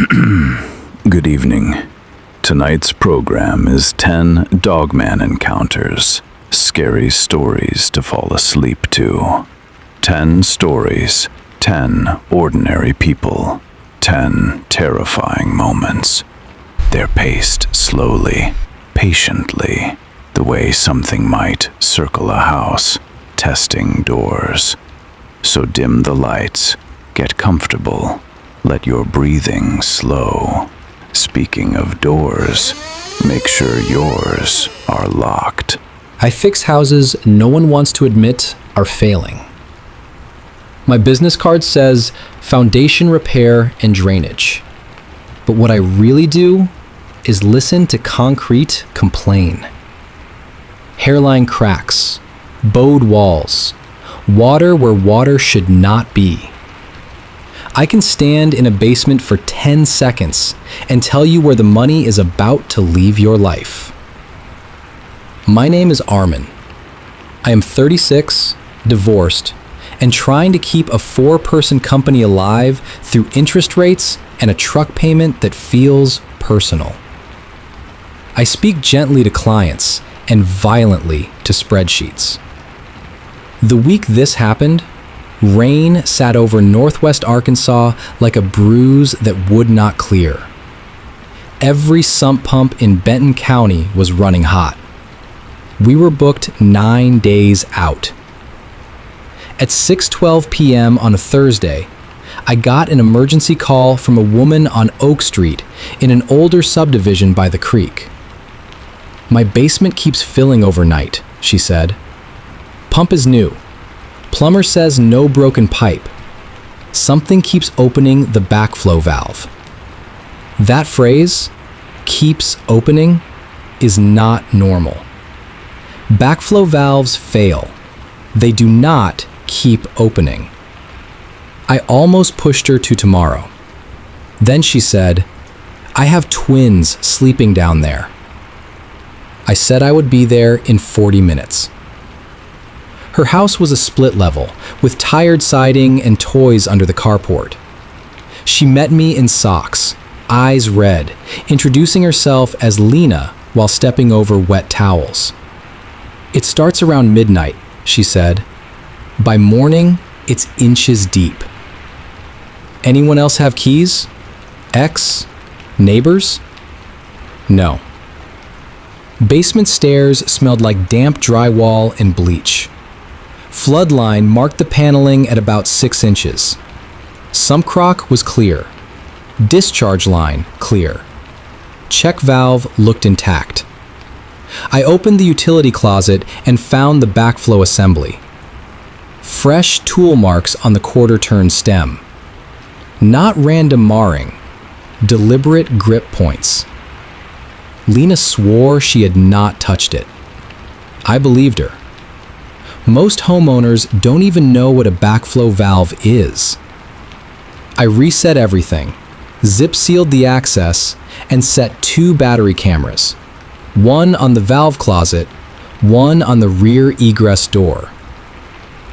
Good evening. Tonight's program is 10 Dogman encounters, scary stories to fall asleep to. 10 stories, 10 ordinary people, 10 terrifying moments. They're paced slowly, patiently, the way something might circle a house, testing doors. So dim the lights, get comfortable, let your breathing slow. Speaking of doors, make sure yours are locked. I fix houses no one wants to admit are failing. My business card says foundation repair and drainage. But what I really do is listen to concrete complain. Hairline cracks, bowed walls, water where water should not be. I can stand in a basement for 10 seconds and tell you where the money is about to leave your life. My name is Armin. I am 36, divorced, and trying to keep a 4-person company alive through interest rates and a truck payment that feels personal. I speak gently to clients and violently to spreadsheets. The week this happened, rain sat over northwest Arkansas like a bruise that would not clear. Every sump pump in Benton County was running hot. We were booked 9 days out. At 6:12 p.m. on a Thursday, I got an emergency call from a woman on Oak Street in an older subdivision by the creek. "My basement keeps filling overnight," she said. "Pump is new. Plumber says no broken pipe. Something keeps opening the backflow valve." That phrase, "keeps opening," is not normal. Backflow valves fail. They do not keep opening. I almost pushed her to tomorrow. Then she said, "I have twins sleeping down there." I said I would be there in 40 minutes. Her house was a split level, with tired siding and toys under the carport. She met me in socks, eyes red, introducing herself as Lena while stepping over wet towels. "It starts around midnight," she said. "By morning, it's inches deep." "Anyone else have keys? Ex? Neighbors?" No. Basement stairs smelled like damp drywall and bleach. Flood line marked the paneling at about 6 inches. Sump crock was clear. Discharge line clear. Check valve looked intact. I opened the utility closet and found the backflow assembly. Fresh tool marks on the quarter-turn stem. Not random marring, deliberate grip points. Lena swore she had not touched it. I believed her. Most homeowners don't even know what a backflow valve is. I reset everything, zip-sealed the access, and set 2 battery cameras, one on the valve closet, one on the rear egress door.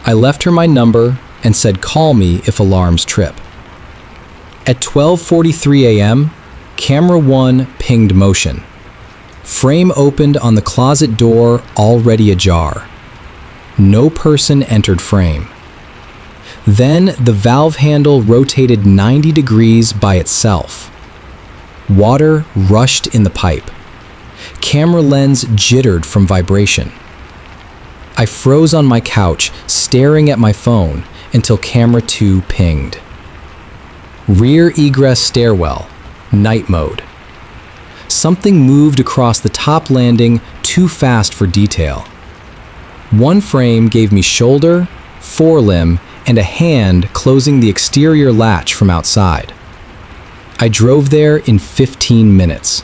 I left her my number and said call me if alarms trip. At 12:43 a.m., camera 1 pinged motion. Frame opened on the closet door already ajar. No person entered frame. Then the valve handle rotated 90 degrees by itself. Water rushed in the pipe. Camera lens jittered from vibration. I froze on my couch, staring at my phone until camera 2 pinged. Rear egress stairwell, night mode. Something moved across the top landing too fast for detail. One frame gave me shoulder, forelimb, and a hand closing the exterior latch from outside. I drove there in 15 minutes.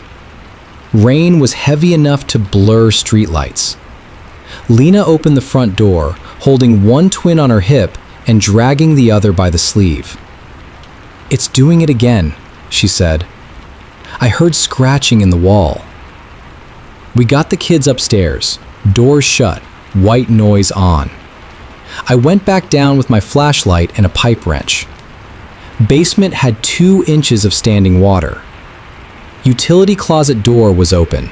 Rain was heavy enough to blur streetlights. Lena opened the front door, holding one twin on her hip and dragging the other by the sleeve. "It's doing it again," she said. I heard scratching in the wall. We got the kids upstairs, doors shut, white noise on. I went back down with my flashlight and a pipe wrench. Basement had 2 inches of standing water. Utility closet door was open.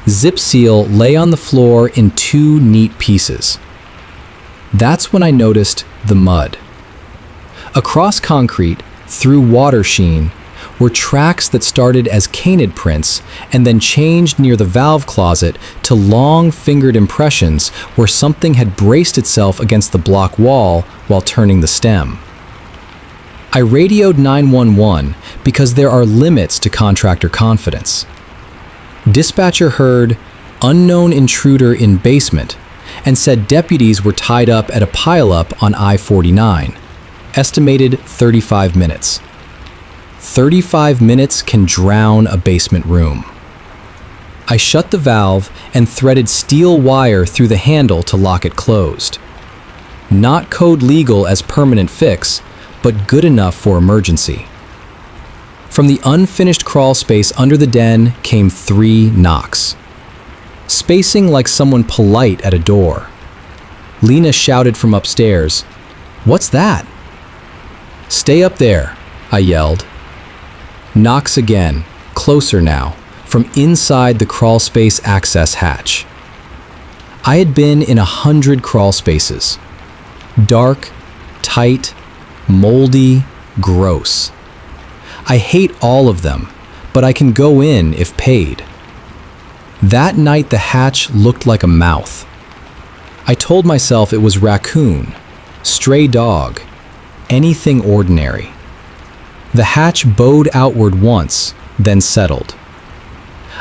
Zip seal lay on the floor in 2 neat pieces. That's when I noticed the mud. Across concrete, through water sheen, were tracks that started as canid prints and then changed near the valve closet to long-fingered impressions where something had braced itself against the block wall while turning the stem. I radioed 911 because there are limits to contractor confidence. Dispatcher heard unknown intruder in basement and said deputies were tied up at a pileup on I-49, estimated 35 minutes. 35 minutes can drown a basement room. I shut the valve and threaded steel wire through the handle to lock it closed. Not code legal as permanent fix, but good enough for emergency. From the unfinished crawl space under the den came 3 knocks. Spacing like someone polite at a door. Lena shouted from upstairs, "What's that?" "Stay up there," I yelled. Knocks again, closer now, from inside the crawl space access hatch. I had been in 100 crawl spaces. Dark, tight, moldy, gross. I hate all of them, but I can go in if paid. That night the hatch looked like a mouth. I told myself it was raccoon, stray dog, anything ordinary. The hatch bowed outward once, then settled.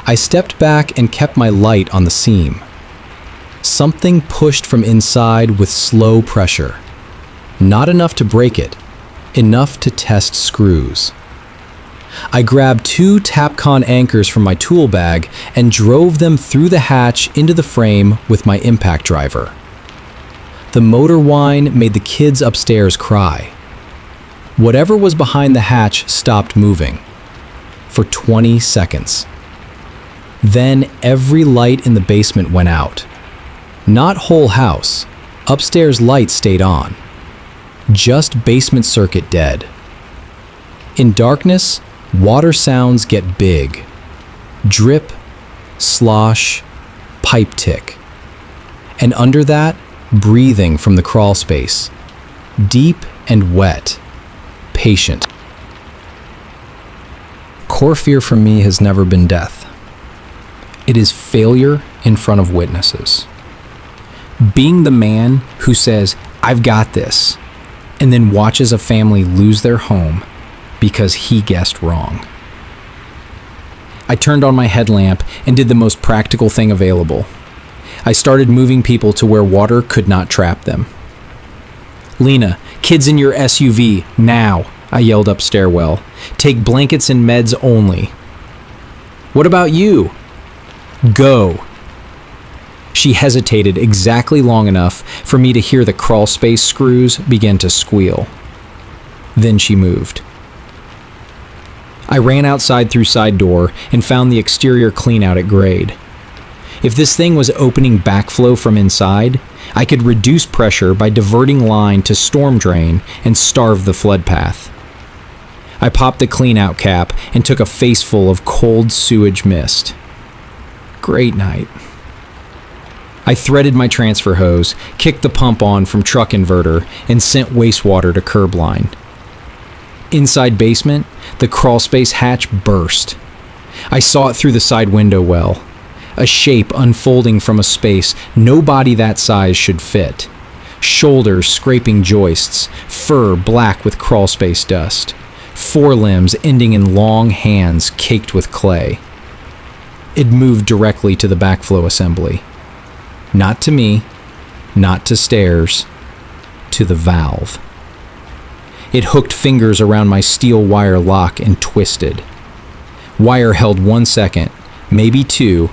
I stepped back and kept my light on the seam. Something pushed from inside with slow pressure. Not enough to break it, enough to test screws. I grabbed 2 Tapcon anchors from my tool bag and drove them through the hatch into the frame with my impact driver. The motor whine made the kids upstairs cry. Whatever was behind the hatch stopped moving. For 20 seconds. Then every light in the basement went out. Not whole house. Upstairs lights stayed on. Just basement circuit dead. In darkness, water sounds get big. Drip, slosh, pipe tick. And under that, breathing from the crawl space. Deep and wet. Patient. Core fear for me has never been death. It is failure in front of witnesses. Being the man who says, "I've got this," and then watches a family lose their home because he guessed wrong. I turned on my headlamp and did the most practical thing available. I started moving people to where water could not trap them. "Lena, kids in your SUV, now," I yelled up stairwell. "Take blankets and meds only." "What about you?" "Go." She hesitated exactly long enough for me to hear the crawl space screws begin to squeal. Then she moved. I ran outside through side door and found the exterior clean out at grade. If this thing was opening backflow from inside, I could reduce pressure by diverting line to storm drain and starve the flood path. I popped the clean out cap and took a faceful of cold sewage mist. Great night. I threaded my transfer hose, kicked the pump on from truck inverter, and sent wastewater to curb line. Inside basement, the crawl space hatch burst. I saw it through the side window well. A shape unfolding from a space no body that size should fit. Shoulders scraping joists, fur black with crawl space dust. Forelimbs ending in long hands caked with clay. It moved directly to the backflow assembly. Not to me, not to stairs, to the valve. It hooked fingers around my steel wire lock and twisted. Wire held 1 second, maybe 2,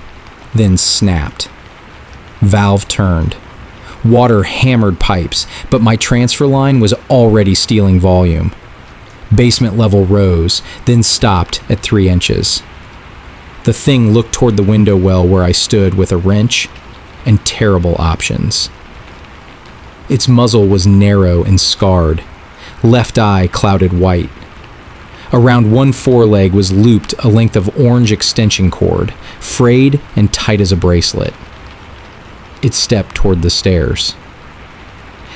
then snapped. Valve turned. Water hammered pipes, but my transfer line was already stealing volume. Basement level rose, then stopped at 3 inches. The thing looked toward the window well where I stood with a wrench and terrible options. Its muzzle was narrow and scarred, left eye clouded white. Around one foreleg was looped a length of orange extension cord, frayed and tight as a bracelet. It stepped toward the stairs.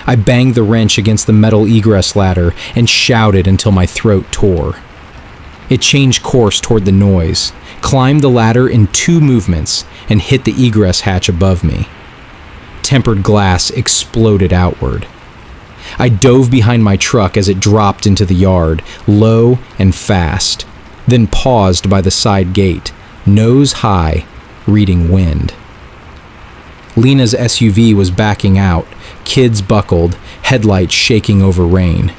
I banged the wrench against the metal egress ladder and shouted until my throat tore. It changed course toward the noise, climbed the ladder in 2 movements, and hit the egress hatch above me. Tempered glass exploded outward. I dove behind my truck as it dropped into the yard, low and fast, then paused by the side gate, nose high, reading wind. Lena's SUV was backing out, kids buckled, headlights shaking over rain.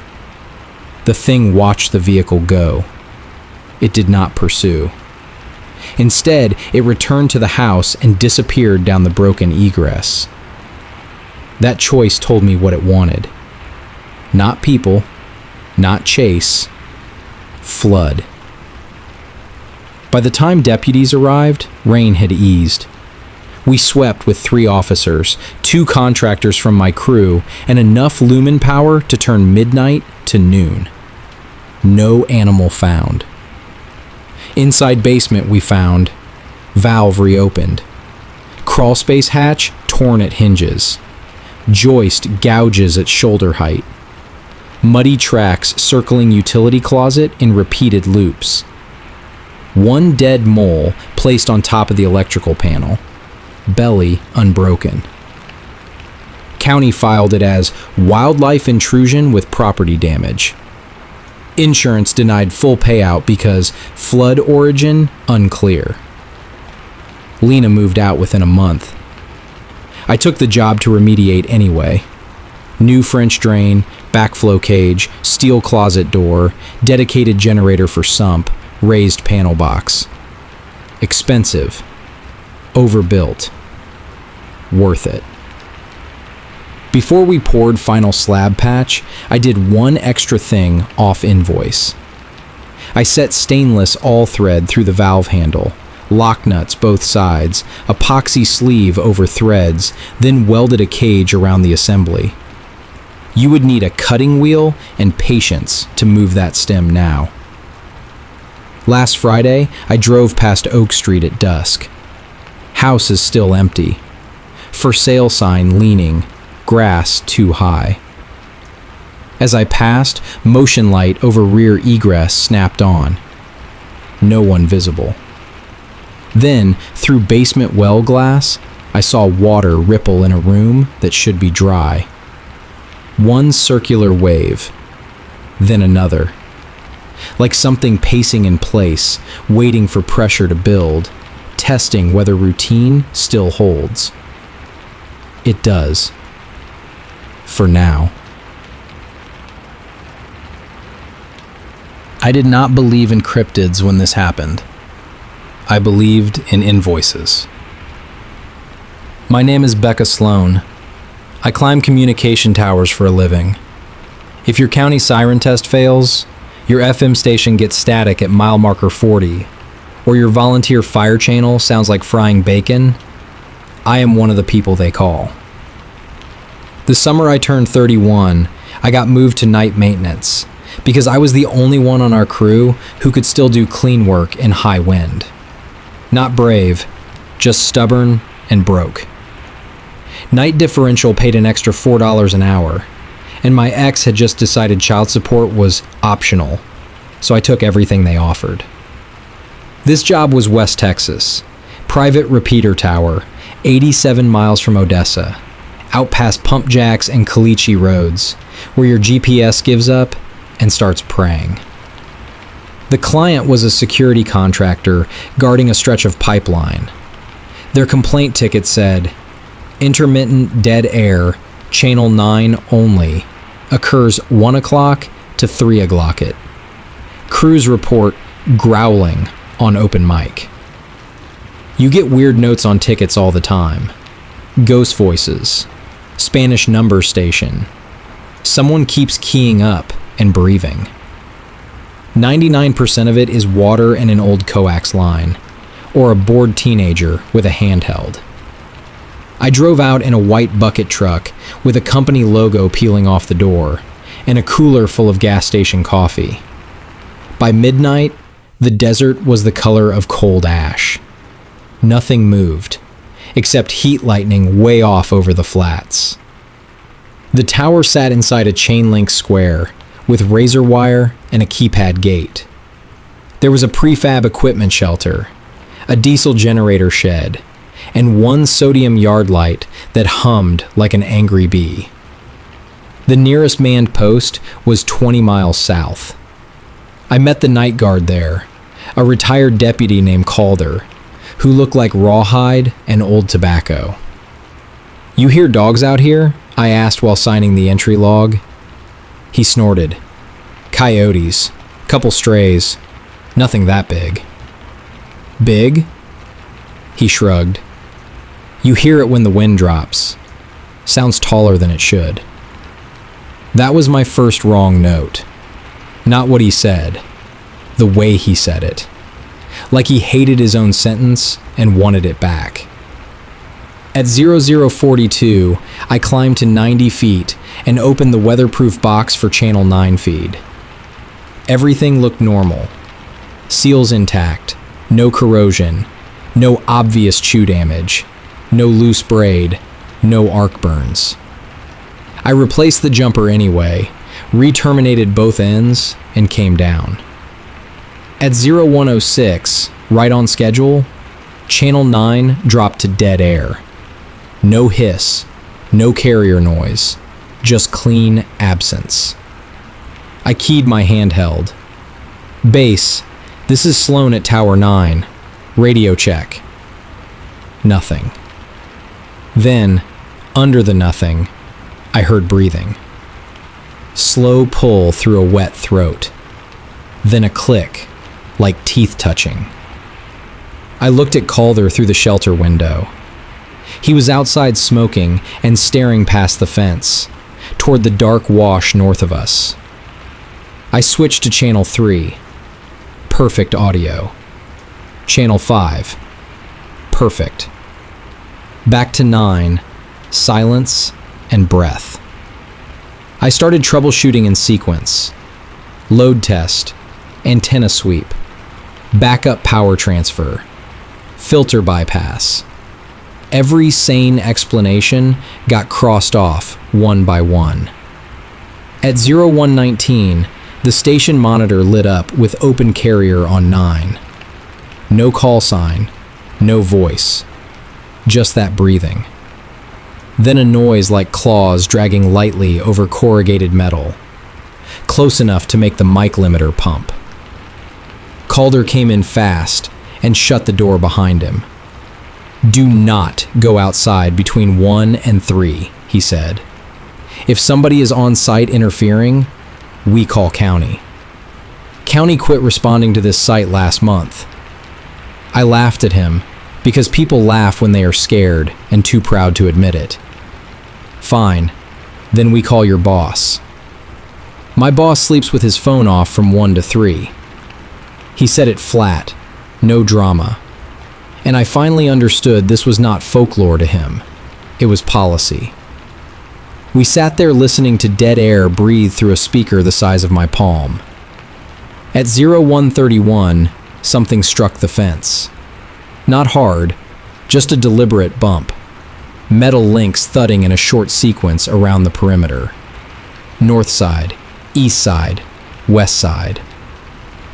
The thing watched the vehicle go. It did not pursue. Instead, it returned to the house and disappeared down the broken egress. That choice told me what it wanted. Not people, not chase, flood. By the time deputies arrived, rain had eased. We swept with 3 officers, 2 contractors from my crew, and enough lumen power to turn midnight to noon. No animal found. Inside basement we found valve reopened, crawl space hatch torn at hinges, joist gouges at shoulder height, muddy tracks circling utility closet in repeated loops, 1 dead mole placed on top of the electrical panel, belly unbroken. County filed it as wildlife intrusion with property damage. Insurance denied full payout because flood origin unclear. Lena moved out within a month. I took the job to remediate anyway. New French drain, backflow cage, steel closet door, dedicated generator for sump, raised panel box. Expensive. Overbuilt. Worth it. Before we poured final slab patch, I did 1 extra thing off invoice. I set stainless all thread through the valve handle, lock nuts both sides, epoxy sleeve over threads, then welded a cage around the assembly. You would need a cutting wheel and patience to move that stem now. Last Friday, I drove past Oak Street at dusk. House is still empty. For sale sign leaning, grass too high. As I passed, motion light over rear egress snapped on. No one visible. Then, through basement well glass, I saw water ripple in a room that should be dry. 1 circular wave, then another. Like something pacing in place, waiting for pressure to build, testing whether routine still holds. It does. For now. I did not believe in cryptids when this happened. I believed in invoices. My name is Becca Sloan. I climb communication towers for a living. If your county siren test fails, your FM station gets static at mile marker 40, or your volunteer fire channel sounds like frying bacon, I am one of the people they call. The summer I turned 31, I got moved to night maintenance because I was the only one on our crew who could still do clean work in high wind. Not brave, just stubborn and broke. Night differential paid an extra $4 an hour, and my ex had just decided child support was optional, so I took everything they offered. This job was West Texas, private repeater tower, 87 miles from Odessa, out past Pump Jacks and Caliche roads, where your GPS gives up and starts praying. The client was a security contractor guarding a stretch of pipeline. Their complaint ticket said, "Intermittent dead air, channel 9 only, occurs 1 o'clock to 3 o'clock it. Crews report growling on open mic." You get weird notes on tickets all the time. Ghost voices, Spanish number station, someone keeps keying up and breathing. 99% of it is water and an old coax line, or a bored teenager with a handheld. I drove out in a white bucket truck with a company logo peeling off the door, and a cooler full of gas station coffee. By midnight, the desert was the color of cold ash. Nothing moved, except heat lightning way off over the flats. The tower sat inside a chain-link square with razor wire and a keypad gate. There was a prefab equipment shelter, a diesel generator shed, and one sodium yard light that hummed like an angry bee. The nearest manned post was 20 miles south. I met the night guard there, a retired deputy named Calder, who looked like rawhide and old tobacco. "You hear dogs out here?" I asked while signing the entry log. He snorted. "Coyotes, couple strays, nothing that big." "Big?" He shrugged. "You hear it when the wind drops. Sounds taller than it should." That was my first wrong note. Not what he said, the way he said it. Like he hated his own sentence and wanted it back. At 0042, I climbed to 90 feet and opened the weatherproof box for Channel 9 feed. Everything looked normal. Seals intact, no corrosion, no obvious chew damage, no loose braid, no arc burns. I replaced the jumper anyway, re-terminated both ends, and came down. At 0106, right on schedule, Channel 9 dropped to dead air. No hiss, no carrier noise, just clean absence. I keyed my handheld. "Base, this is Sloan at Tower 9. Radio check." Nothing. Then, under the nothing, I heard breathing. Slow pull through a wet throat. Then a click, like teeth touching. I looked at Calder through the shelter window. He was outside smoking and staring past the fence, toward the dark wash north of us. I switched to Channel 3. Perfect audio. Channel 5. Perfect. Back to 9. Silence and breath. I started troubleshooting in sequence. Load test, antenna sweep, backup power transfer, filter bypass. Every sane explanation got crossed off one by one. At 0119, the station monitor lit up with open carrier on 9. No call sign, no voice, just that breathing. Then a noise like claws dragging lightly over corrugated metal, close enough to make the mic limiter pump. Calder came in fast and shut the door behind him. "Do not go outside between 1 and 3, he said. "If somebody is on site interfering, we call county. County quit responding to this site last month." I laughed at him because people laugh when they are scared and too proud to admit it. "Fine, then we call your boss." My boss sleeps with his phone off from 1 to 3. He said it flat, no drama. And I finally understood this was not folklore to him. It was policy. We sat there listening to dead air breathe through a speaker the size of my palm. At 0131, something struck the fence. Not hard, just a deliberate bump. Metal links thudding in a short sequence around the perimeter. North side, east side, west side.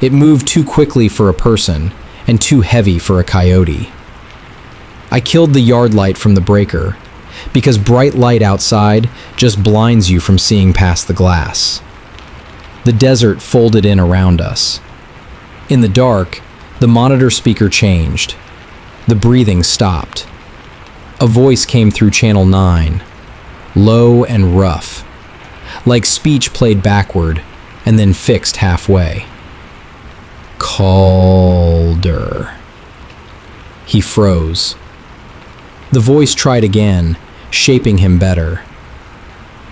It moved too quickly for a person and too heavy for a coyote. I killed the yard light from the breaker because bright light outside just blinds you from seeing past the glass. The desert folded in around us. In the dark, the monitor speaker changed. The breathing stopped. A voice came through Channel 9, low and rough, like speech played backward and then fixed halfway. "Calder." He froze. The voice tried again, shaping him better.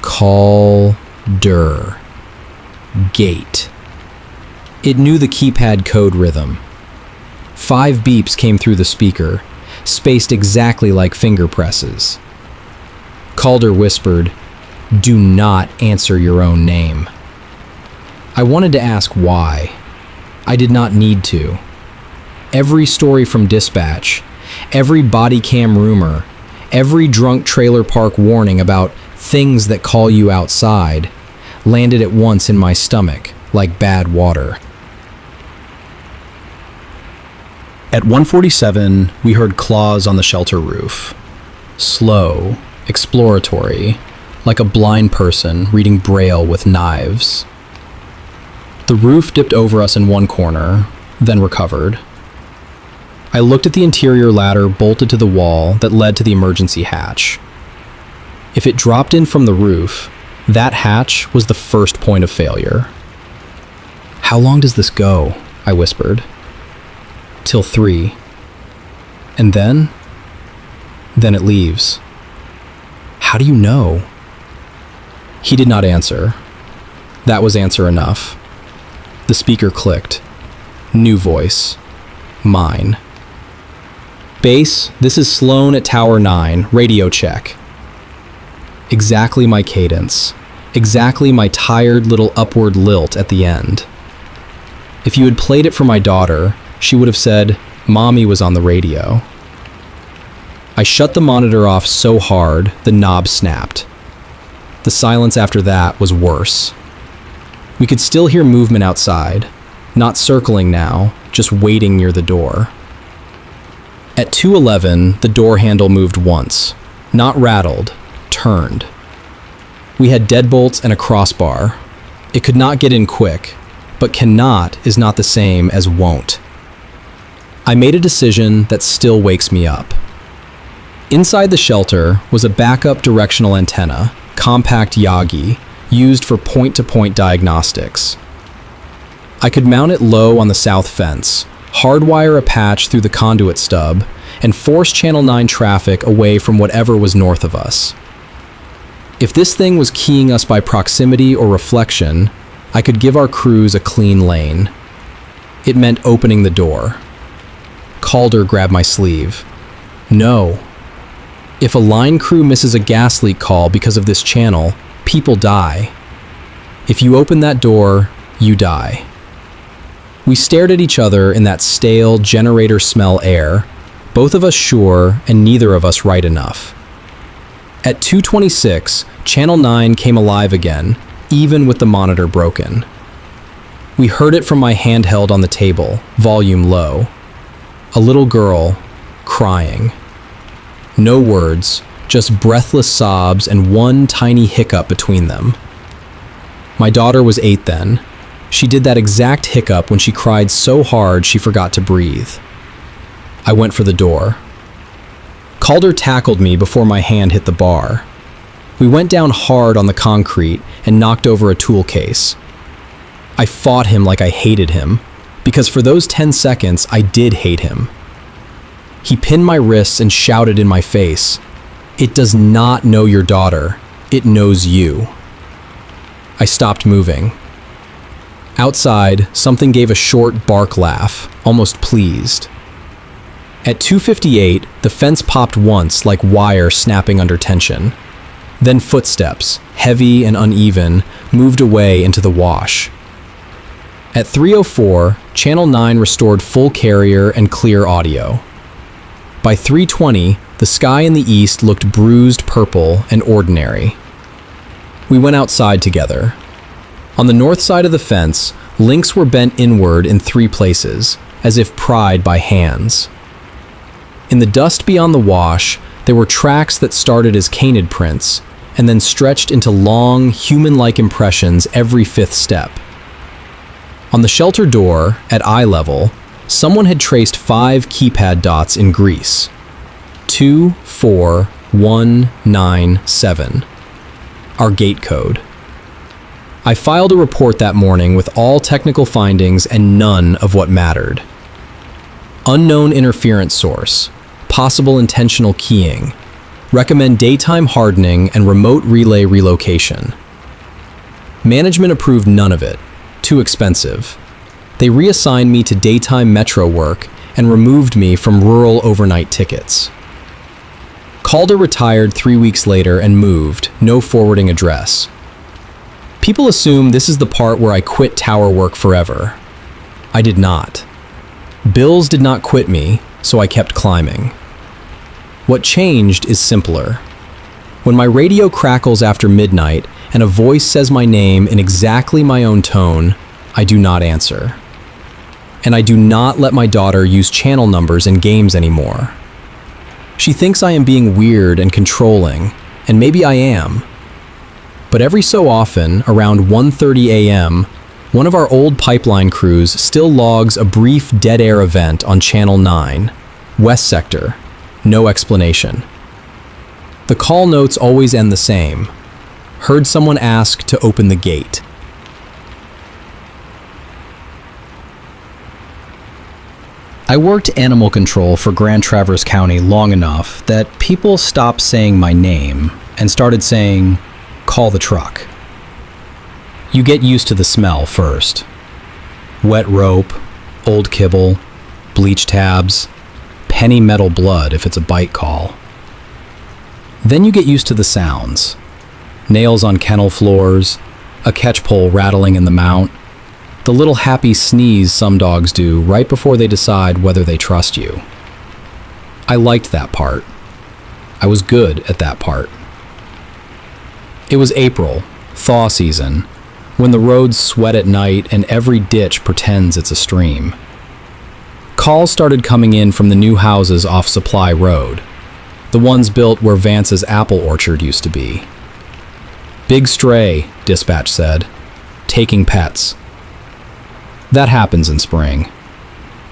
"Calder. Gate." It knew the keypad code rhythm. 5 beeps came through the speaker, spaced exactly like finger presses. Calder whispered, Do not answer your own name. I wanted to ask why. I did not need to. Every story from dispatch, every body cam rumor, every drunk trailer park warning about things that call you outside landed at once in my stomach like bad water. At 1:47, we heard claws on the shelter roof. Slow, exploratory, like a blind person reading Braille with knives. The roof dipped over us in one corner, then recovered. I looked at the interior ladder bolted to the wall that led to the emergency hatch. If it dropped in from the roof, that hatch was the first point of failure. "How long does this go?" I whispered. "Till 3. And then? Then it leaves." "How do you know?" He did not answer. That was answer enough. The speaker clicked. New voice. Mine. "Base, this is Sloan at Tower 9, radio check." Exactly my cadence. Exactly my tired little upward lilt at the end. If you had played it for my daughter, she would have said, "Mommy was on the radio." I shut the monitor off so hard, the knob snapped. The silence after that was worse. We could still hear movement outside, not circling now, just waiting near the door. At 2:11, the door handle moved once, not rattled, turned. We had deadbolts and a crossbar. It could not get in quick, but cannot is not the same as won't. I made a decision that still wakes me up. Inside the shelter was a backup directional antenna, compact Yagi, used for point-to-point diagnostics. I could mount it low on the south fence, hardwire a patch through the conduit stub, and force Channel 9 traffic away from whatever was north of us. If this thing was keying us by proximity or reflection, I could give our crews a clean lane. It meant opening the door. Calder grabbed my sleeve. "No. If a line crew misses a gas leak call because of this channel, people die. If you open that door, you die." We stared at each other in that stale generator smell air, both of us sure and neither of us right enough. At 2:26, Channel 9 came alive again, even with the monitor broken. We heard it from my handheld on the table, volume low. A little girl, crying. No words, just breathless sobs and one tiny hiccup between them. My daughter was 8 then. She did that exact hiccup when she cried so hard she forgot to breathe. I went for the door. Calder tackled me before my hand hit the bar. We went down hard on the concrete and knocked over a tool case. I fought him like I hated him, because for those 10 seconds I did hate him. He pinned my wrists and shouted in my face, "It does not know your daughter, it knows you." I stopped moving. Outside, something gave a short bark laugh, almost pleased. At 2:58, the fence popped once like wire snapping under tension. Then footsteps, heavy and uneven, moved away into the wash. At 3:04, Channel 9 restored full carrier and clear audio. By 3:20, the sky in the east looked bruised purple and ordinary. We went outside together. On the north side of the fence, links were bent inward in 3 places, as if pried by hands. In the dust beyond the wash, there were tracks that started as canid prints, and then stretched into long, human-like impressions every 5th step. On the shelter door, at eye level, someone had traced 5 keypad dots in grease. 24197. Our gate code. I filed a report that morning with all technical findings and none of what mattered. Unknown interference source, possible intentional keying, recommend daytime hardening and remote relay relocation. Management approved none of it, too expensive. They reassigned me to daytime metro work and removed me from rural overnight tickets. Calder retired 3 weeks later and moved, no forwarding address. People assume this is the part where I quit tower work forever. I did not. Bills did not quit me, so I kept climbing. What changed is simpler. When my radio crackles after midnight and a voice says my name in exactly my own tone, I do not answer. And I do not let my daughter use channel numbers in games anymore. She thinks I am being weird and controlling, and maybe I am. But every so often, around 1:30 a.m., one of our old pipeline crews still logs a brief dead air event on Channel 9, West Sector, no explanation. The call notes always end the same. Heard someone ask to open the gate. I worked animal control for Grand Traverse County long enough that people stopped saying my name and started saying, "Call the truck." You get used to the smell first. Wet rope, old kibble, bleach tabs, penny metal blood if it's a bite call. Then you get used to the sounds. Nails on kennel floors, a catch pole rattling in the mount, the little happy sneeze some dogs do right before they decide whether they trust you. I liked that part. I was good at that part. It was April, thaw season, when the roads sweat at night and every ditch pretends it's a stream. Calls started coming in from the new houses off Supply Road, the ones built where Vance's apple orchard used to be. "Big stray," dispatch said. "Taking pets." That happens in spring.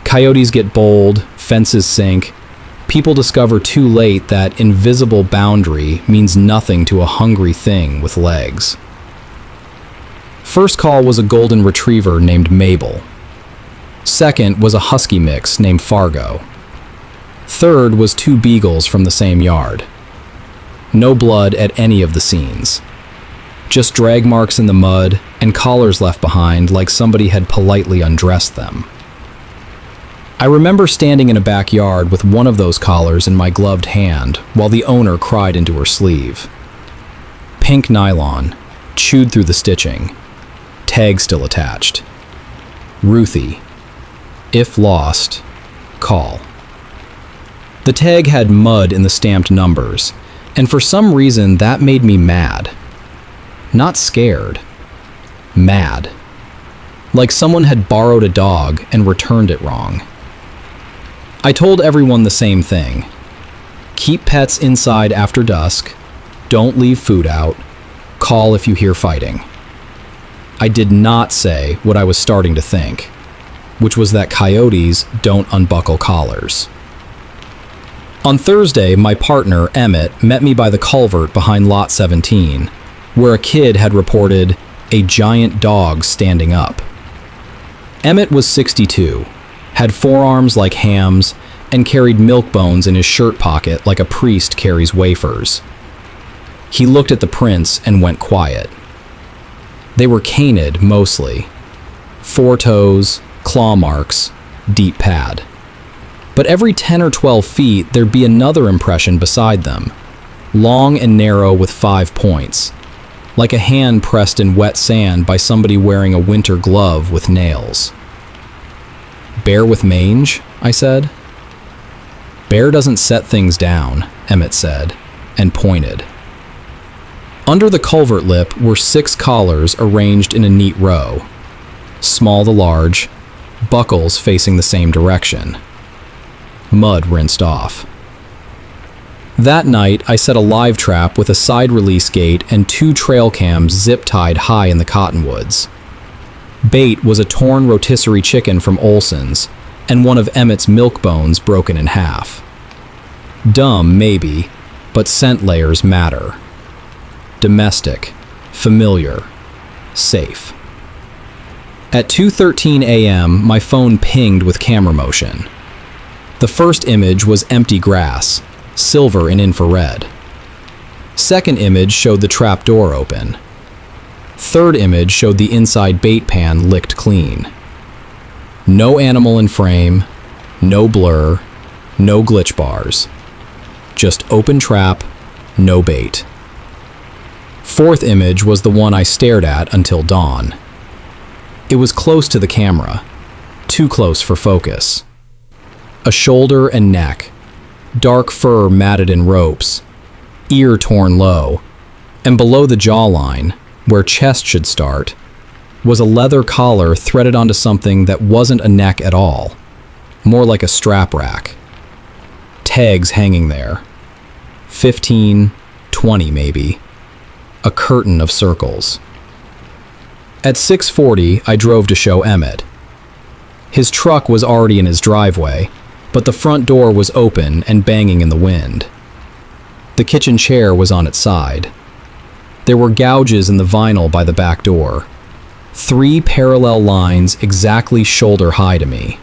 Coyotes get bold, fences sink. People discover too late that invisible boundary means nothing to a hungry thing with legs. First call was a golden retriever named Mabel. Second was a husky mix named Fargo. Third was 2 beagles from the same yard. No blood at any of the scenes. Just drag marks in the mud and collars left behind like somebody had politely undressed them. I remember standing in a backyard with one of those collars in my gloved hand while the owner cried into her sleeve. Pink nylon, chewed through the stitching. Tag still attached. Ruthie. If lost, call. The tag had mud in the stamped numbers, and for some reason that made me mad. Not scared. Mad. Like someone had borrowed a dog and returned it wrong. I told everyone the same thing. Keep pets inside after dusk. Don't leave food out. Call if you hear fighting. I did not say what I was starting to think, which was that coyotes don't unbuckle collars. On Thursday, my partner, Emmett, met me by the culvert behind Lot 17, where a kid had reported a giant dog standing up. Emmett was 62, had forearms like hams, and carried milk bones in his shirt pocket like a priest carries wafers. He looked at the prints and went quiet. They were canid mostly. 4 toes, claw marks, deep pad. But every 10 or 12 feet there'd be another impression beside them, long and narrow with 5 points, like a hand pressed in wet sand by somebody wearing a winter glove with nails. "Bear with mange?" I said. "Bear doesn't set things down," Emmett said, and pointed. Under the culvert lip were 6 collars arranged in a neat row, small to large, buckles facing the same direction. Mud rinsed off. That night, I set a live trap with a side release gate and 2 trail cams zip-tied high in the cottonwoods. Bait was a torn rotisserie chicken from Olson's and one of Emmett's milk bones broken in half. Dumb, maybe, but scent layers matter. Domestic, familiar, safe. At 2:13 a.m., my phone pinged with camera motion. The first image was empty grass, silver in infrared. Second image showed the trap door open. Third image showed the inside bait pan licked clean. No animal in frame, no blur, no glitch bars. just open trap, no bait. Fourth image was the one I stared at until dawn. It was close to the camera, too close for focus. A shoulder and neck, dark fur matted in ropes, ear torn low, and below the jawline, where chest should start, was a leather collar threaded onto something that wasn't a neck at all, more like a strap rack. Tags hanging there. 15, 20 maybe. A curtain of circles. At 6:40, I drove to show Emmett. His truck was already in his driveway, but the front door was open and banging in the wind. The kitchen chair was on its side. There were gouges in the vinyl by the back door. 3 parallel lines exactly shoulder high to me.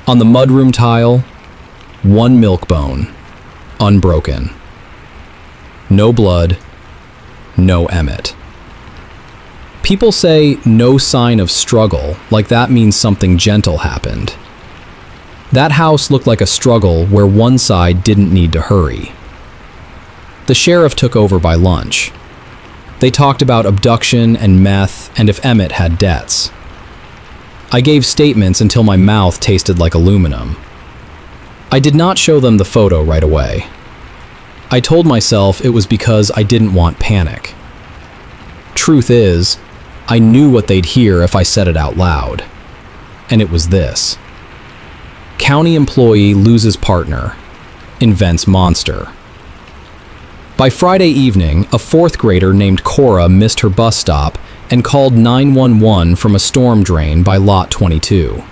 On the mudroom tile, 1 milk bone, unbroken. No blood, no Emmett. People say no sign of struggle, like that means something gentle happened. That house looked like a struggle where one side didn't need to hurry. The sheriff took over by lunch. They talked about abduction and meth and if Emmett had debts. I gave statements until my mouth tasted like aluminum. I did not show them the photo right away. I told myself it was because I didn't want panic. Truth is, I knew what they'd hear if I said it out loud. And it was this. County employee loses partner, invents monster. By Friday evening, a 4th grader named Cora missed her bus stop and called 911 from a storm drain by lot 22.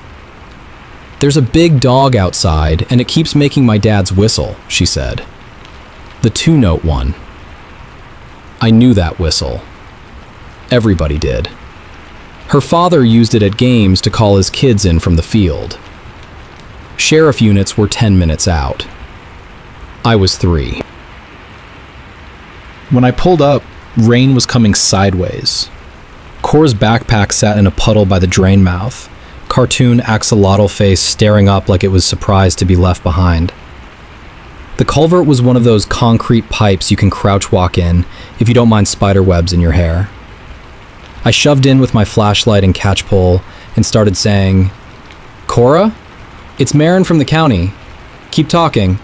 There's a big dog outside and it keeps making my dad's whistle, she said. The 2-note one. I knew that whistle. Everybody did. Her father used it at games to call his kids in from the field. Sheriff units were 10 minutes out. I was 3. When I pulled up, rain was coming sideways. Cora's backpack sat in a puddle by the drain mouth, cartoon axolotl face staring up like it was surprised to be left behind. The culvert was one of those concrete pipes you can crouch walk in if you don't mind spider webs in your hair. I shoved in with my flashlight and catch pole and started saying, "Cora? It's Marin from the county. Keep talking."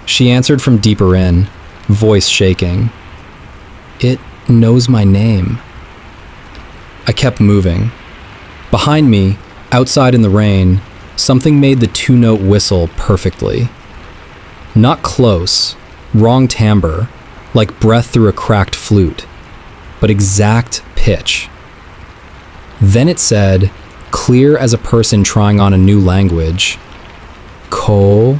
She answered from deeper in, voice shaking. "It knows my name." I kept moving. Behind me, outside in the rain, something made the 2-note whistle perfectly. Not close, wrong timbre, like breath through a cracked flute, but exact pitch. Then it said, clear as a person trying on a new language, Ko-ra.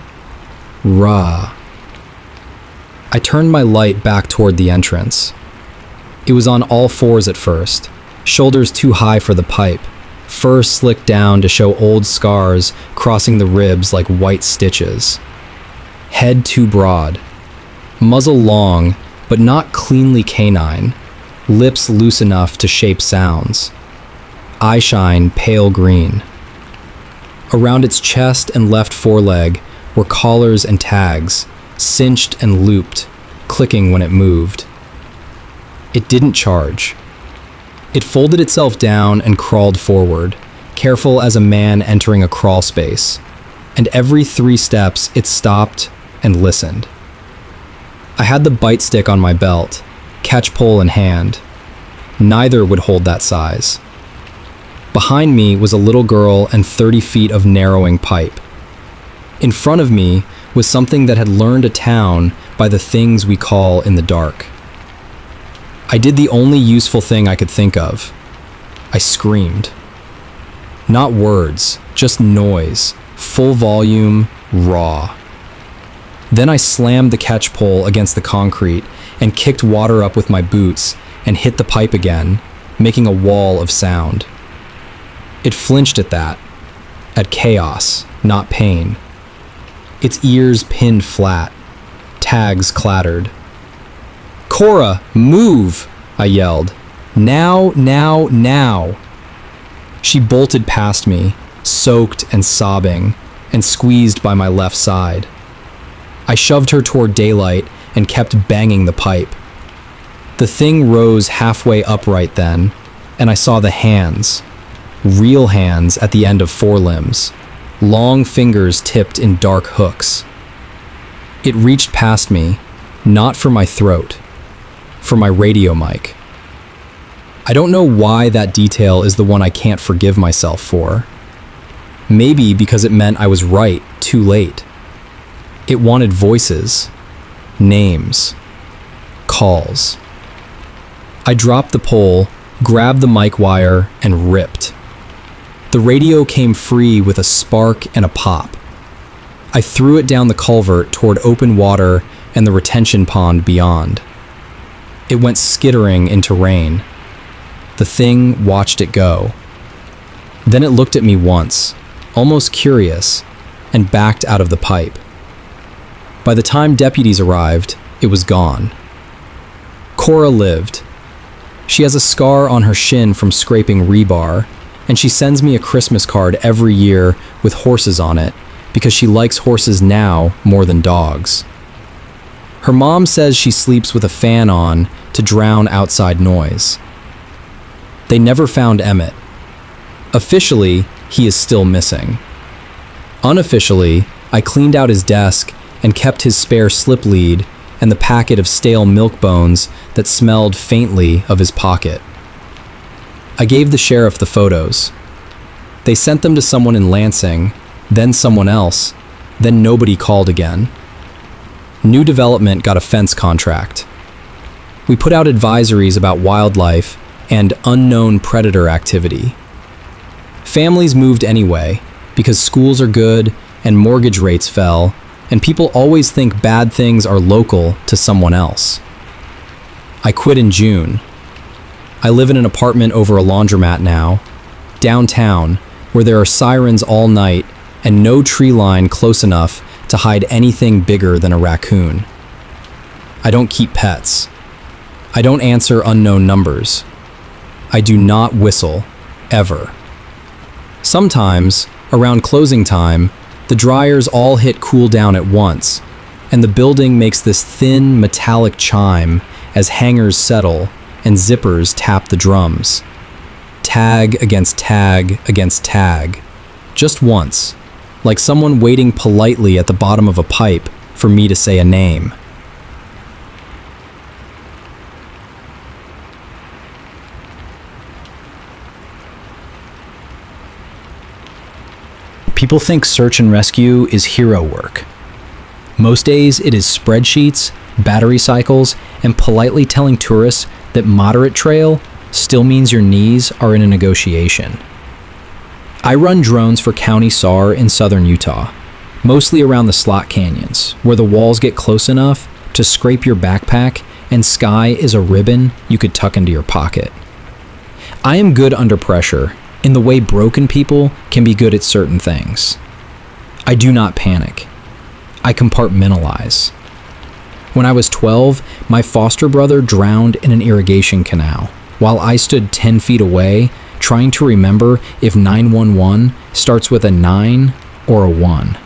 I turned my light back toward the entrance. It was on all fours at first, shoulders too high for the pipe, fur slicked down to show old scars crossing the ribs like white stitches. Head too broad, muzzle long but not cleanly canine, lips loose enough to shape sounds. Eyeshine pale green. Around its chest and left foreleg were collars and tags, cinched and looped, clicking when it moved. It didn't charge. It folded itself down and crawled forward, careful as a man entering a crawl space, and every 3 steps it stopped and listened. I had the bite stick on my belt, catch pole in hand. Neither would hold that size. Behind me was a little girl and 30 feet of narrowing pipe. In front of me was something that had learned a town by the things we call in the dark. I did the only useful thing I could think of. I screamed. Not words, just noise, full volume, raw. Then I slammed the catch pole against the concrete and kicked water up with my boots and hit the pipe again, making a wall of sound. It flinched at that, at chaos, not pain. Its ears pinned flat. Tags clattered. "Cora, move!" I yelled. "Now, now, now!" She bolted past me, soaked and sobbing, and squeezed by my left side. I shoved her toward daylight and kept banging the pipe. The thing rose halfway upright then, and I saw the hands, real hands at the end of forelimbs, long fingers tipped in dark hooks. It reached past me, not for my throat, for my radio mic. I don't know why that detail is the one I can't forgive myself for. Maybe because it meant I was right too late. It wanted voices, names, calls. I dropped the pole, grabbed the mic wire, and ripped. The radio came free with a spark and a pop. I threw it down the culvert toward open water and the retention pond beyond. It went skittering into rain. The thing watched it go. Then it looked at me once, almost curious, and backed out of the pipe. By the time deputies arrived, it was gone. Cora lived. She has a scar on her shin from scraping rebar, and she sends me a Christmas card every year with horses on it because she likes horses now more than dogs. Her mom says she sleeps with a fan on to drown outside noise. They never found Emmett. Officially, he is still missing. Unofficially, I cleaned out his desk and kept his spare slip lead and the packet of stale milk bones that smelled faintly of his pocket. I gave the sheriff the photos. They sent them to someone in Lansing, then someone else, then nobody called again. New Development got a fence contract. We put out advisories about wildlife and unknown predator activity. Families moved anyway because schools are good and mortgage rates fell, and people always think bad things are local to someone else. I quit in June. I live in an apartment over a laundromat now, downtown, where there are sirens all night and no tree line close enough to hide anything bigger than a raccoon. I don't keep pets. I don't answer unknown numbers. I do not whistle, ever. Sometimes, around closing time, the dryers all hit cool down at once, and the building makes this thin metallic chime as hangers settle and zippers tap the drums. Tag against tag against tag. Just once, like someone waiting politely at the bottom of a pipe for me to say a name. People think search and rescue is hero work. Most days it is spreadsheets, battery cycles, and politely telling tourists that moderate trail still means your knees are in a negotiation. I run drones for County SAR in southern Utah, mostly around the slot canyons, where the walls get close enough to scrape your backpack and sky is a ribbon you could tuck into your pocket. I am good under pressure, in the way broken people can be good at certain things. I do not panic. I compartmentalize. When I was 12, my foster brother drowned in an irrigation canal, while I stood 10 feet away trying to remember if 911 starts with a 9 or a 1.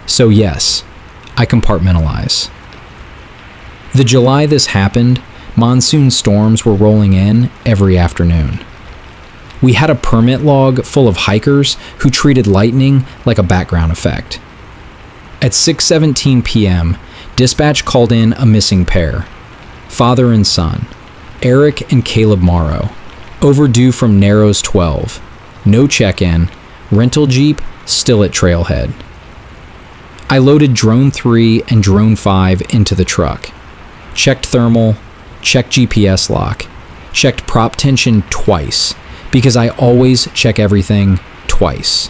So yes, I compartmentalize. The July this happened, monsoon storms were rolling in every afternoon. We had a permit log full of hikers who treated lightning like a background effect. At 6:17 p.m., dispatch called in a missing pair, father and son, Eric and Caleb Morrow, overdue from Narrows 12, no check-in, rental Jeep still at Trailhead. I loaded Drone 3 and Drone 5 into the truck, checked thermal, checked GPS lock, checked prop tension twice, because I always check everything twice.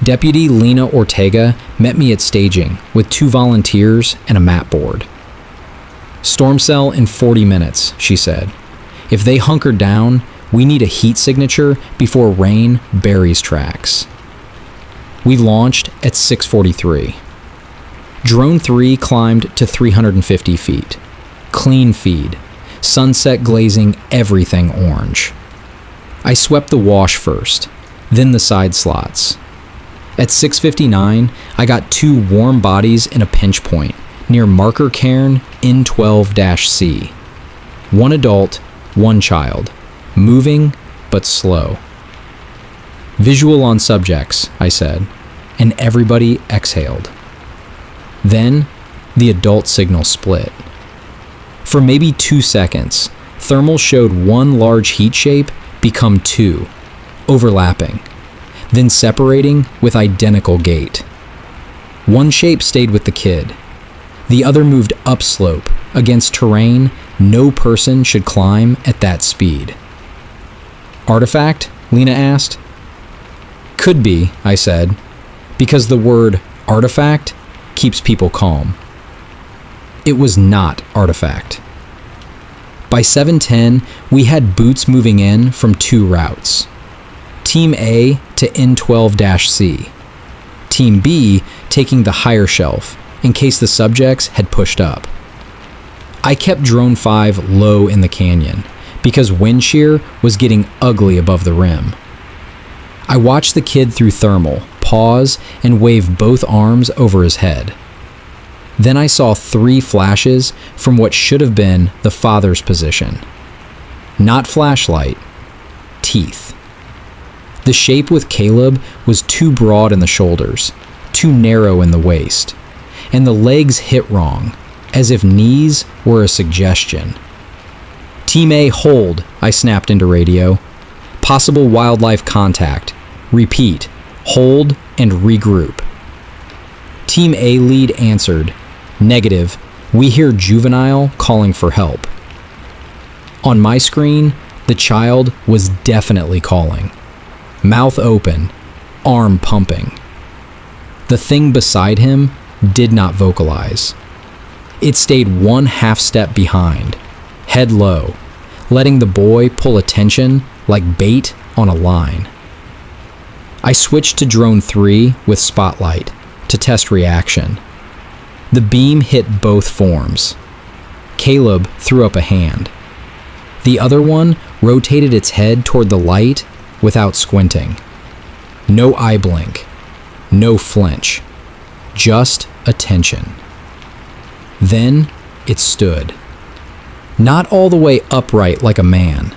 Deputy Lena Ortega met me at staging with 2 volunteers and a map board. Storm cell in 40 minutes, she said. If they hunker down, we need a heat signature before rain buries tracks. We launched at 6:43. Drone 3 climbed to 350 feet. Clean feed, sunset glazing everything orange. I swept the wash first, then the side slots. At 6:59, I got 2 warm bodies in a pinch point near marker cairn N12-C. 1 adult, 1 child, moving but slow. Visual on subjects, I said, and everybody exhaled. Then, the adult signal split. For maybe 2 seconds, thermal showed 1 large heat shape become 2, overlapping, then separating with identical gait. 1 shape stayed with the kid. The other moved upslope against terrain no person should climb at that speed. Artifact? Lena asked. Could be, I said, because the word artifact keeps people calm. It was not artifact. By 7:10, we had boots moving in from 2 routes. Team A to N12-C. Team B taking the higher shelf in case the subjects had pushed up. I kept Drone 5 low in the canyon because wind shear was getting ugly above the rim. I watched the kid through thermal, pause, and wave both arms over his head. Then I saw 3 flashes from what should have been the father's position. Not flashlight, teeth. The shape with Caleb was too broad in the shoulders, too narrow in the waist, and the legs hit wrong, as if knees were a suggestion. Team A, hold, I snapped into radio. Possible wildlife contact. Repeat, hold and regroup. Team A lead answered, negative, we hear juvenile calling for help. On my screen, the child was definitely calling. Mouth open, arm pumping. The thing beside him did not vocalize. It stayed 1 half step behind, head low, letting the boy pull attention like bait on a line. I switched to Drone 3 with spotlight to test reaction. The beam hit both forms. Caleb threw up a hand. The other one rotated its head toward the light without squinting. No eye blink, no flinch, just attention. Then it stood. Not all the way upright like a man.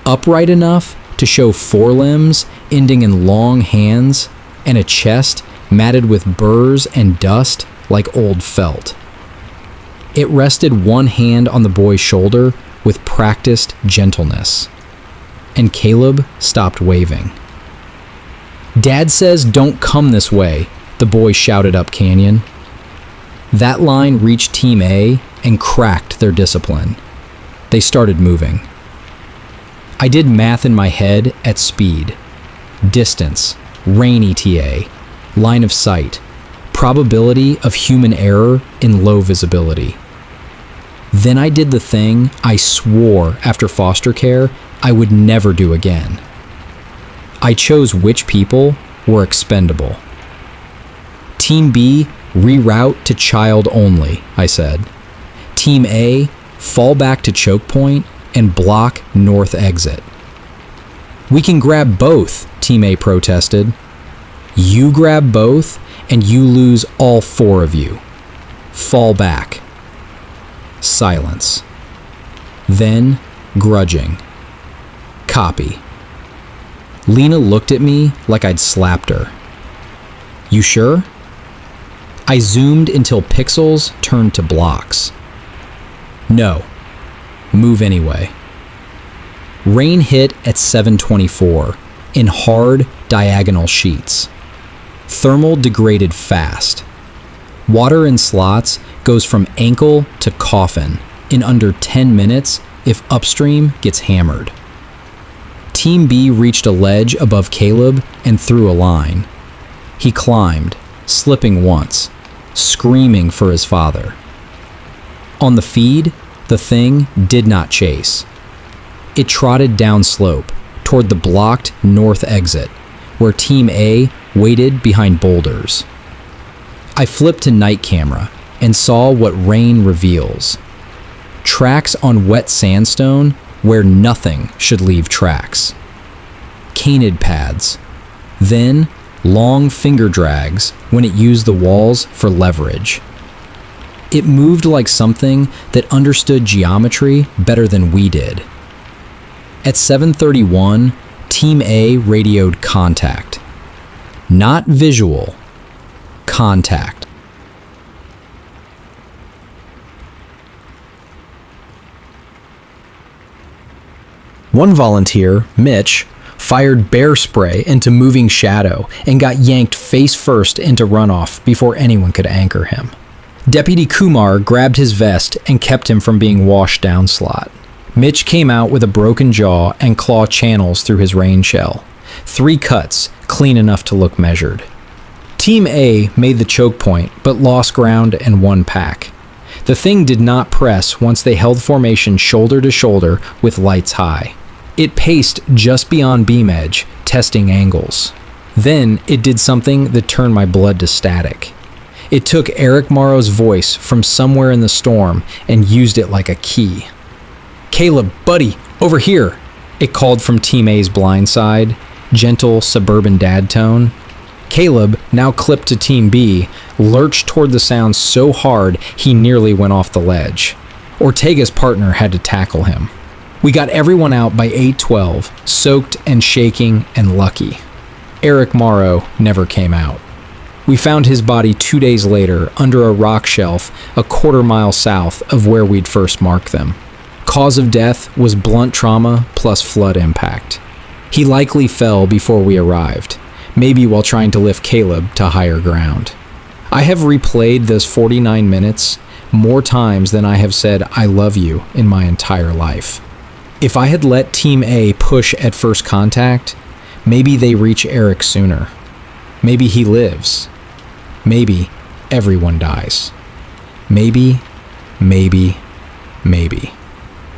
Upright enough to show forelimbs ending in long hands and a chest matted with burrs and dust like old felt. It rested 1 hand on the boy's shoulder with practiced gentleness. And Caleb stopped waving. Dad says don't come this way, the boy shouted up canyon. That line reached Team A and cracked their discipline. They started moving. I did math in my head at speed. Distance, rain ETA, line of sight, probability of human error in low visibility. Then I did the thing I swore after foster care I would never do again. I chose which people were expendable. Team B, reroute to child only, I said. Team A, fall back to choke point and block north exit. We can grab both, Team A protested. You grab both and you lose all 4 of you. Fall back. Silence. Then, grudging. Copy. Lena looked at me like I'd slapped her. You sure? I zoomed until pixels turned to blocks. No. Move anyway. Rain hit at 7:24 in hard diagonal sheets. Thermal degraded fast. Water in slots goes from ankle to coffin in under 10 minutes if upstream gets hammered. Team B reached a ledge above Caleb and threw a line. He climbed, slipping once, screaming for his father. On the feed, the thing did not chase. It trotted downslope toward the blocked north exit, where Team A waited behind boulders. I flipped to night camera and saw what rain reveals. Tracks on wet sandstone where nothing should leave tracks. Canid pads. Then long finger drags when it used the walls for leverage. It moved like something that understood geometry better than we did. At 7:31, Team A radioed contact. Not visual, contact. One volunteer, Mitch, fired bear spray into moving shadow and got yanked face first into runoff before anyone could anchor him. Deputy Kumar grabbed his vest and kept him from being washed down slot. Mitch came out with a broken jaw and claw channels through his rain shell. 3 cuts, clean enough to look measured. Team A made the choke point, but lost ground and won pack. The thing did not press once they held formation shoulder to shoulder with lights high. It paced just beyond beam edge, testing angles. Then it did something that turned my blood to static. It took Eric Morrow's voice from somewhere in the storm and used it like a key. "Caleb, buddy, over here," it called from Team A's blind side, gentle suburban dad tone. Caleb, now clipped to Team B, lurched toward the sound so hard he nearly went off the ledge. Ortega's partner had to tackle him. We got everyone out by 8:12, soaked and shaking and lucky. Eric Morrow never came out. We found his body 2 days later under a rock shelf a quarter-mile south of where we'd first marked them. Cause of death was blunt trauma plus flood impact. He likely fell before we arrived, maybe while trying to lift Caleb to higher ground. I have replayed those 49 minutes more times than I have said "I love you" in my entire life. If I had let Team A push at first contact, maybe they reach Eric sooner. Maybe he lives. Maybe everyone dies. Maybe.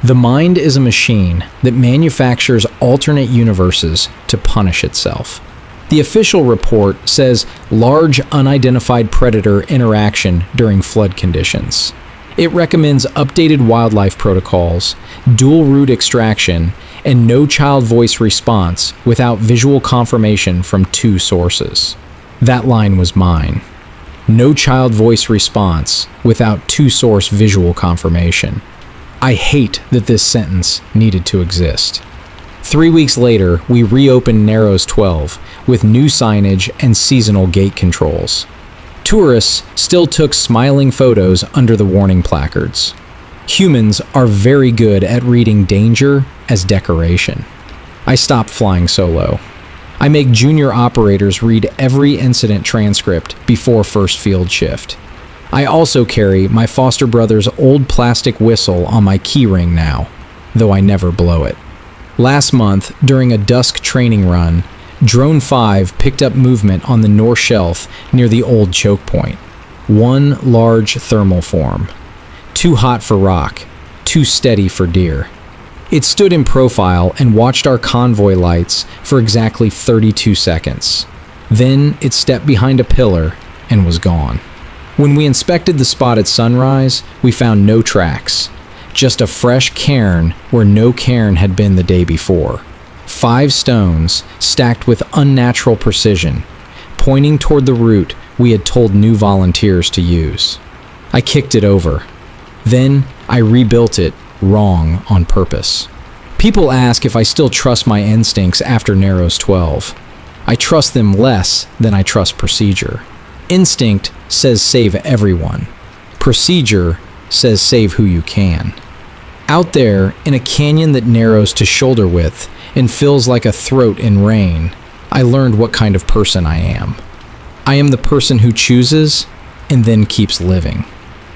The mind is a machine that manufactures alternate universes to punish itself. The official report says large unidentified predator interaction during flood conditions. It recommends updated wildlife protocols, dual route extraction, and no child voice response without visual confirmation from 2 sources. That line was mine. No child voice response without 2-source visual confirmation. I hate that this sentence needed to exist. 3 weeks later, we reopened Narrows 12 with new signage and seasonal gate controls. Tourists still took smiling photos under the warning placards. Humans are very good at reading danger as decoration. I stopped flying solo. I make junior operators read every incident transcript before first field shift. I also carry my foster brother's old plastic whistle on my keyring now, though I never blow it. Last month, during a dusk training run, Drone 5 picked up movement on the north shelf near the old choke point. One large thermal form. Too hot for rock, too steady for deer. It stood in profile and watched our convoy lights for exactly 32 seconds. Then it stepped behind a pillar and was gone. When we inspected the spot at sunrise, we found no tracks, just a fresh cairn where no cairn had been the day before. 5 stones stacked with unnatural precision, pointing toward the route we had told new volunteers to use. I kicked it over. Then I rebuilt it wrong on purpose. People ask if I still trust my instincts after Narrows 12. I trust them less than I trust procedure. Instinct says save everyone. Procedure says save who you can. Out there, in a canyon that narrows to shoulder width and feels like a throat in rain, I learned what kind of person I am. I am the person who chooses and then keeps living.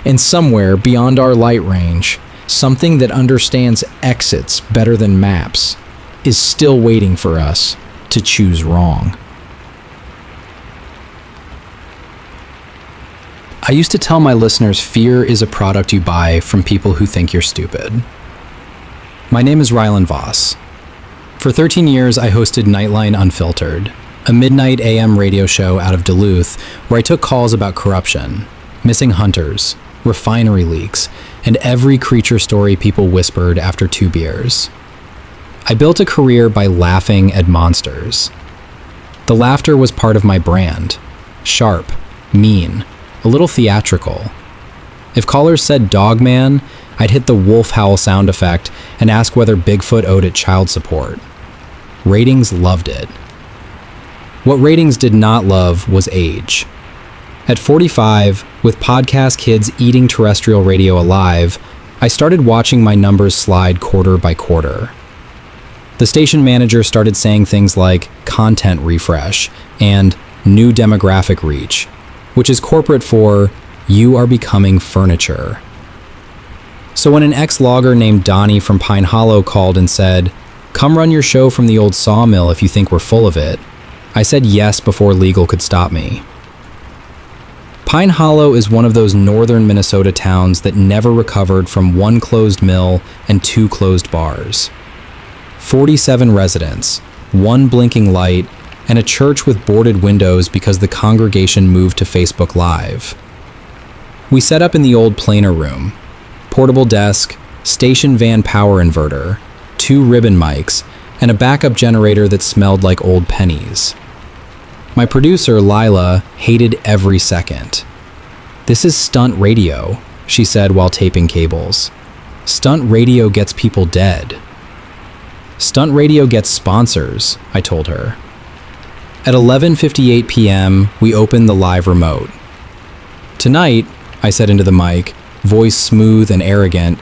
And somewhere beyond our light range, something that understands exits better than maps is still waiting for us to choose wrong. I used to tell my listeners fear is a product you buy from people who think you're stupid. My name is Rylan Voss. For 13 years, I hosted Nightline Unfiltered, a midnight AM radio show out of Duluth where I took calls about corruption, missing hunters, refinery leaks, and every creature story people whispered after 2 beers. I built a career by laughing at monsters. The laughter was part of my brand. Sharp, mean, a little theatrical. If callers said Dogman, I'd hit the wolf howl sound effect and ask whether Bigfoot owed it child support. Ratings loved it. What ratings did not love was age. At 45, with podcast kids eating terrestrial radio alive, I started watching my numbers slide quarter by quarter. The station manager started saying things like content refresh and new demographic reach, which is corporate for you are becoming furniture. So when an ex-logger named Donnie from Pine Hollow called and said, "Come run your show from the old sawmill if you think we're full of it," I said yes before legal could stop me. Pine Hollow is one of those northern Minnesota towns that never recovered from one closed mill and 2 closed bars. 47 residents, 1 blinking light, and a church with boarded windows because the congregation moved to Facebook Live. We set up in the old planer room. Portable desk, station van power inverter, 2 ribbon mics, and a backup generator that smelled like old pennies. My producer, Lila, hated every second. "This is stunt radio," she said while taping cables. "Stunt radio gets people dead." "Stunt radio gets sponsors," I told her. At 11:58 p.m., we opened the live remote. "Tonight," I said into the mic, voice smooth and arrogant,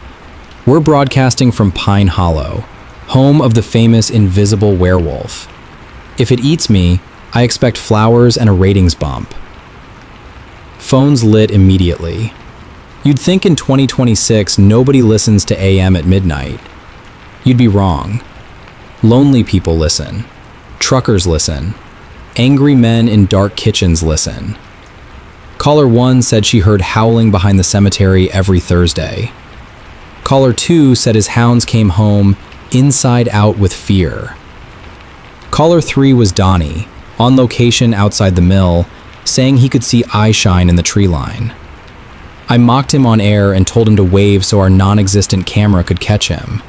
"we're broadcasting from Pine Hollow, home of the famous invisible werewolf. If it eats me, I expect flowers and a ratings bump." Phones lit immediately. You'd think in 2026 nobody listens to AM at midnight. You'd be wrong. Lonely people listen. Truckers listen. Angry men in dark kitchens listen. Caller 1 said she heard howling behind the cemetery every Thursday. Caller 2 said his hounds came home inside out with fear. Caller 3 was Donnie, on location outside the mill, saying he could see eye shine in the tree line. I mocked him on air and told him to wave so our non-existent camera could catch him.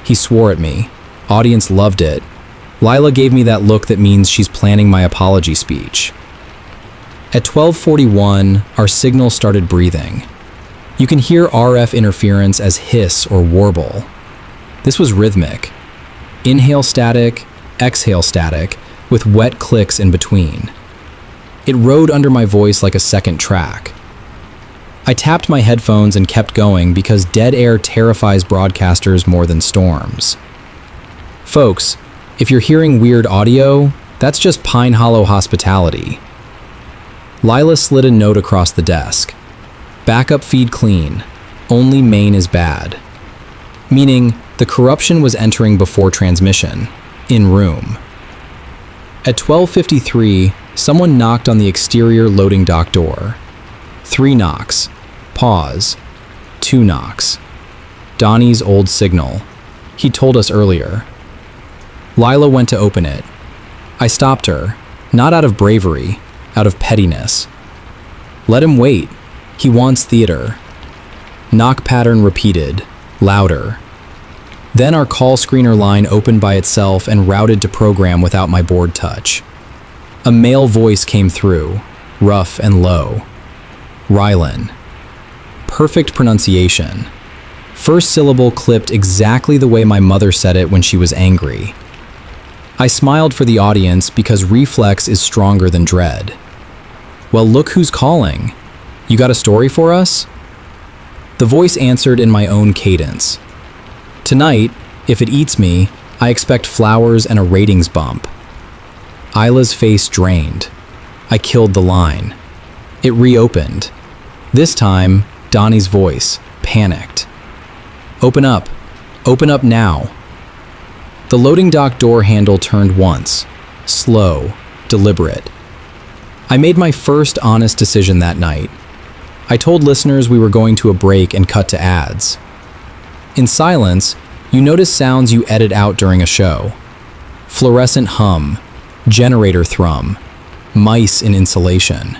He swore at me. Audience loved it. Lila gave me that look that means she's planning my apology speech. At 12:41, our signal started breathing. You can hear RF interference as hiss or warble. This was rhythmic. Inhale static, exhale static, with wet clicks in between. It rode under my voice like a second track. I tapped my headphones and kept going because dead air terrifies broadcasters more than storms. Folks, if you're hearing weird audio, that's just Pine Hollow hospitality. Lila slid a note across the desk. Backup feed clean, only main is bad. Meaning, the corruption was entering before transmission, in room. At 12:53, someone knocked on the exterior loading dock door. 3 knocks. Pause. 2 knocks. Donnie's old signal. He told us earlier. Lila went to open it. I stopped her, not out of bravery, out of pettiness. Let him wait. He wants theater. Knock pattern repeated, louder. Then our call screener line opened by itself and routed to program without my board touch. A male voice came through, rough and low. Rylan. Perfect pronunciation. First syllable clipped exactly the way my mother said it when she was angry. I smiled for the audience because reflex is stronger than dread. "Well, look who's calling. You got a story for us?" The voice answered in my own cadence. "Tonight, if it eats me, I expect flowers and a ratings bump." Isla's face drained. I killed the line. It reopened. This time, Donnie's voice, panicked. "Open up. Open up now." The loading dock door handle turned once. Slow, deliberate. I made my first honest decision that night. I told listeners we were going to a break and cut to ads. In silence, you notice sounds you edit out during a show. Fluorescent hum, generator thrum, mice in insulation.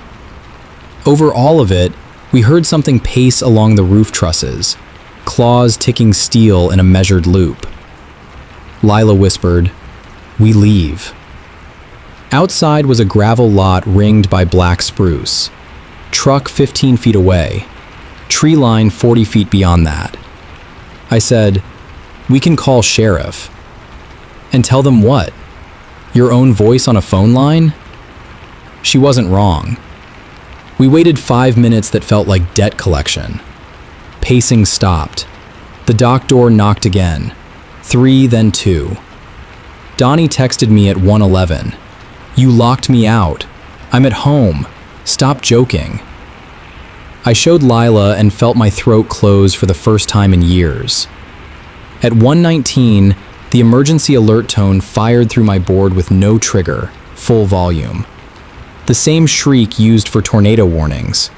Over all of it, we heard something pace along the roof trusses, claws ticking steel in a measured loop. Lila whispered, "We leave." Outside was a gravel lot ringed by black spruce. Truck 15 feet away. Tree line 40 feet beyond that. I said, "We can call sheriff." And tell them what? Your own voice on a phone line? She wasn't wrong. We waited 5 minutes that felt like debt collection. Pacing stopped. The dock door knocked again. 3, then 2. Donnie texted me at 1:11. "You locked me out. I'm at home. Stop joking." I showed Lila and felt my throat close for the first time in years. At 1:19, the emergency alert tone fired through my board with no trigger, full volume. The same shriek used for tornado warnings.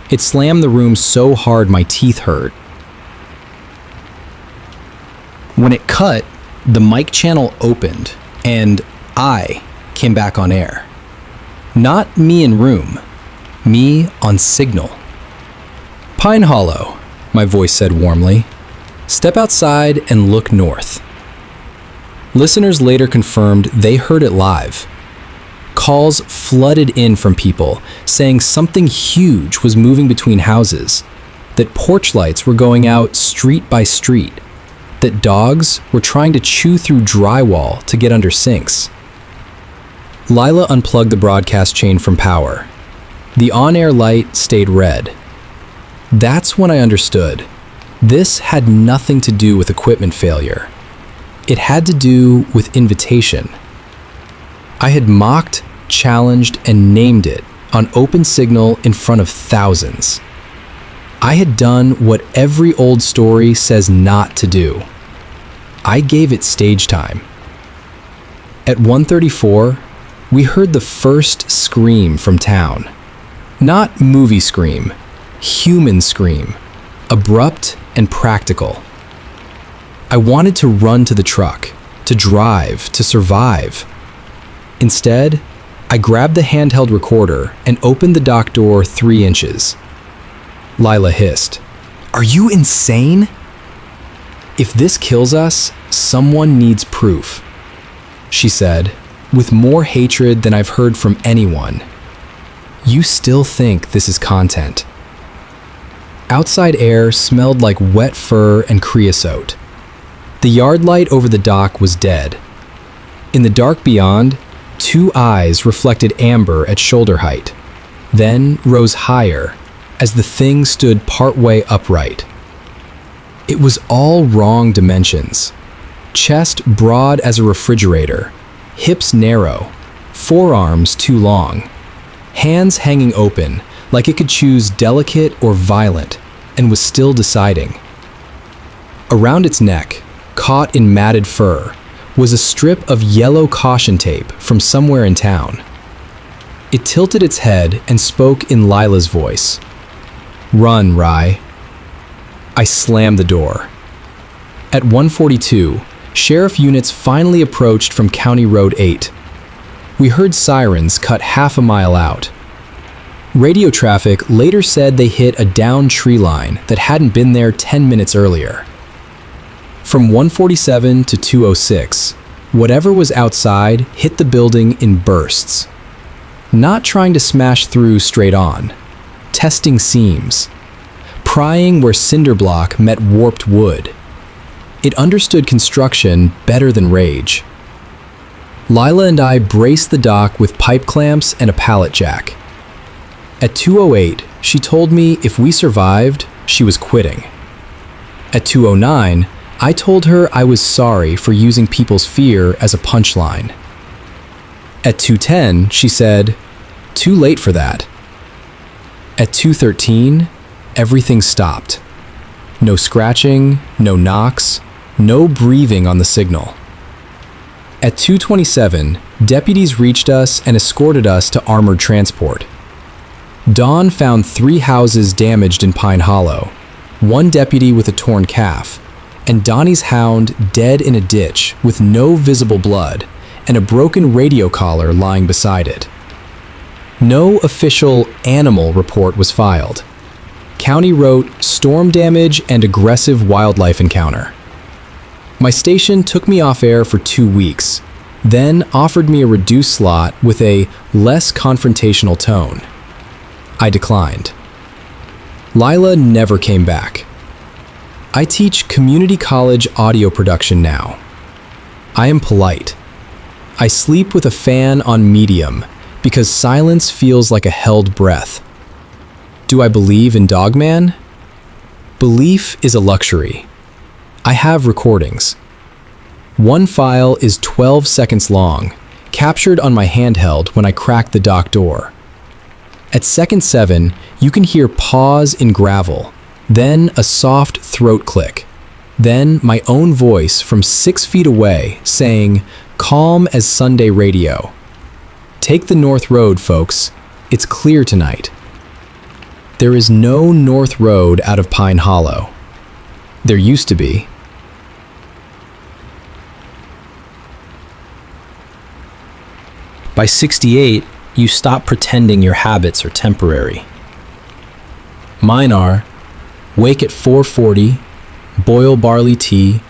It slammed the room so hard my teeth hurt. When it cut, the mic channel opened, and I came back on air. Not me in room, me on signal. "Pine Hollow," my voice said warmly. "Step outside and look north." Listeners later confirmed they heard it live. Calls flooded in from people saying something huge was moving between houses, that porch lights were going out street by street, that dogs were trying to chew through drywall to get under sinks. Lila unplugged the broadcast chain from power. The on-air light stayed red. That's when I understood. This had nothing to do with equipment failure. It had to do with invitation. I had mocked, challenged, and named it on open signal in front of thousands. I had done what every old story says not to do. I gave it stage time. At 1:34, we heard the first scream from town. Not movie scream, human scream, abrupt and practical. I wanted to run to the truck, to drive, to survive. Instead, I grabbed the handheld recorder and opened the dock door 3 inches. Lila hissed, "Are you insane? If this kills us, someone needs proof," she said, with more hatred than I've heard from anyone. "You still think this is content." Outside air smelled like wet fur and creosote. The yard light over the dock was dead. In the dark beyond, 2 eyes reflected amber at shoulder height, then rose higher as the thing stood partway upright. It was all wrong dimensions. Chest broad as a refrigerator, hips narrow, forearms too long, hands hanging open like it could choose delicate or violent and was still deciding. Around its neck, caught in matted fur, was a strip of yellow caution tape from somewhere in town. It tilted its head and spoke in Lila's voice. "Run, Rye." I slammed the door. At 1:42, sheriff units finally approached from County Road 8. We heard sirens cut half a mile out. Radio traffic later said they hit a downed tree line that hadn't been there 10 minutes earlier. From 147 to 206, whatever was outside hit the building in bursts. Not trying to smash through straight on, testing seams, prying where cinder block met warped wood. It understood construction better than rage. Lila and I braced the dock with pipe clamps and a pallet jack. At 2:08, she told me if we survived, she was quitting. At 2:09, I told her I was sorry for using people's fear as a punchline. At 2:10, she said, "Too late for that." At 2:13, everything stopped. No scratching, no knocks, no breathing on the signal. At 2:27, deputies reached us and escorted us to armored transport. Dawn found 3 houses damaged in Pine Hollow, 1 deputy with a torn calf, and Donnie's hound dead in a ditch with no visible blood and a broken radio collar lying beside it. No official animal report was filed. County wrote storm damage and aggressive wildlife encounter. My station took me off air for 2 weeks, then offered me a reduced slot with a less confrontational tone. I declined. Lila never came back. I teach community college audio production now. I am polite. I sleep with a fan on medium because silence feels like a held breath. Do I believe in Dogman? Belief is a luxury. I have recordings. One file is 12 seconds long, captured on my handheld when I cracked the dock door. At second 7, you can hear pause in gravel, then a soft throat click, then my own voice from 6 feet away saying, "Calm as Sunday radio. Take the North Road, folks. It's clear tonight." There is no North Road out of Pine Hollow. There used to be. By 68, you stop pretending your habits are temporary. Mine are: wake at 4:40, boil barley tea,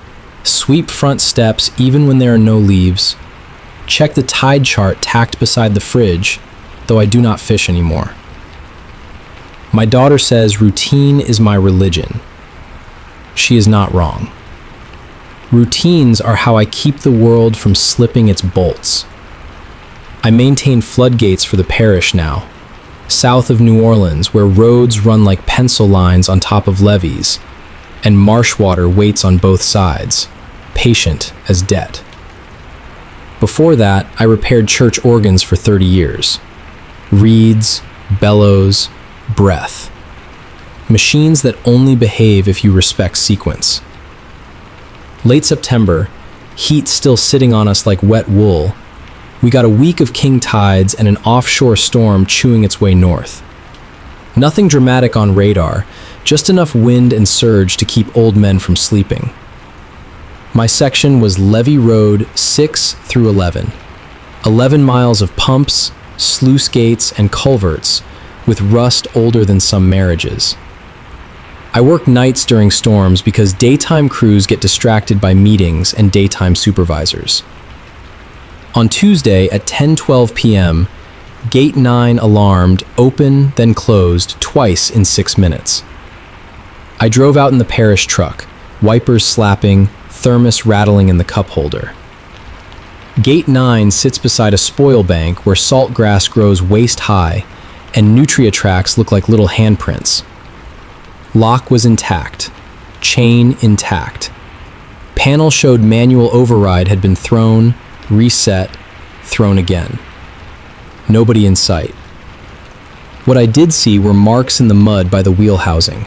sweep front steps even when there are no leaves, check the tide chart tacked beside the fridge, though I do not fish anymore. My daughter says routine is my religion. She is not wrong. Routines are how I keep the world from slipping its bolts. I maintain floodgates for the parish now, south of New Orleans, where roads run like pencil lines on top of levees, and marsh water waits on both sides, patient as debt. Before that, I repaired church organs for 30 years. Reeds, bellows, breath. Machines that only behave if you respect sequence. Late September, heat still sitting on us like wet wool. We got a week of king tides and an offshore storm chewing its way north. Nothing dramatic on radar, just enough wind and surge to keep old men from sleeping. My section was Levee Road 6 through 11. 11 miles of pumps, sluice gates, and culverts, with rust older than some marriages. I work nights during storms because daytime crews get distracted by meetings and daytime supervisors. On Tuesday at 10:12 p.m., Gate 9 alarmed, open, then closed twice in 6 minutes. I drove out in the parish truck, wipers slapping, thermos rattling in the cup holder. Gate 9 sits beside a spoil bank where salt grass grows waist high and nutria tracks look like little handprints. Lock was intact, chain intact. Panel showed manual override had been thrown, reset, thrown again. Nobody in sight. What I did see were marks in the mud by the wheel housing.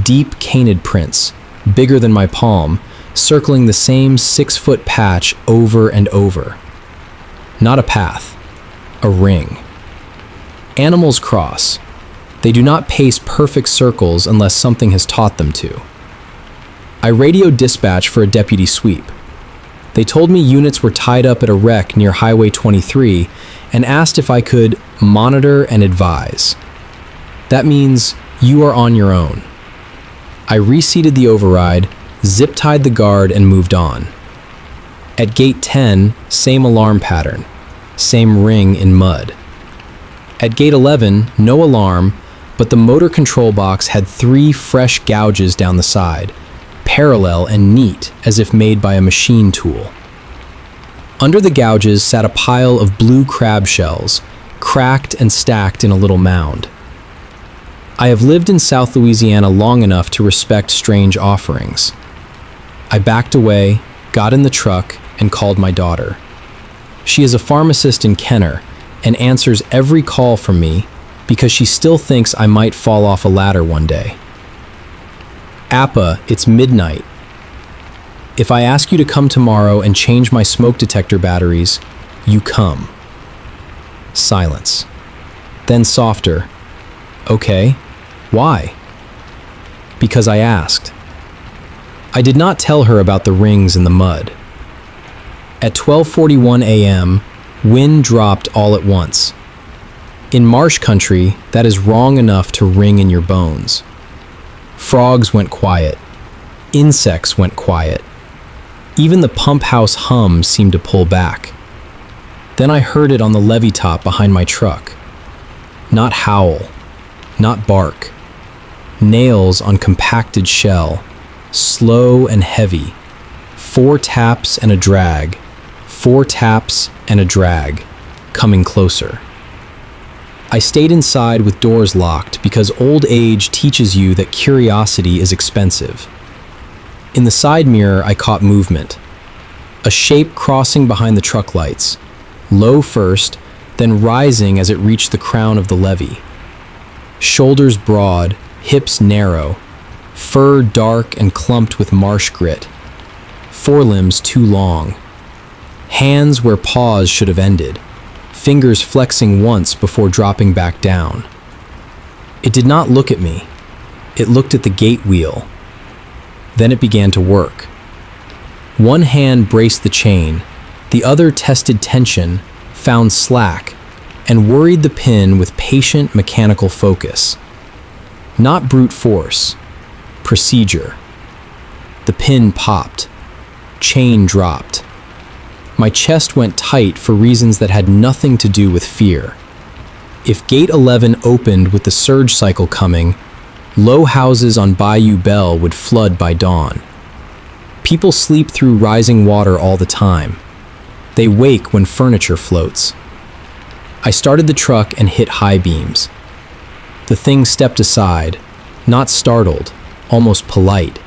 Deep canid prints, bigger than my palm, circling the same 6-foot patch over and over. Not a path, a ring. Animals cross. They do not pace perfect circles unless something has taught them to. I radioed dispatch for a deputy sweep. They told me units were tied up at a wreck near Highway 23 and asked if I could monitor and advise. That means you are on your own. I reseated the override, zip-tied the guard, and moved on. At Gate 10, same alarm pattern, same ring in mud. At Gate 11, no alarm, but the motor control box had 3 fresh gouges down the side, parallel and neat as if made by a machine tool. Under the gouges sat a pile of blue crab shells, cracked and stacked in a little mound. I have lived in South Louisiana long enough to respect strange offerings. I backed away, got in the truck, and called my daughter. She is a pharmacist in Kenner and answers every call from me because she still thinks I might fall off a ladder one day. Appa, it's midnight. If I ask you to come tomorrow and change my smoke detector batteries, you come. Silence. Then softer. Okay, why? Because I asked. I did not tell her about the rings in the mud. At 12:41 a.m., wind dropped all at once. In marsh country, that is wrong enough to ring in your bones. Frogs went quiet. Insects went quiet. Even the pump house hum seemed to pull back. Then I heard it on the levee top behind my truck. Not howl, not bark. Nails on compacted shell, slow and heavy. 4 taps and a drag, 4 taps and a drag, coming closer. I stayed inside with doors locked because old age teaches you that curiosity is expensive. In the side mirror, I caught movement. A shape crossing behind the truck lights, low first, then rising as it reached the crown of the levee. Shoulders broad, hips narrow, fur dark and clumped with marsh grit. Forelimbs too long. Hands where paws should have ended, fingers flexing once before dropping back down. It did not look at me. It looked at the gate wheel. Then it began to work. One hand braced the chain, the other tested tension, found slack, and worried the pin with patient mechanical focus. Not brute force, procedure. The pin popped. Chain dropped. My chest went tight for reasons that had nothing to do with fear. If Gate 11 opened with the surge cycle coming, low houses on Bayou Bell would flood by dawn. People sleep through rising water all the time. They wake when furniture floats. I started the truck and hit high beams. The thing stepped aside, not startled, almost polite,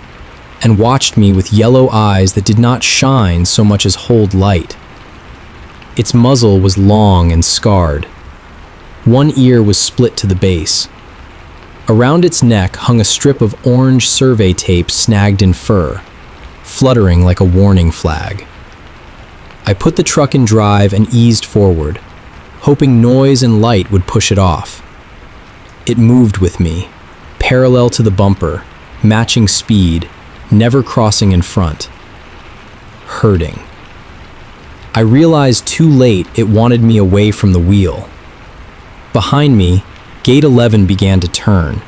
and watched me with yellow eyes that did not shine so much as hold light. Its muzzle was long and scarred. One ear was split to the base. Around its neck hung a strip of orange survey tape snagged in fur, fluttering like a warning flag. I put the truck in drive and eased forward, hoping noise and light would push it off. It moved with me, parallel to the bumper, matching speed, never crossing in front. Hurting. I realized too late it wanted me away from the wheel. Behind me, Gate 11 began to turn.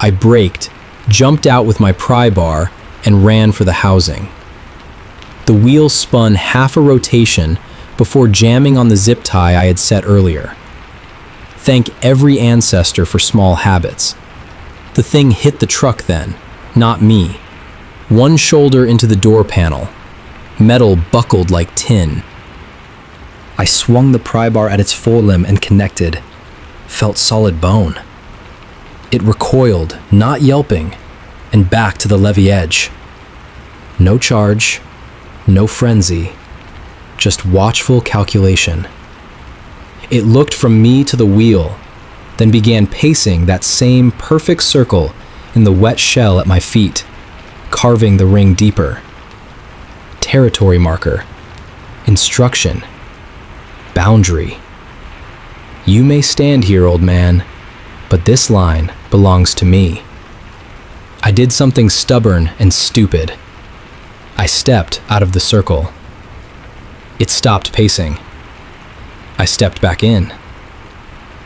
I braked, jumped out with my pry bar, and ran for the housing. The wheel spun half a rotation before jamming on the zip tie I had set earlier. Thank every ancestor for small habits. The thing hit the truck then, not me. One shoulder into the door panel. Metal buckled like tin. I swung the pry bar at its forelimb and connected. Felt solid bone. It recoiled, not yelping, and back to the levee edge. No charge, no frenzy, just watchful calculation. It looked from me to the wheel, then began pacing that same perfect circle in the wet shell at my feet, carving the ring deeper. Territory marker, instruction, boundary. You may stand here, old man, but this line belongs to me. I did something stubborn and stupid. I stepped out of the circle. It stopped pacing. I stepped back in.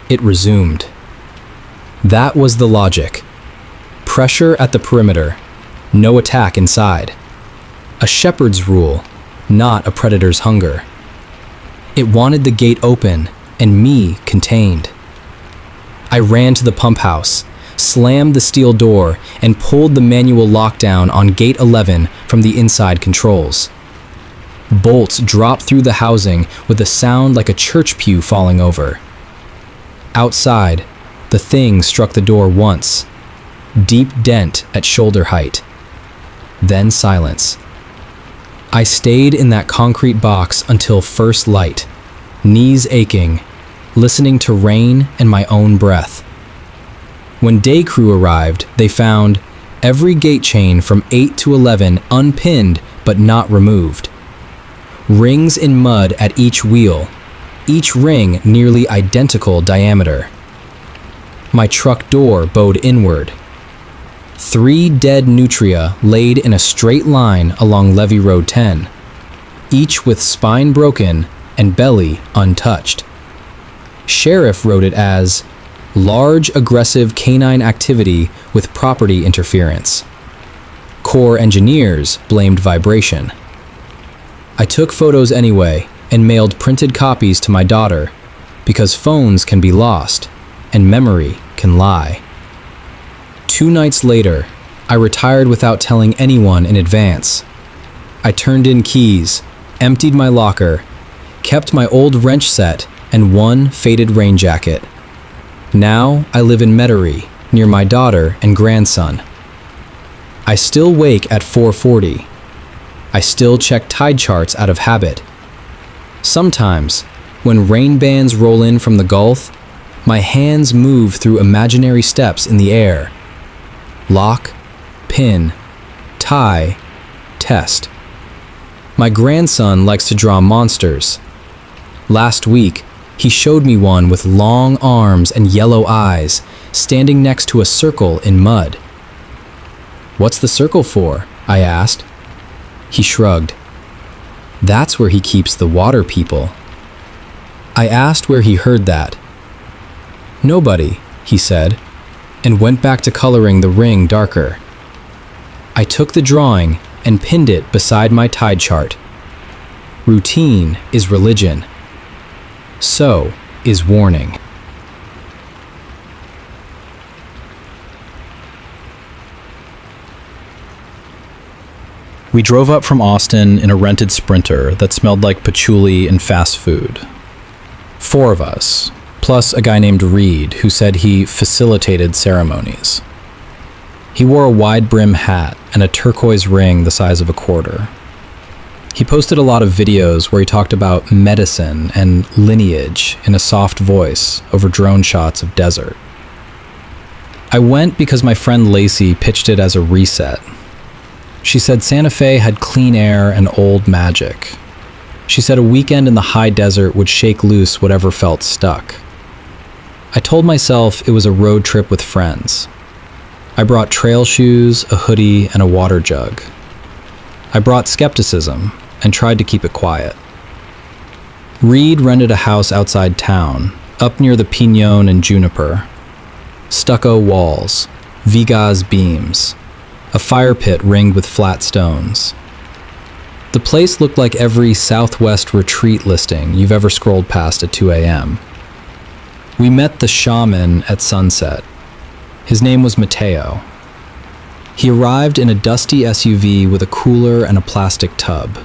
It resumed. That was the logic. Pressure at the perimeter, no attack inside. A shepherd's rule, not a predator's hunger. It wanted the gate open and me contained. I ran to the pump house, slammed the steel door, and pulled the manual lockdown on Gate 11 from the inside controls. Bolts dropped through the housing with a sound like a church pew falling over. Outside, the thing struck the door once. Deep dent at shoulder height. Then silence. I stayed in that concrete box until first light, knees aching, listening to rain and my own breath. When day crew arrived, they found every gate chain from 8 to 11 unpinned but not removed. Rings in mud at each wheel, each ring nearly identical diameter. My truck door bowed inward. 3 dead nutria laid in a straight line along Levee Road 10, each with spine broken and belly untouched. Sheriff wrote it as large aggressive canine activity with property interference. Corps engineers blamed vibration. I took photos anyway, and mailed printed copies to my daughter because phones can be lost and memory can lie. 2 nights later, I retired without telling anyone in advance. I turned in keys, emptied my locker, kept my old wrench set and one faded rain jacket. Now I live in Metairie, near my daughter and grandson. I still wake at 4:40. I still check tide charts out of habit. Sometimes, when rain bands roll in from the Gulf, my hands move through imaginary steps in the air. Lock, pin, tie, test. My grandson likes to draw monsters. Last week, he showed me one with long arms and yellow eyes, standing next to a circle in mud. "What's the circle for?" I asked. He shrugged. "That's where he keeps the water people." I asked where he heard that. "Nobody," he said, and went back to coloring the ring darker. I took the drawing and pinned it beside my tide chart. Routine is religion. So is warning. We drove up from Austin in a rented Sprinter that smelled like patchouli and fast food. 4 of us, plus a guy named Reed who said he facilitated ceremonies. He wore a wide brim hat and a turquoise ring the size of a quarter. He posted a lot of videos where he talked about medicine and lineage in a soft voice over drone shots of desert. I went because my friend Lacey pitched it as a reset. She said Santa Fe had clean air and old magic. She said a weekend in the high desert would shake loose whatever felt stuck. I told myself it was a road trip with friends. I brought trail shoes, a hoodie, and a water jug. I brought skepticism and tried to keep it quiet. Reed rented a house outside town, up near the Pinon and Juniper. Stucco walls, Vigas beams, a fire pit ringed with flat stones. The place looked like every Southwest retreat listing you've ever scrolled past at 2 a.m. We met the shaman at sunset. His name was Mateo. He arrived in a dusty SUV with a cooler and a plastic tub.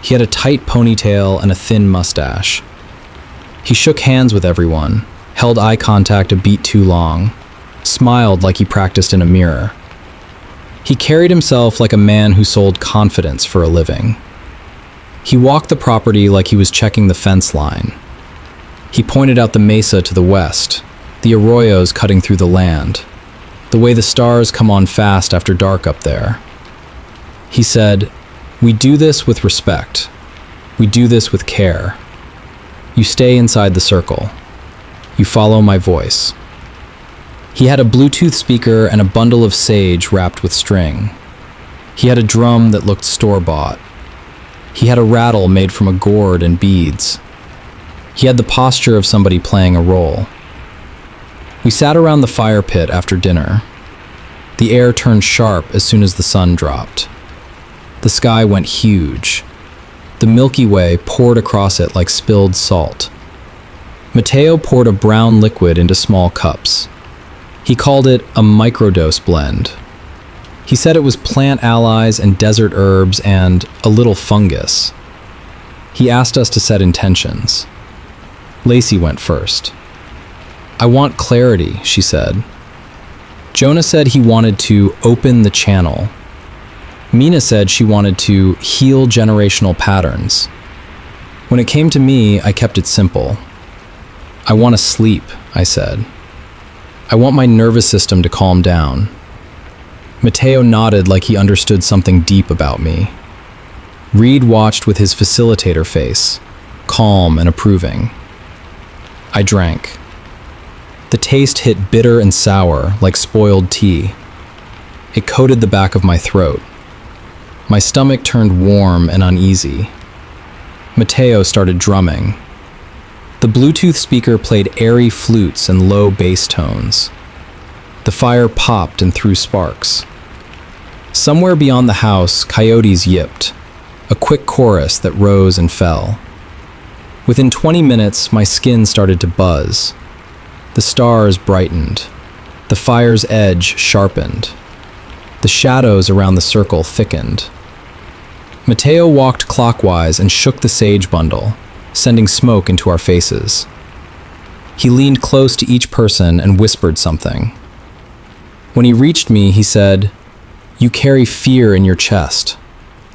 He had a tight ponytail and a thin mustache. He shook hands with everyone, held eye contact a beat too long, smiled like he practiced in a mirror. He carried himself like a man who sold confidence for a living. He walked the property like he was checking the fence line. He pointed out the mesa to the west, the arroyos cutting through the land, the way the stars come on fast after dark up there. He said, "We do this with respect. We do this with care. You stay inside the circle. You follow my voice." He had a Bluetooth speaker and a bundle of sage wrapped with string. He had a drum that looked store-bought. He had a rattle made from a gourd and beads. He had the posture of somebody playing a role. We sat around the fire pit after dinner. The air turned sharp as soon as the sun dropped. The sky went huge. The Milky Way poured across it like spilled salt. Mateo poured a brown liquid into small cups. He called it a microdose blend. He said it was plant allies and desert herbs and a little fungus. He asked us to set intentions. Lacey went first. "I want clarity," she said. Jonah said he wanted to open the channel. Mina said she wanted to heal generational patterns. When it came to me, I kept it simple. "I want to sleep," I said. "I want my nervous system to calm down." Mateo nodded like he understood something deep about me. Reed watched with his facilitator face, calm and approving. I drank. The taste hit bitter and sour like spoiled tea. It coated the back of my throat. My stomach turned warm and uneasy. Mateo started drumming. The Bluetooth speaker played airy flutes and low bass tones. The fire popped and threw sparks. Somewhere beyond the house, coyotes yipped, a quick chorus that rose and fell. Within 20 minutes, my skin started to buzz. The stars brightened. The fire's edge sharpened. The shadows around the circle thickened. Mateo walked clockwise and shook the sage bundle, sending smoke into our faces. He leaned close to each person and whispered something. When he reached me, he said, "You carry fear in your chest.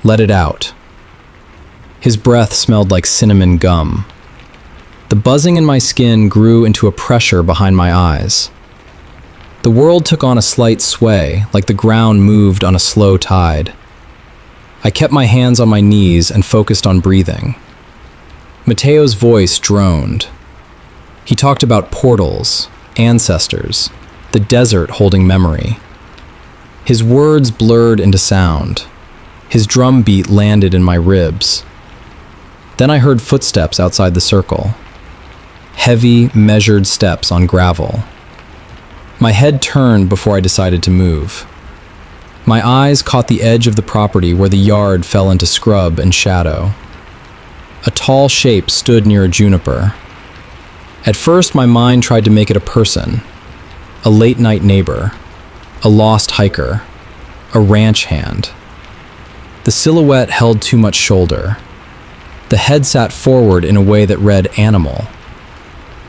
Let it out." His breath smelled like cinnamon gum. The buzzing in my skin grew into a pressure behind my eyes. The world took on a slight sway, like the ground moved on a slow tide. I kept my hands on my knees and focused on breathing. Mateo's voice droned. He talked about portals, ancestors, the desert holding memory. His words blurred into sound. His drum beat landed in my ribs. Then I heard footsteps outside the circle. Heavy, measured steps on gravel. My head turned before I decided to move. My eyes caught the edge of the property where the yard fell into scrub and shadow. A tall shape stood near a juniper. At first, my mind tried to make it a person, a late-night neighbor, a lost hiker, a ranch hand. The silhouette held too much shoulder. The head sat forward in a way that read animal.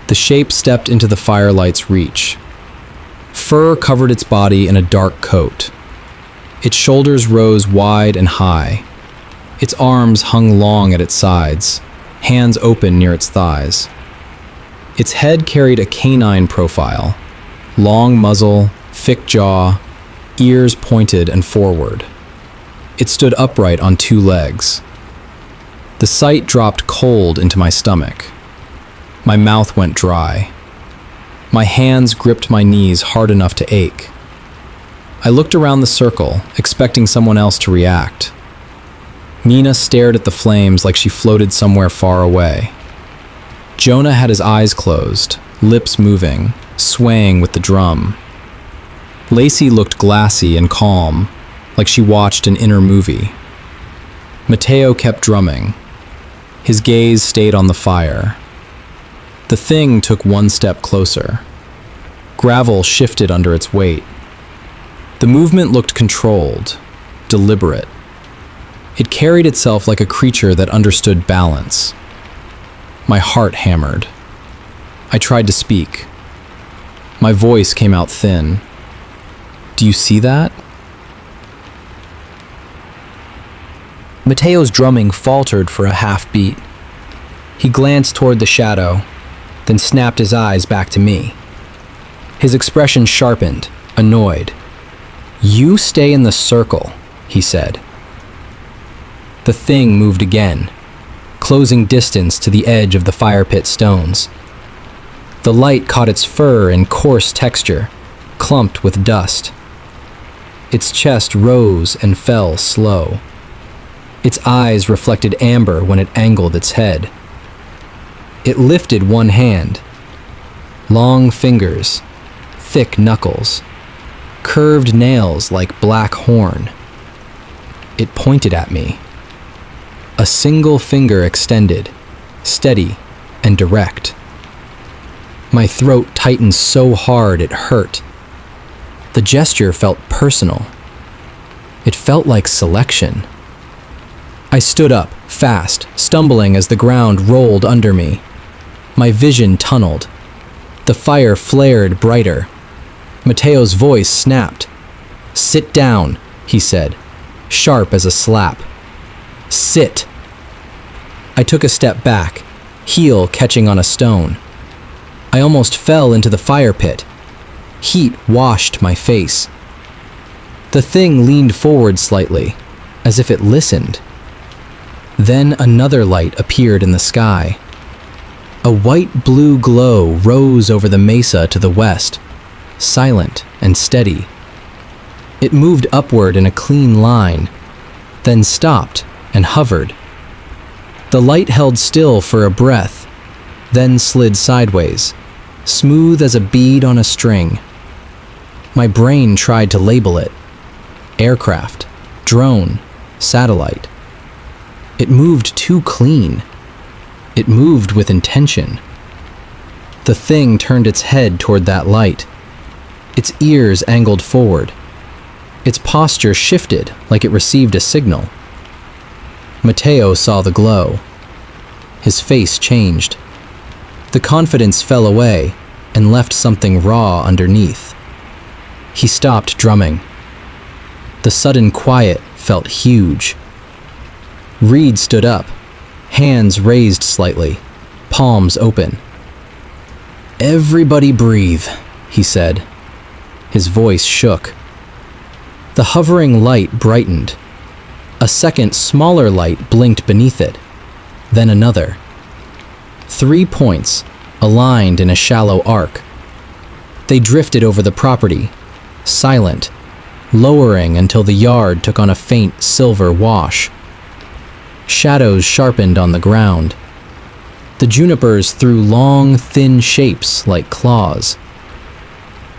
The shape stepped into the firelight's reach. Fur covered its body in a dark coat. Its shoulders rose wide and high. Its arms hung long at its sides, hands open near its thighs. Its head carried a canine profile, long muzzle, thick jaw, ears pointed and forward. It stood upright on two legs. The sight dropped cold into my stomach. My mouth went dry. My hands gripped my knees hard enough to ache. I looked around the circle, expecting someone else to react. Nina stared at the flames like she floated somewhere far away. Jonah had his eyes closed, lips moving, swaying with the drum. Lacey looked glassy and calm, like she watched an inner movie. Mateo kept drumming. His gaze stayed on the fire. The thing took one step closer. Gravel shifted under its weight. The movement looked controlled, deliberate. It carried itself like a creature that understood balance. My heart hammered. I tried to speak. My voice came out thin. "Do you see that?" Mateo's drumming faltered for a half beat. He glanced toward the shadow, then snapped his eyes back to me. His expression sharpened, annoyed. "You stay in the circle," he said. The thing moved again, closing distance to the edge of the fire pit stones. The light caught its fur in coarse texture, clumped with dust. Its chest rose and fell slow. Its eyes reflected amber when it angled its head. It lifted one hand. Long fingers, thick knuckles, curved nails like black horn. It pointed at me. A single finger extended, steady and direct. My throat tightened so hard it hurt. The gesture felt personal. It felt like selection. I stood up, fast, stumbling as the ground rolled under me. My vision tunneled. The fire flared brighter. Mateo's voice snapped. "Sit down," he said, sharp as a slap. "Sit." I took a step back, heel catching on a stone. I almost fell into the fire pit. Heat washed my face. The thing leaned forward slightly, as if it listened. Then another light appeared in the sky. A white-blue glow rose over the mesa to the west, silent and steady. It moved upward in a clean line, then stopped and hovered. The light held still for a breath, then slid sideways, smooth as a bead on a string. My brain tried to label it. Aircraft, drone, satellite. It moved too clean. It moved with intention. The thing turned its head toward that light. Its ears angled forward. Its posture shifted like it received a signal. Mateo saw the glow. His face changed. The confidence fell away and left something raw underneath. He stopped drumming. The sudden quiet felt huge. Reed stood up, hands raised slightly, palms open. "Everybody breathe," he said. His voice shook. The hovering light brightened. A second, smaller light blinked beneath it, then another. 3 points, aligned in a shallow arc. They drifted over the property, silent, lowering until the yard took on a faint silver wash. Shadows sharpened on the ground. The junipers threw long, thin shapes like claws.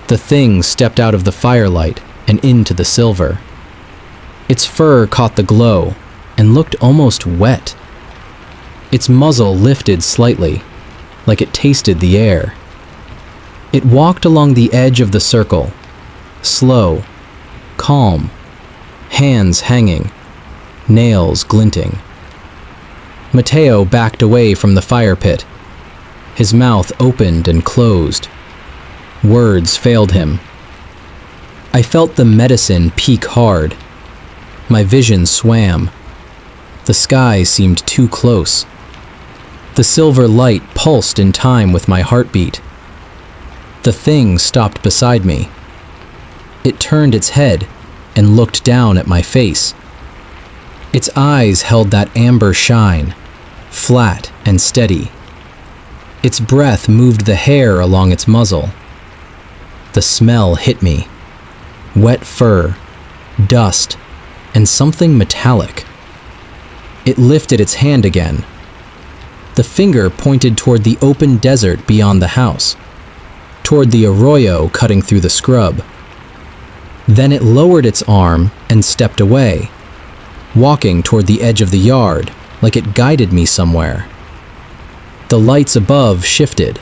The thing stepped out of the firelight and into the silver. Its fur caught the glow and looked almost wet. Its muzzle lifted slightly, like it tasted the air. It walked along the edge of the circle, slow, calm, hands hanging, nails glinting. Mateo backed away from the fire pit. His mouth opened and closed. Words failed him. I felt the medicine peak hard. My vision swam. The sky seemed too close. The silver light pulsed in time with my heartbeat. The thing stopped beside me. It turned its head and looked down at my face. Its eyes held that amber shine, flat and steady. Its breath moved the hair along its muzzle. The smell hit me. Wet fur, dust, and something metallic. It lifted its hand again. The finger pointed toward the open desert beyond the house, toward the arroyo cutting through the scrub. Then it lowered its arm and stepped away, walking toward the edge of the yard like it guided me somewhere. The lights above shifted.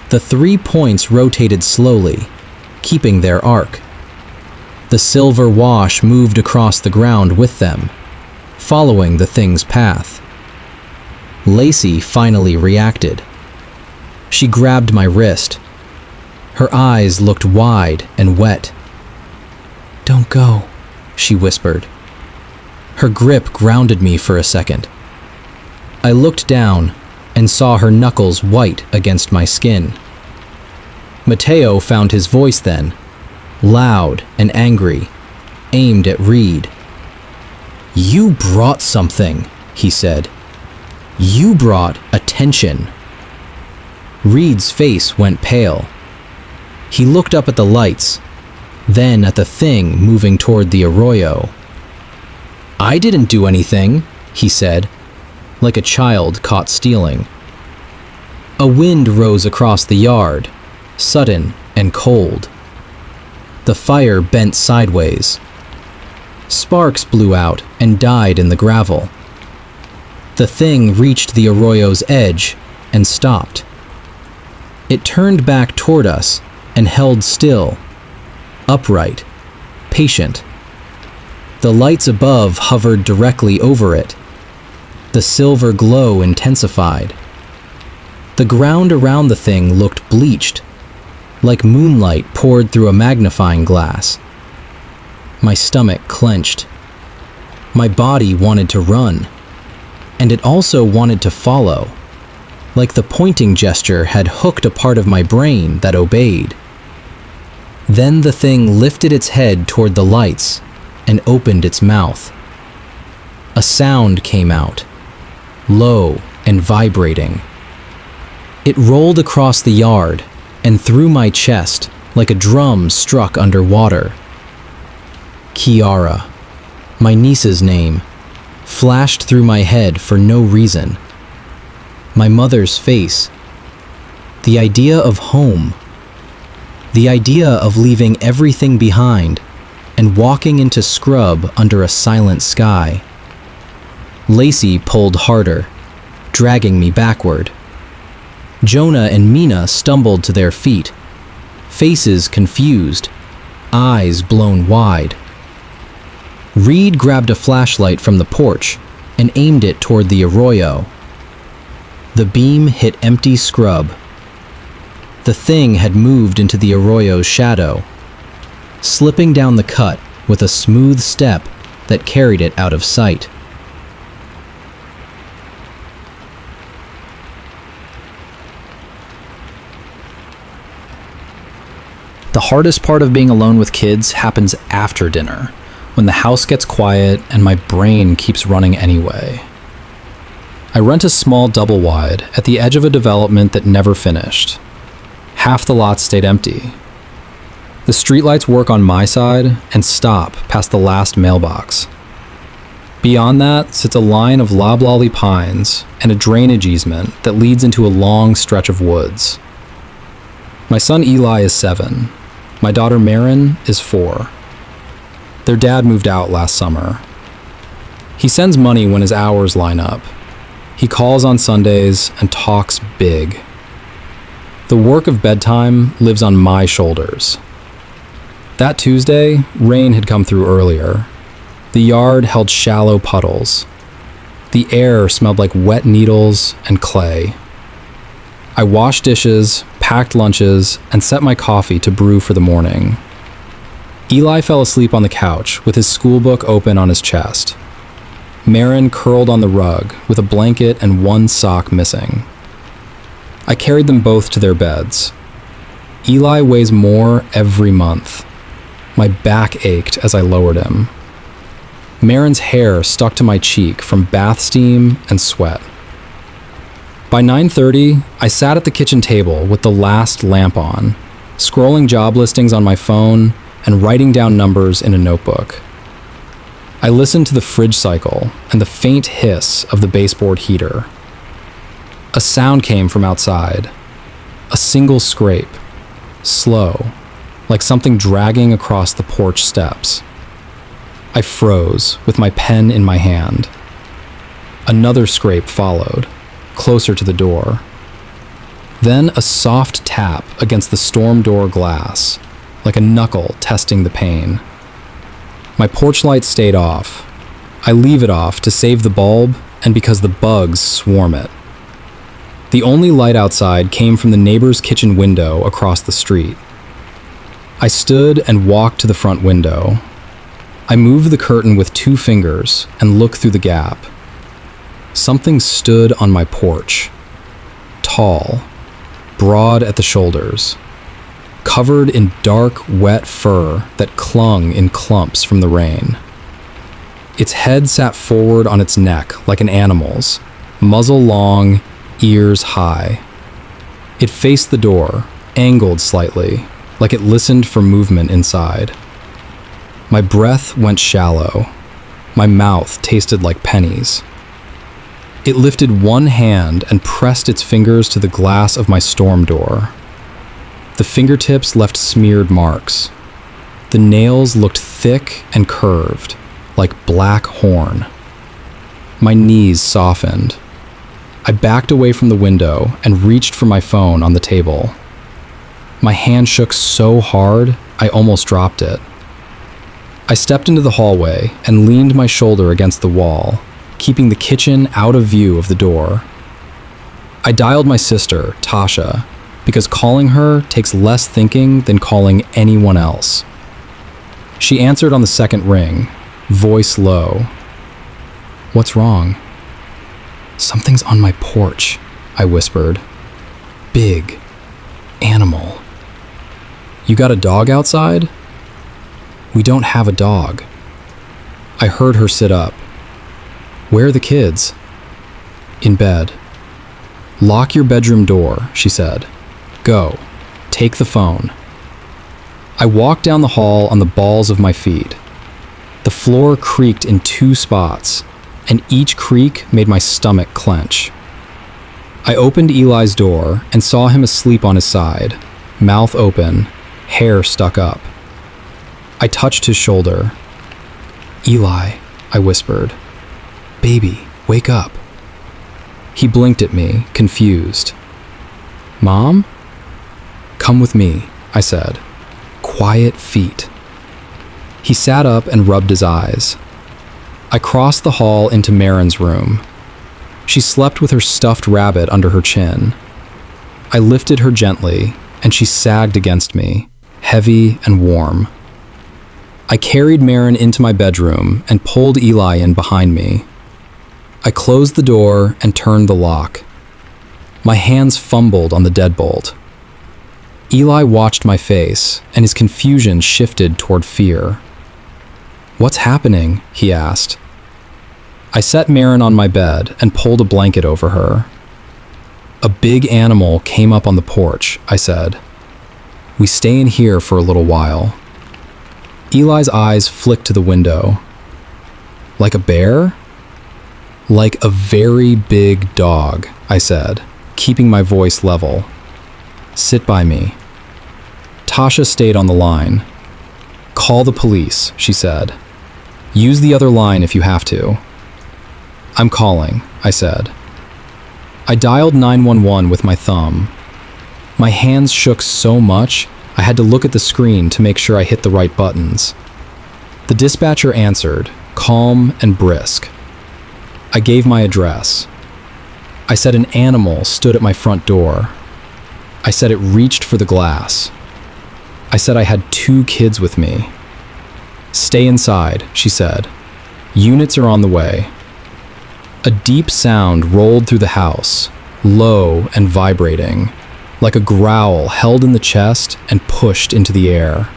The 3 points rotated slowly, keeping their arc. The silver wash moved across the ground with them, following the thing's path. Lacey finally reacted. She grabbed my wrist. Her eyes looked wide and wet. "Don't go," she whispered. Her grip grounded me for a second. I looked down and saw her knuckles white against my skin. Mateo found his voice then, loud and angry, aimed at Reed. "You brought something," he said. "You brought attention." Reed's face went pale. He looked up at the lights, then at the thing moving toward the arroyo. "I didn't do anything," he said, like a child caught stealing. A wind rose across the yard, sudden and cold. The fire bent sideways. Sparks blew out and died in the gravel. The thing reached the arroyo's edge and stopped. It turned back toward us and held still, upright, patient. The lights above hovered directly over it. The silver glow intensified. The ground around the thing looked bleached, like moonlight poured through a magnifying glass. My stomach clenched. My body wanted to run, and it also wanted to follow, like the pointing gesture had hooked a part of my brain that obeyed. Then the thing lifted its head toward the lights and opened its mouth. A sound came out, low and vibrating. It rolled across the yard and through my chest like a drum struck underwater. Kiara, my niece's name, flashed through my head for no reason. My mother's face. The idea of home. The idea of leaving everything behind and walking into scrub under a silent sky. Lacey pulled harder, dragging me backward. Jonah and Mina stumbled to their feet, faces confused, eyes blown wide. Reed grabbed a flashlight from the porch and aimed it toward the arroyo. The beam hit empty scrub. The thing had moved into the arroyo's shadow, slipping down the cut with a smooth step that carried it out of sight. The hardest part of being alone with kids happens after dinner, when the house gets quiet and my brain keeps running anyway. I rent a small double wide at the edge of a development that never finished. Half the lot stayed empty. The streetlights work on my side and stop past the last mailbox. Beyond that sits a line of loblolly pines and a drainage easement that leads into a long stretch of woods. My son Eli is 7. My daughter Marin is 4. Their dad moved out last summer. He sends money when his hours line up. He calls on Sundays and talks big. The work of bedtime lives on my shoulders. That Tuesday, rain had come through earlier. The yard held shallow puddles. The air smelled like wet needles and clay. I washed dishes, packed lunches, and set my coffee to brew for the morning. Eli fell asleep on the couch with his school book open on his chest. Marin curled on the rug with a blanket and one sock missing. I carried them both to their beds. Eli weighs more every month. My back ached as I lowered him. Marin's hair stuck to my cheek from bath steam and sweat. By 9:30, I sat at the kitchen table with the last lamp on, scrolling job listings on my phone and writing down numbers in a notebook. I listened to the fridge cycle and the faint hiss of the baseboard heater. A sound came from outside, a single scrape, slow, like something dragging across the porch steps. I froze with my pen in my hand. Another scrape followed, closer to the door. Then a soft tap against the storm door glass, like a knuckle testing the pane. My porch light stayed off. I leave it off to save the bulb and because the bugs swarm it. The only light outside came from the neighbor's kitchen window across the street. I stood and walked to the front window. I moved the curtain with 2 fingers and looked through the gap. Something stood on my porch, tall, broad at the shoulders, covered in dark, wet fur that clung in clumps from the rain. Its head sat forward on its neck like an animal's, muzzle long, ears high. It faced the door, angled slightly, like it listened for movement inside. My breath went shallow. My mouth tasted like pennies. It lifted one hand and pressed its fingers to the glass of my storm door. The fingertips left smeared marks. The nails looked thick and curved, like black horn. My knees softened. I backed away from the window and reached for my phone on the table. My hand shook so hard, I almost dropped it. I stepped into the hallway and leaned my shoulder against the wall, keeping the kitchen out of view of the door. I dialed my sister, Tasha, because calling her takes less thinking than calling anyone else. She answered on the second ring, voice low. "What's wrong?" "Something's on my porch," I whispered. "Big. Animal." "You got a dog outside?" "We don't have a dog." I heard her sit up. "Where are the kids?" "In bed." "Lock your bedroom door," she said. "Go. Take the phone." I walked down the hall on the balls of my feet. The floor creaked in 2 spots, and each creak made my stomach clench. I opened Eli's door and saw him asleep on his side, mouth open, hair stuck up. I touched his shoulder. "Eli," I whispered. "Baby, wake up." He blinked at me, confused. Mom? Come with me, I said. Quiet feet. He sat up and rubbed his eyes. I crossed the hall into Marin's room. She slept with her stuffed rabbit under her chin. I lifted her gently, and she sagged against me, heavy and warm. I carried Marin into my bedroom and pulled Eli in behind me. I closed the door and turned the lock. My hands fumbled on the deadbolt. Eli watched my face, and his confusion shifted toward fear. What's happening? He asked. I set Marin on my bed and pulled a blanket over her. A big animal came up on the porch, I said. We stay in here for a little while. Eli's eyes flicked to the window. Like a bear? Like a very big dog, I said, keeping my voice level. Sit by me. Tasha stayed on the line. Call the police, she said. Use the other line if you have to. I'm calling, I said. I dialed 911 with my thumb. My hands shook so much, I had to look at the screen to make sure I hit the right buttons. The dispatcher answered, calm and brisk. I gave my address. I said an animal stood at my front door. I said it reached for the glass. I said I had 2 kids with me. Stay inside, she said. Units are on the way. A deep sound rolled through the house, low and vibrating, like a growl held in the chest and pushed into the air.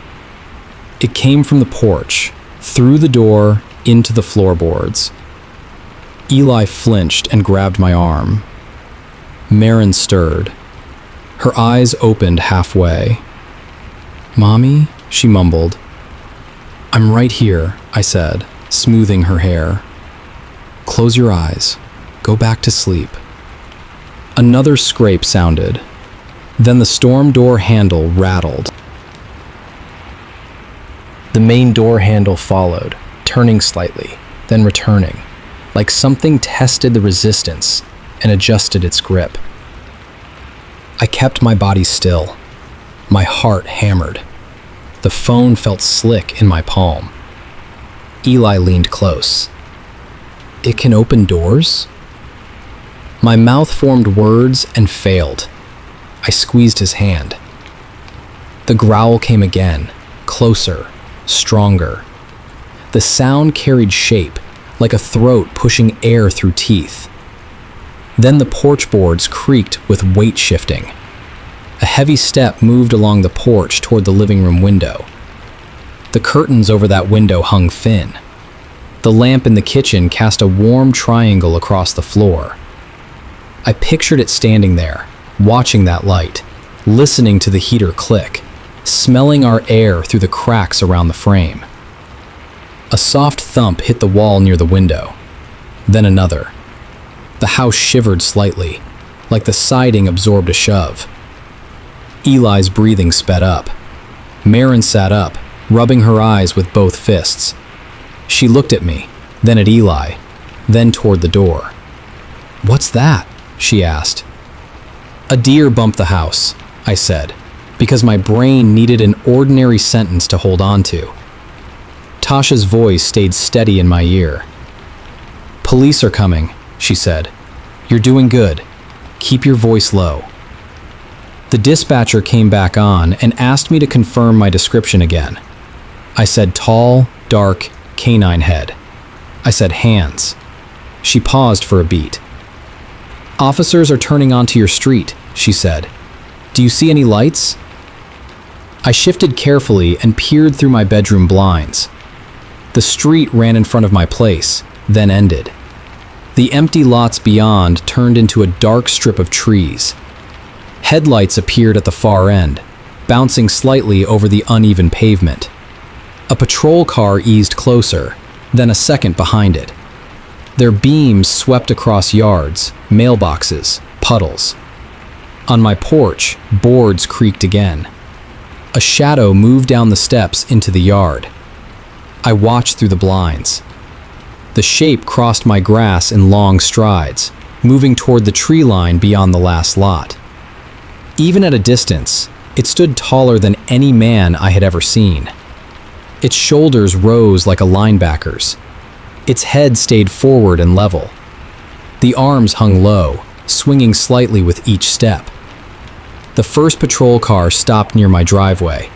It came from the porch, through the door, into the floorboards. Eli flinched and grabbed my arm. Marin stirred. Her eyes opened halfway. Mommy, she mumbled. I'm right here, I said, smoothing her hair. Close your eyes. Go back to sleep. Another scrape sounded. Then the storm door handle rattled. The main door handle followed, turning slightly, then returning, like something tested the resistance and adjusted its grip. I kept my body still. My heart hammered. The phone felt slick in my palm. Eli leaned close. It can open doors? My mouth formed words and failed. I squeezed his hand. The growl came again, closer, stronger. The sound carried shape, like a throat pushing air through teeth. Then the porch boards creaked with weight shifting. A heavy step moved along the porch toward the living room window. The curtains over that window hung thin. The lamp in the kitchen cast a warm triangle across the floor. I pictured it standing there, watching that light, listening to the heater click, smelling our air through the cracks around the frame. A soft thump hit the wall near the window, then another. The house shivered slightly, like the siding absorbed a shove. Eli's breathing sped up. Marin sat up, rubbing her eyes with both fists. She looked at me, then at Eli, then toward the door. What's that? She asked. A deer bumped the house, I said, because my brain needed an ordinary sentence to hold on to. Tasha's voice stayed steady in my ear. Police are coming, she said. You're doing good. Keep your voice low. The dispatcher came back on and asked me to confirm my description again. I said tall, dark, canine head. I said hands. She paused for a beat. Officers are turning onto your street, she said. Do you see any lights? I shifted carefully and peered through my bedroom blinds. The street ran in front of my place, then ended. The empty lots beyond turned into a dark strip of trees. Headlights appeared at the far end, bouncing slightly over the uneven pavement. A patrol car eased closer, then a second behind it. Their beams swept across yards, mailboxes, puddles. On my porch, boards creaked again. A shadow moved down the steps into the yard. I watched through the blinds. The shape crossed my grass in long strides, moving toward the tree line beyond the last lot. Even at a distance, it stood taller than any man I had ever seen. Its shoulders rose like a linebacker's. Its head stayed forward and level. The arms hung low, swinging slightly with each step. The first patrol car stopped near my driveway.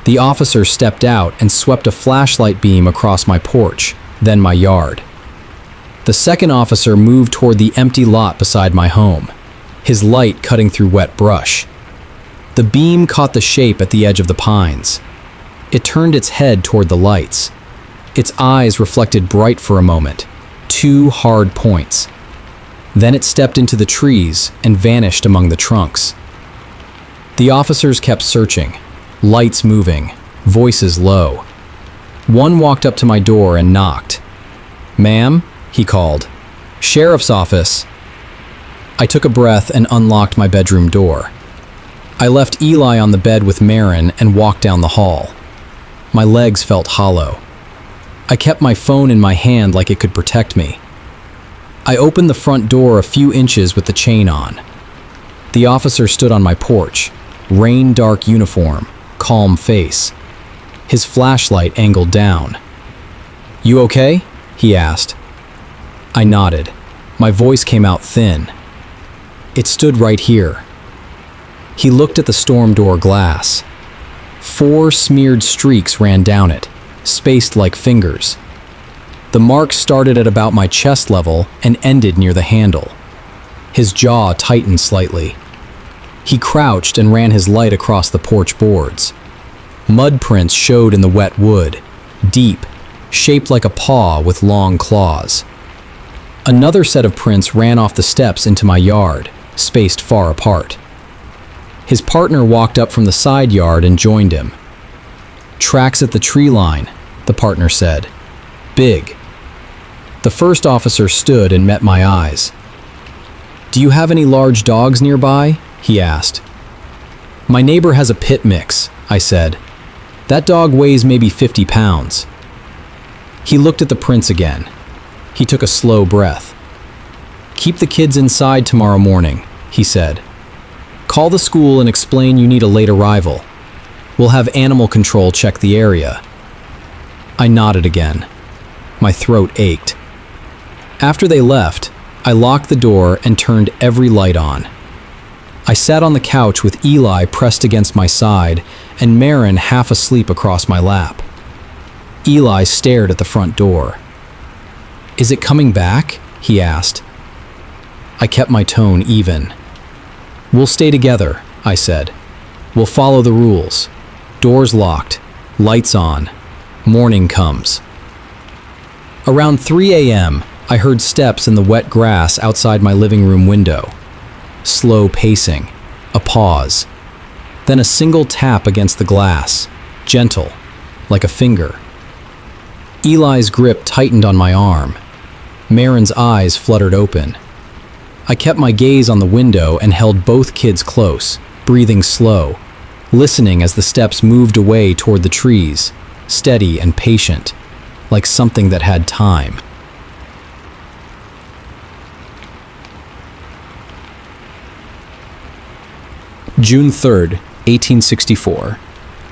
The officer stepped out and swept a flashlight beam across my porch, then my yard. The second officer moved toward the empty lot beside my home, his light cutting through wet brush. The beam caught the shape at the edge of the pines. It turned its head toward the lights. Its eyes reflected bright for a moment, 2 hard points. Then it stepped into the trees and vanished among the trunks. The officers kept searching, lights moving, voices low. One walked up to my door and knocked. "Ma'am?" he called. "Sheriff's office." I took a breath and unlocked my bedroom door. I left Eli on the bed with Marin and walked down the hall. My legs felt hollow. I kept my phone in my hand like it could protect me. I opened the front door a few inches with the chain on. The officer stood on my porch, rain-dark uniform, calm face. His flashlight angled down. "You okay?" he asked. I nodded. My voice came out thin. "It stood right here." He looked at the storm door glass. 4 smeared streaks ran down it, spaced like fingers. The mark started at about my chest level and ended near the handle. His jaw tightened slightly. He crouched and ran his light across the porch boards. Mud prints showed in the wet wood, deep, shaped like a paw with long claws. Another set of prints ran off the steps into my yard, spaced far apart. His partner walked up from the side yard and joined him. "Tracks at the tree line," the partner said. "Big." The first officer stood and met my eyes. "Do you have any large dogs nearby?" he asked. "My neighbor has a pit mix," I said. "That dog weighs maybe 50 pounds. He looked at the prints again. He took a slow breath. "Keep the kids inside tomorrow morning," he said. "Call the school and explain you need a late arrival. We'll have animal control check the area." I nodded again. My throat ached. After they left, I locked the door and turned every light on. I sat on the couch with Eli pressed against my side and Marin half asleep across my lap. Eli stared at the front door. "Is it coming back?" he asked. I kept my tone even. "We'll stay together," I said. "We'll follow the rules. Doors locked, lights on. Morning comes." Around 3 a.m., I heard steps in the wet grass outside my living room window. Slow pacing, a pause, then a single tap against the glass, gentle, like a finger. Eli's grip tightened on my arm. Marin's eyes fluttered open. I kept my gaze on the window and held both kids close, breathing slow, listening as the steps moved away toward the trees, steady and patient, like something that had time. June 3rd, 1864,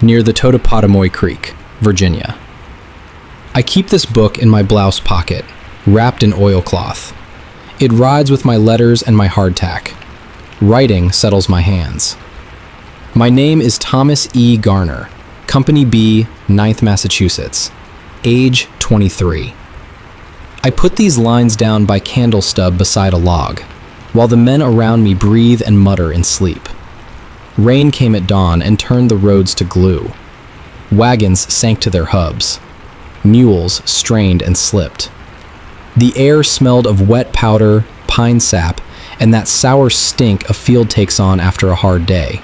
near the Totopotomoy Creek, Virginia. I keep this book in my blouse pocket, wrapped in oilcloth. It rides with my letters and my hardtack. Writing settles my hands. My name is Thomas E. Garner, Company B, 9th Massachusetts, age 23. I put these lines down by candle stub beside a log, while the men around me breathe and mutter in sleep. Rain came at dawn and turned the roads to glue. Wagons sank to their hubs. Mules strained and slipped. The air smelled of wet powder, pine sap, and that sour stink a field takes on after a hard day.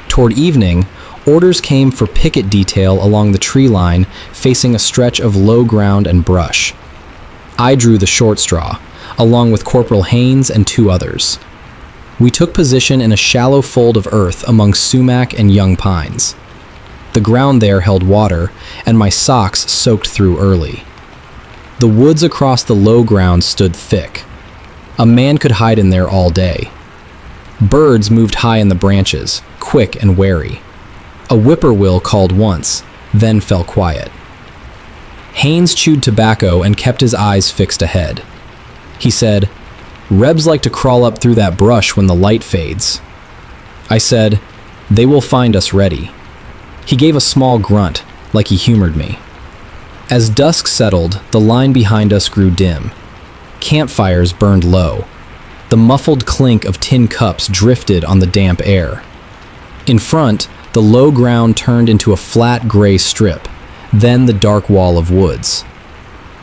Toward evening, orders came for picket detail along the tree line facing a stretch of low ground and brush. I drew the short straw, along with Corporal Haynes and 2 others. We took position in a shallow fold of earth among sumac and young pines. The ground there held water, and my socks soaked through early. The woods across the low ground stood thick. A man could hide in there all day. Birds moved high in the branches, quick and wary. A whippoorwill called once, then fell quiet. Haynes chewed tobacco and kept his eyes fixed ahead. He said, "Rebs like to crawl up through that brush when the light fades." I said, "They will find us ready." He gave a small grunt, like he humored me. As dusk settled, the line behind us grew dim. Campfires burned low. The muffled clink of tin cups drifted on the damp air. In front, the low ground turned into a flat gray strip, then the dark wall of woods.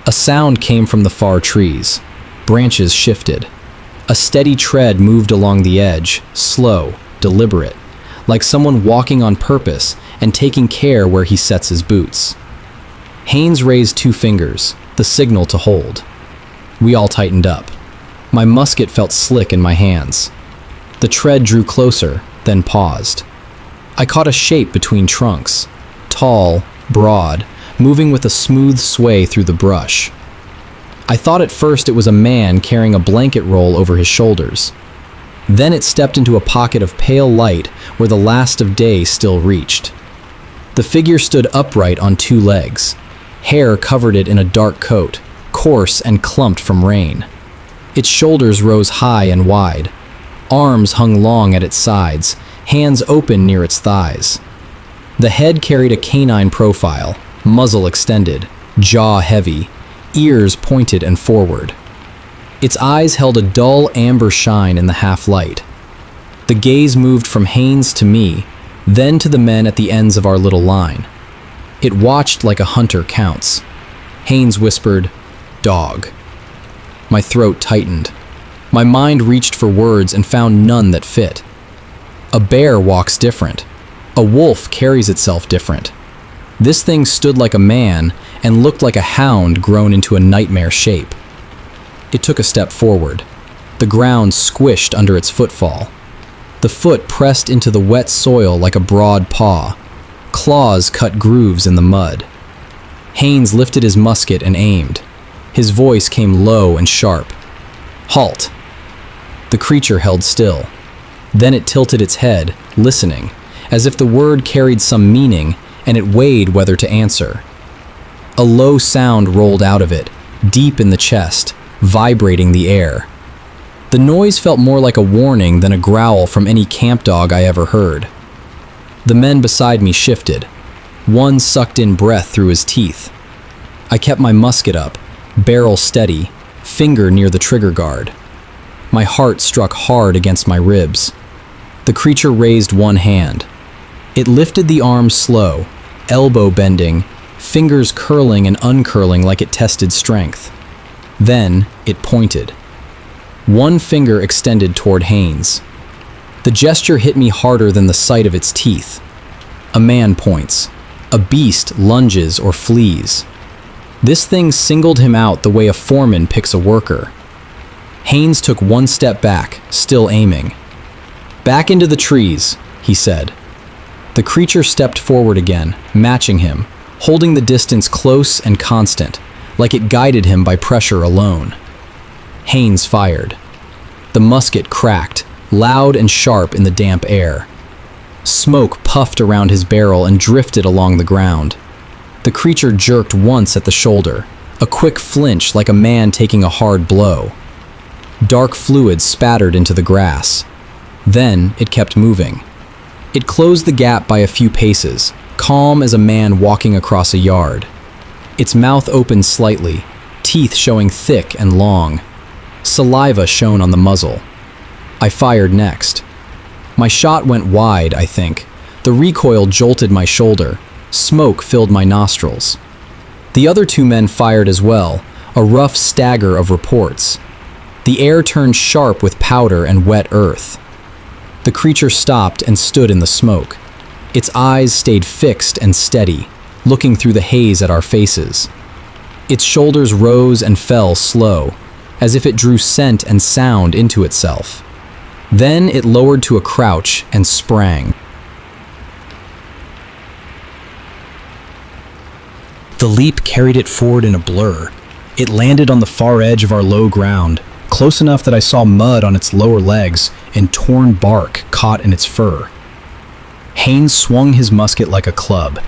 A sound came from the far trees. Branches shifted. A steady tread moved along the edge, slow, deliberate, like someone walking on purpose and taking care where he sets his boots. Haynes raised 2 fingers, the signal to hold. We all tightened up. My musket felt slick in my hands. The tread drew closer, then paused. I caught a shape between trunks, tall, broad, moving with a smooth sway through the brush. I thought at first it was a man carrying a blanket roll over his shoulders. Then it stepped into a pocket of pale light where the last of day still reached. The figure stood upright on 2 legs. Hair covered it in a dark coat, coarse and clumped from rain. Its shoulders rose high and wide. Arms hung long at its sides, hands open near its thighs. The head carried a canine profile, muzzle extended, jaw heavy, ears pointed and forward. Its eyes held a dull amber shine in the half-light. The gaze moved from Haynes to me, then to the men at the ends of our little line. It watched like a hunter counts. Haynes whispered, "Dog." My throat tightened. My mind reached for words and found none that fit. A bear walks different. A wolf carries itself different. This thing stood like a man and looked like a hound grown into a nightmare shape. It took a step forward. The ground squished under its footfall. The foot pressed into the wet soil like a broad paw. Claws cut grooves in the mud. Haynes lifted his musket and aimed. His voice came low and sharp. "Halt." The creature held still. Then it tilted its head, listening, as if the word carried some meaning and it weighed whether to answer. A low sound rolled out of it, deep in the chest, vibrating the air. The noise felt more like a warning than a growl from any camp dog I ever heard. The men beside me shifted. One sucked in breath through his teeth. I kept my musket up, barrel steady, finger near the trigger guard. My heart struck hard against my ribs. The creature raised one hand. It lifted the arm slow, elbow bending, fingers curling and uncurling like it tested strength. Then it pointed. One finger extended toward Haynes. The gesture hit me harder than the sight of its teeth. A man points. A beast lunges or flees. This thing singled him out the way a foreman picks a worker. Haynes took one step back, still aiming. "Back into the trees," he said. The creature stepped forward again, matching him, holding the distance close and constant, like it guided him by pressure alone. Haynes fired. The musket cracked, loud and sharp in the damp air. Smoke puffed around his barrel and drifted along the ground. The creature jerked once at the shoulder, a quick flinch like a man taking a hard blow. Dark fluid spattered into the grass. Then it kept moving. It closed the gap by a few paces, calm as a man walking across a yard. Its mouth opened slightly, teeth showing thick and long. Saliva shone on the muzzle. I fired next. My shot went wide, I think. The recoil jolted my shoulder. Smoke filled my nostrils. The other 2 men fired as well, a rough stagger of reports. The air turned sharp with powder and wet earth. The creature stopped and stood in the smoke. Its eyes stayed fixed and steady, looking through the haze at our faces. Its shoulders rose and fell slow, as if it drew scent and sound into itself. Then it lowered to a crouch and sprang. The leap carried it forward in a blur. It landed on the far edge of our low ground, close enough that I saw mud on its lower legs and torn bark caught in its fur. Haynes swung his musket like a club.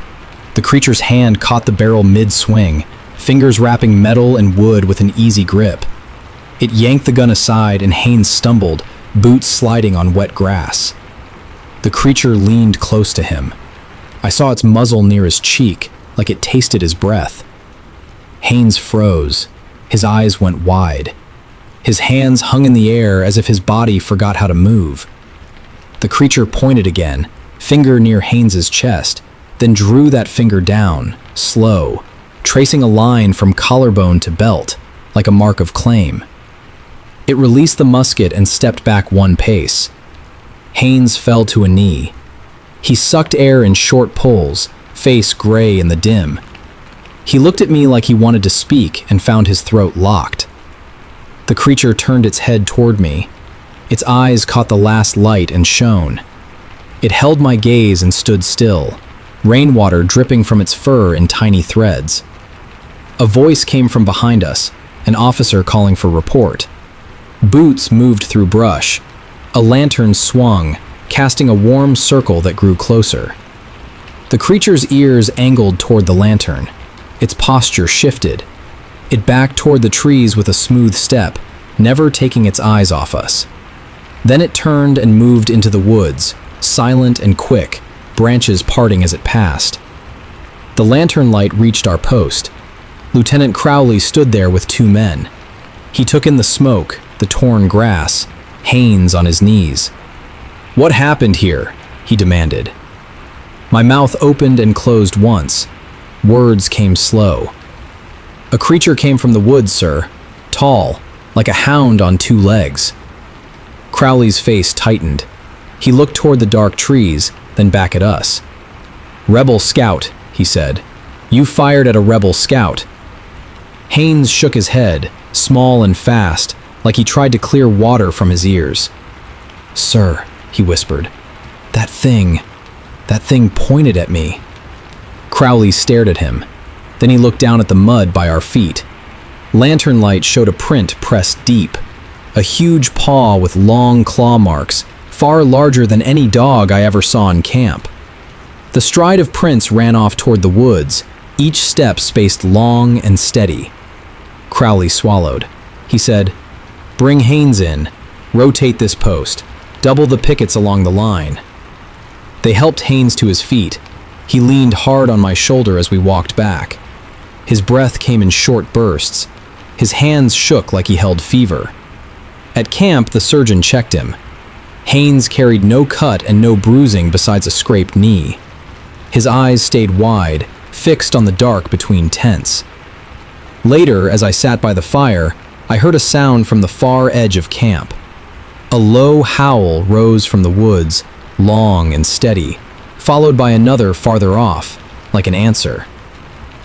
The creature's hand caught the barrel mid-swing, fingers wrapping metal and wood with an easy grip. It yanked the gun aside and Haynes stumbled, boots sliding on wet grass. The creature leaned close to him. I saw its muzzle near his cheek, like it tasted his breath. Haynes froze. His eyes went wide. His hands hung in the air as if his body forgot how to move. The creature pointed again, finger near Haynes's chest, then drew that finger down, slow, tracing a line from collarbone to belt, like a mark of claim. It released the musket and stepped back one pace. Haynes fell to a knee. He sucked air in short pulls, face gray in the dim. He looked at me like he wanted to speak and found his throat locked. The creature turned its head toward me. Its eyes caught the last light and shone. It held my gaze and stood still, rainwater dripping from its fur in tiny threads. A voice came from behind us, an officer calling for report. Boots moved through brush. A lantern swung, casting a warm circle that grew closer. The creature's ears angled toward the lantern. Its posture shifted. It backed toward the trees with a smooth step, never taking its eyes off us. Then it turned and moved into the woods, silent and quick, branches parting as it passed. The lantern light reached our post. Lieutenant Crowley stood there with two men. He took in the smoke, the torn grass, Haynes on his knees. "What happened here?" he demanded. My mouth opened and closed once. Words came slow. "A creature came from the woods, sir. Tall, like a hound on two legs." Crowley's face tightened. He looked toward the dark trees, then back at us. "Rebel scout," he said. "You fired at a rebel scout." Haynes shook his head, small and fast, like he tried to clear water from his ears. "Sir," he whispered, that thing pointed at me." Crowley stared at him. Then he looked down at the mud by our feet. Lantern light showed a print pressed deep. A huge paw with long claw marks, far larger than any dog I ever saw in camp. The stride of prints ran off toward the woods, each step spaced long and steady. Crowley swallowed. He said, "Bring Haynes in. Rotate this post. Double the pickets along the line." They helped Haynes to his feet. He leaned hard on my shoulder as we walked back. His breath came in short bursts. His hands shook like he held fever. At camp, the surgeon checked him. Haynes carried no cut and no bruising besides a scraped knee. His eyes stayed wide, fixed on the dark between tents. Later, as I sat by the fire, I heard a sound from the far edge of camp. A low howl rose from the woods, long and steady, followed by another farther off, like an answer.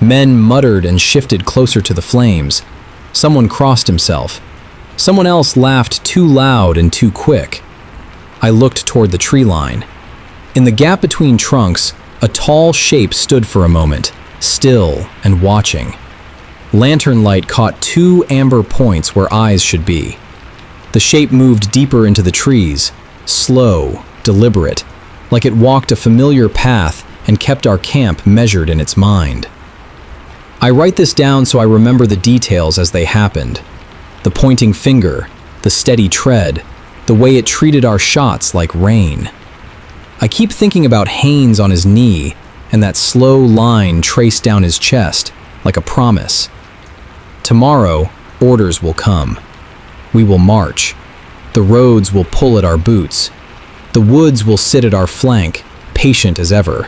Men muttered and shifted closer to the flames. Someone crossed himself. Someone else laughed too loud and too quick. I looked toward the tree line. In the gap between trunks, a tall shape stood for a moment, still and watching. Lantern light caught two amber points where eyes should be. The shape moved deeper into the trees, slow, deliberate, like it walked a familiar path and kept our camp measured in its mind. I write this down so I remember the details as they happened. The pointing finger, the steady tread, the way it treated our shots like rain. I keep thinking about Haynes on his knee and that slow line traced down his chest, like a promise. Tomorrow, orders will come. We will march. The roads will pull at our boots. The woods will sit at our flank, patient as ever.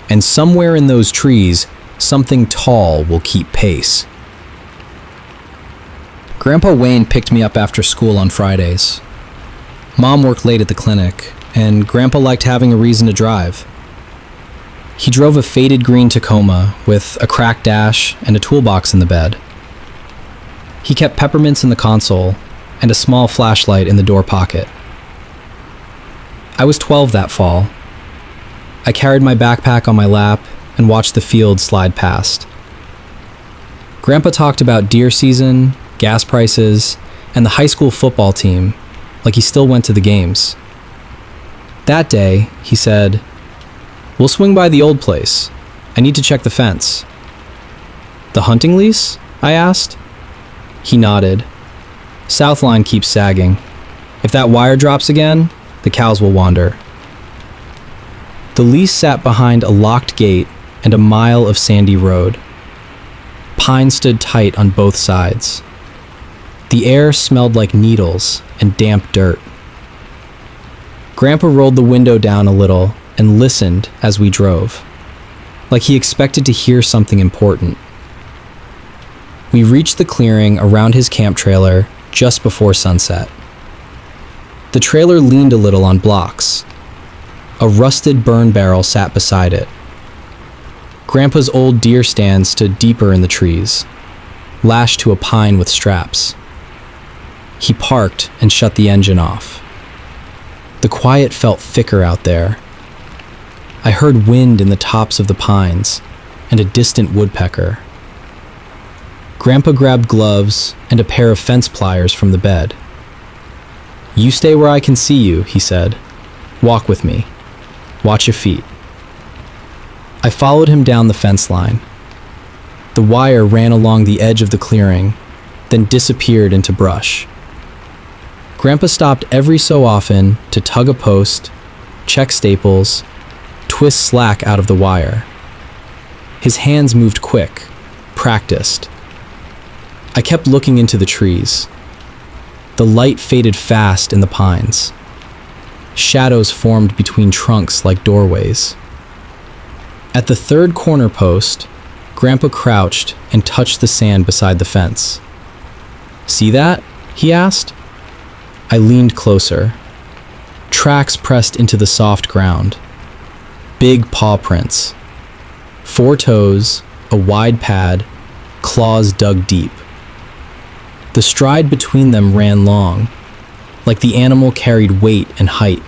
And somewhere in those trees, something tall will keep pace. Grandpa Wayne picked me up after school on Fridays. Mom worked late at the clinic, and Grandpa liked having a reason to drive. He drove a faded green Tacoma with a cracked dash and a toolbox in the bed. He kept peppermints in the console and a small flashlight in the door pocket. I was 12 that fall. I carried my backpack on my lap and watched the field slide past. Grandpa talked about deer season, gas prices, and the high school football team, like he still went to the games. That day, he said, "We'll swing by the old place. I need to check the fence." "The hunting lease?" I asked. He nodded. "South line keeps sagging. If that wire drops again, the cows will wander." The lease sat behind a locked gate and a mile of sandy road. Pine stood tight on both sides. The air smelled like needles and damp dirt. Grandpa rolled the window down a little and listened as we drove, like he expected to hear something important. We reached the clearing around his camp trailer just before sunset. The trailer leaned a little on blocks. A rusted burn barrel sat beside it. Grandpa's old deer stand stood deeper in the trees, lashed to a pine with straps. He parked and shut the engine off. The quiet felt thicker out there. I heard wind in the tops of the pines and a distant woodpecker. Grandpa grabbed gloves and a pair of fence pliers from the bed. "You stay where I can see you," he said. "Walk with me. Watch your feet." I followed him down the fence line. The wire ran along the edge of the clearing, then disappeared into brush. Grandpa stopped every so often to tug a post, check staples, twist slack out of the wire. His hands moved quick, practiced. I kept looking into the trees. The light faded fast in the pines. Shadows formed between trunks like doorways. At the third corner post, Grandpa crouched and touched the sand beside the fence. "See that?" he asked. I leaned closer. Tracks pressed into the soft ground. Big paw prints. 4 toes, a wide pad, claws dug deep. The stride between them ran long, like the animal carried weight and height.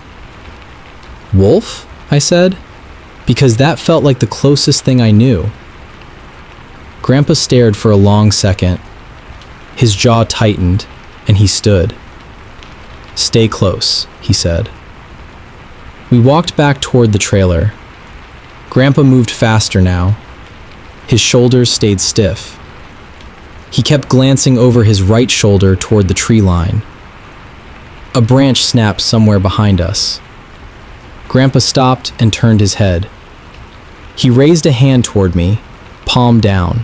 "Wolf?" I said, because that felt like the closest thing I knew. Grandpa stared for a long second. His jaw tightened, and he stood. "Stay close," he said. We walked back toward the trailer. Grandpa moved faster now. His shoulders stayed stiff. He kept glancing over his right shoulder toward the tree line. A branch snapped somewhere behind us. Grandpa stopped and turned his head. He raised a hand toward me, palm down,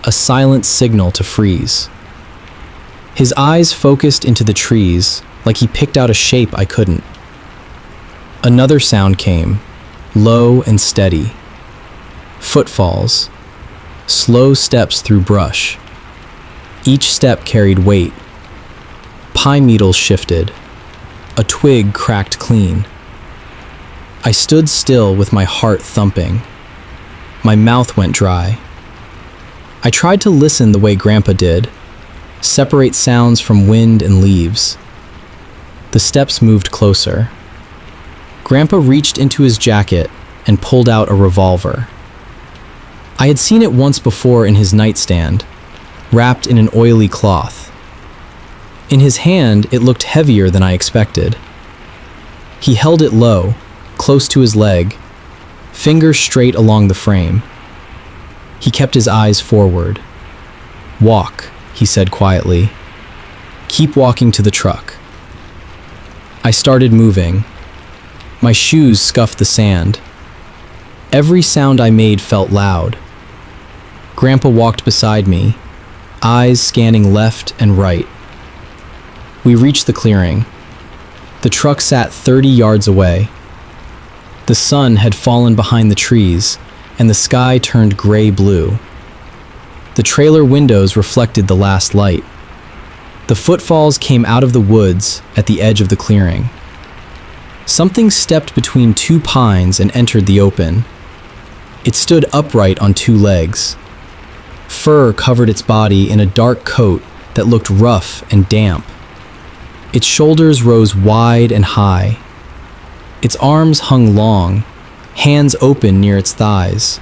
a silent signal to freeze. His eyes focused into the trees like he picked out a shape I couldn't. Another sound came, low and steady. Footfalls, slow steps through brush. Each step carried weight. Pine needles shifted. A twig cracked clean. I stood still with my heart thumping. My mouth went dry. I tried to listen the way Grandpa did, separate sounds from wind and leaves. The steps moved closer. Grandpa reached into his jacket and pulled out a revolver. I had seen it once before in his nightstand, wrapped in an oily cloth. In his hand, it looked heavier than I expected. He held it low, close to his leg, fingers straight along the frame. He kept his eyes forward. "Walk," he said quietly. "Keep walking to the truck." I started moving. My shoes scuffed the sand. Every sound I made felt loud. Grandpa walked beside me, eyes scanning left and right. We reached the clearing. The truck sat 30 yards away. The sun had fallen behind the trees, and the sky turned gray-blue. The trailer windows reflected the last light. The footfalls came out of the woods at the edge of the clearing. Something stepped between 2 pines and entered the open. It stood upright on 2 legs. Fur covered its body in a dark coat that looked rough and damp. Its shoulders rose wide and high. Its arms hung long, hands open near its thighs.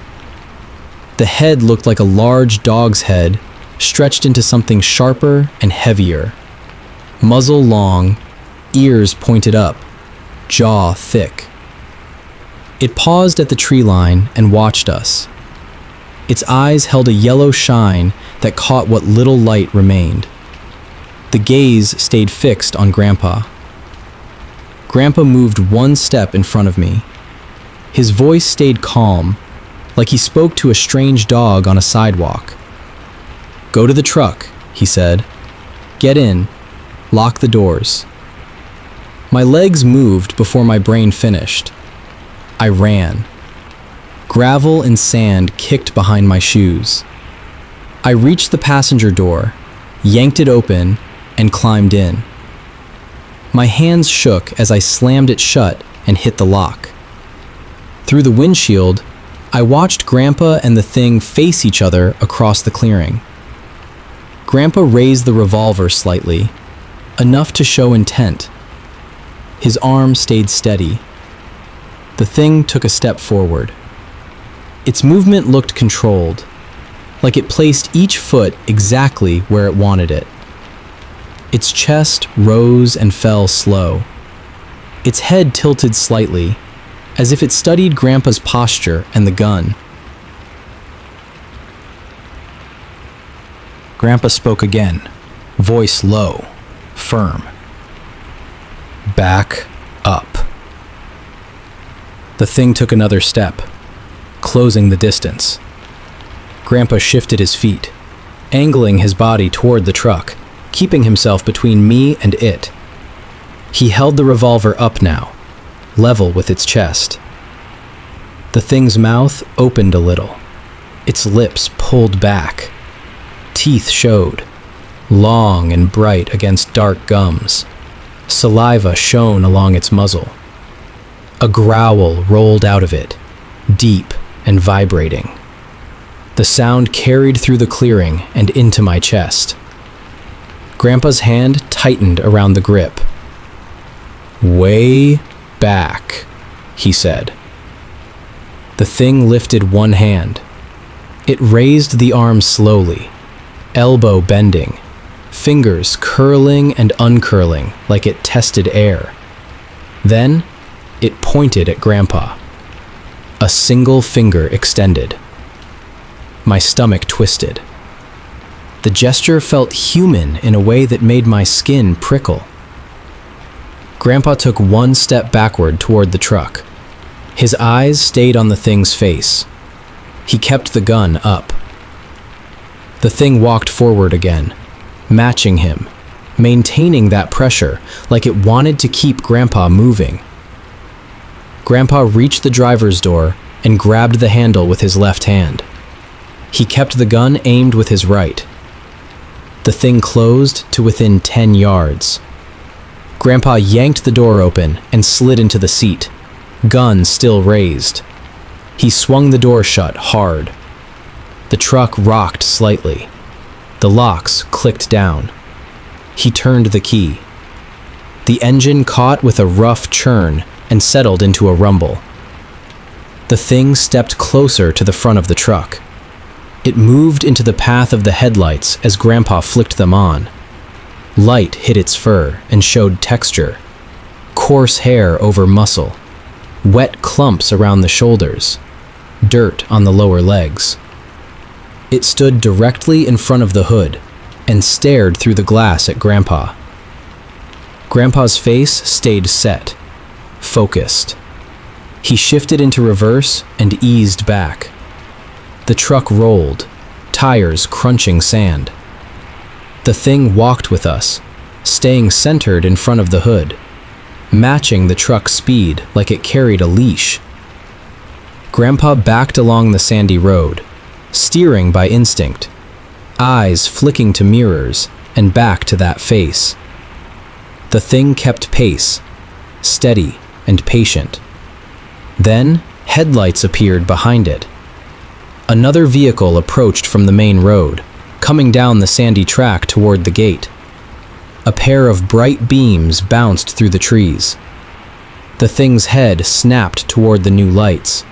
The head looked like a large dog's head, stretched into something sharper and heavier. muzzle long, ears pointed up, jaw thick. It paused at the tree line and watched us. Its eyes held a yellow shine that caught what little light remained. The gaze stayed fixed on Grandpa. Grandpa moved one step in front of me. His voice stayed calm, like he spoke to a strange dog on a sidewalk. "Go to the truck," he said. "Get in. Lock the doors." My legs moved before my brain finished. I ran. Gravel and sand kicked behind my shoes. I reached the passenger door, yanked it open, and climbed in. My hands shook as I slammed it shut and hit the lock. Through the windshield, I watched Grandpa and the thing face each other across the clearing. Grandpa raised the revolver slightly, enough to show intent. His arm stayed steady. The thing took a step forward. Its movement looked controlled, like it placed each foot exactly where it wanted it. Its chest rose and fell slow. Its head tilted slightly, as if it studied Grandpa's posture and the gun. Grandpa spoke again, voice low, firm. "Back up." The thing took another step, closing the distance. Grandpa shifted his feet, angling his body toward the truck, keeping himself between me and it. He held the revolver up now, level with its chest. The thing's mouth opened a little. Its lips pulled back. Teeth showed, long and bright against dark gums. Saliva shone along its muzzle. A growl rolled out of it, deep and vibrating. The sound carried through the clearing and into my chest. Grandpa's hand tightened around the grip. "Way back," he said. The thing lifted one hand. It raised the arm slowly, elbow bending, fingers curling and uncurling like it tested air. Then, it pointed at Grandpa. A single finger extended. My stomach twisted. The gesture felt human in a way that made my skin prickle. Grandpa took one step backward toward the truck. His eyes stayed on the thing's face. He kept the gun up. The thing walked forward again, matching him, maintaining that pressure like it wanted to keep Grandpa moving. Grandpa reached the driver's door and grabbed the handle with his left hand. He kept the gun aimed with his right. The thing closed to within 10 yards. Grandpa yanked the door open and slid into the seat, gun still raised. He swung the door shut hard. The truck rocked slightly. The locks clicked down. He turned the key. The engine caught with a rough churn and settled into a rumble. The thing stepped closer to the front of the truck. It moved into the path of the headlights as Grandpa flicked them on. Light hit its fur and showed texture. Coarse hair over muscle. Wet clumps around the shoulders. Dirt on the lower legs. It stood directly in front of the hood and stared through the glass at Grandpa. Grandpa's face stayed set, focused. He shifted into reverse and eased back. The truck rolled, tires crunching sand. The thing walked with us, staying centered in front of the hood, matching the truck's speed like it carried a leash. Grandpa backed along the sandy road, steering by instinct, eyes flicking to mirrors and back to that face. The thing kept pace, steady and patient. Then, headlights appeared behind it. Another vehicle approached from the main road, coming down the sandy track toward the gate. A pair of bright beams bounced through the trees. The thing's head snapped toward the new lights.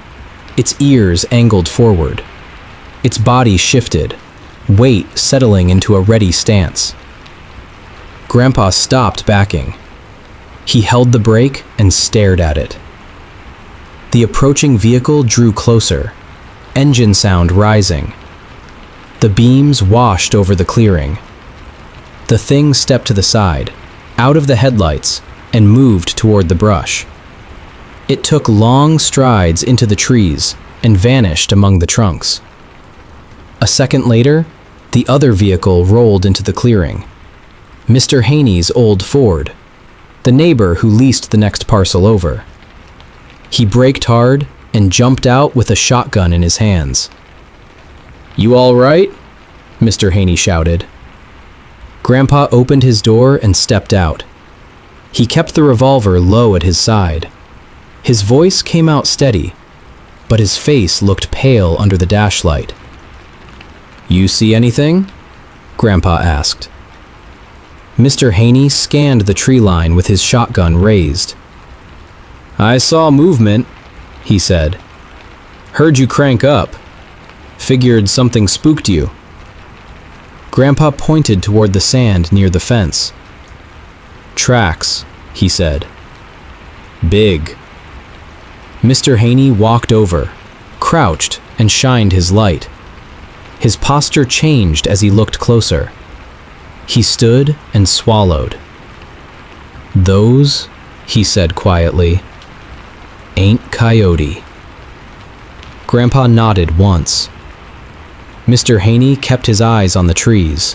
Its ears angled forward. Its body shifted, weight settling into a ready stance. Grandpa stopped backing. He held the brake and stared at it. The approaching vehicle drew closer, engine sound rising. The beams washed over the clearing. The thing stepped to the side, out of the headlights, and moved toward the brush. It took long strides into the trees and vanished among the trunks. A second later, the other vehicle rolled into the clearing. Mr. Haney's old Ford, the neighbor who leased the next parcel over. He braked hard and jumped out with a shotgun in his hands. "You all right?" Mr. Haney shouted. Grandpa opened his door and stepped out. He kept the revolver low at his side. His voice came out steady, but his face looked pale under the dashlight. "You see anything?" Grandpa asked. Mr. Haney scanned the tree line with his shotgun raised. "I saw movement," he said. "Heard you crank up. Figured something spooked you." Grandpa pointed toward the sand near the fence. "Tracks," he said. "Big." Mr. Haney walked over, crouched, and shined his light. His posture changed as he looked closer. He stood and swallowed. "Those," he said quietly, "ain't coyote." Grandpa nodded once. Mr. Haney kept his eyes on the trees.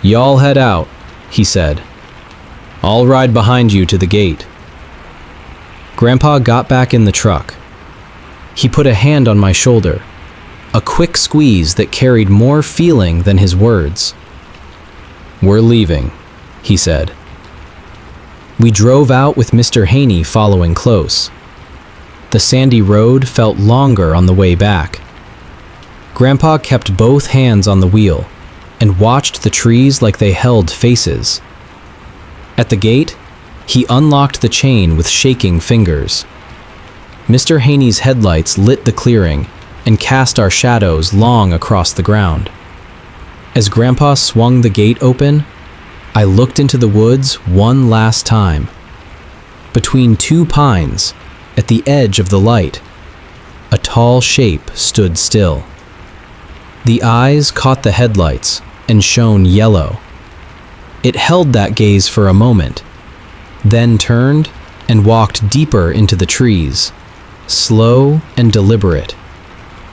"Y'all head out," he said. "I'll ride behind you to the gate." Grandpa got back in the truck. He put a hand on my shoulder, a quick squeeze that carried more feeling than his words. "We're leaving," he said. We drove out with Mr. Haney following close. The sandy road felt longer on the way back. Grandpa kept both hands on the wheel and watched the trees like they held faces. At the gate, he unlocked the chain with shaking fingers. Mr. Haney's headlights lit the clearing and cast our shadows long across the ground. As Grandpa swung the gate open, I looked into the woods one last time. Between two pines, at the edge of the light, a tall shape stood still. The eyes caught the headlights and shone yellow. It held that gaze for a moment, then turned and walked deeper into the trees, slow and deliberate,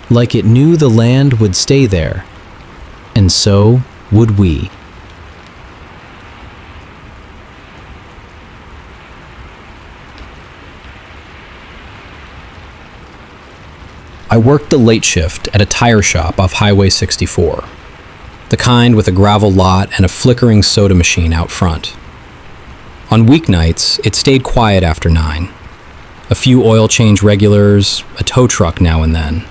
like it knew the land would stay there, and so would we. I worked the late shift at a tire shop off Highway 64, the kind with a gravel lot and a flickering soda machine out front. On weeknights, it stayed quiet after 9. A few oil change regulars, a tow truck now and then.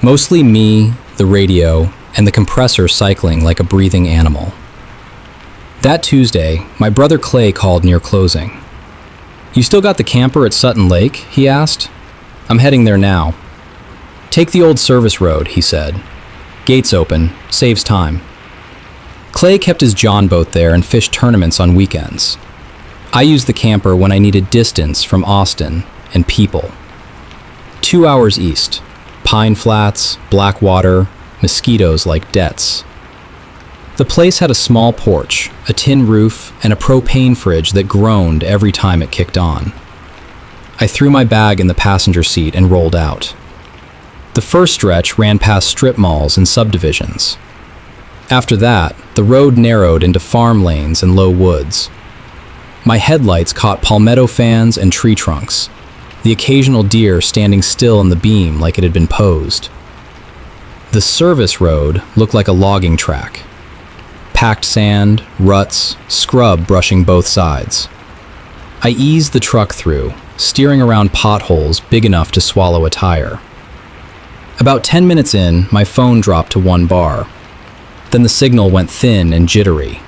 Mostly me, the radio, and the compressor cycling like a breathing animal. That Tuesday, my brother Clay called near closing. "You still got the camper at Sutton Lake?" he asked. "I'm heading there now." "Take the old service road," he said. "Gates open, saves time." Clay kept his John boat there and fished tournaments on weekends. I used the camper when I needed distance from Austin and people. 2 hours east, pine flats, black water, mosquitoes like debts. The place had a small porch, a tin roof, and a propane fridge that groaned every time it kicked on. I threw my bag in the passenger seat and rolled out. The first stretch ran past strip malls and subdivisions. After that, the road narrowed into farm lanes and low woods. My headlights caught palmetto fans and tree trunks, the occasional deer standing still in the beam like it had been posed. The service road looked like a logging track. Packed sand, ruts, scrub brushing both sides. I eased the truck through, steering around potholes big enough to swallow a tire. About 10 minutes in, my phone dropped to 1 bar. Then the signal went thin and jittery.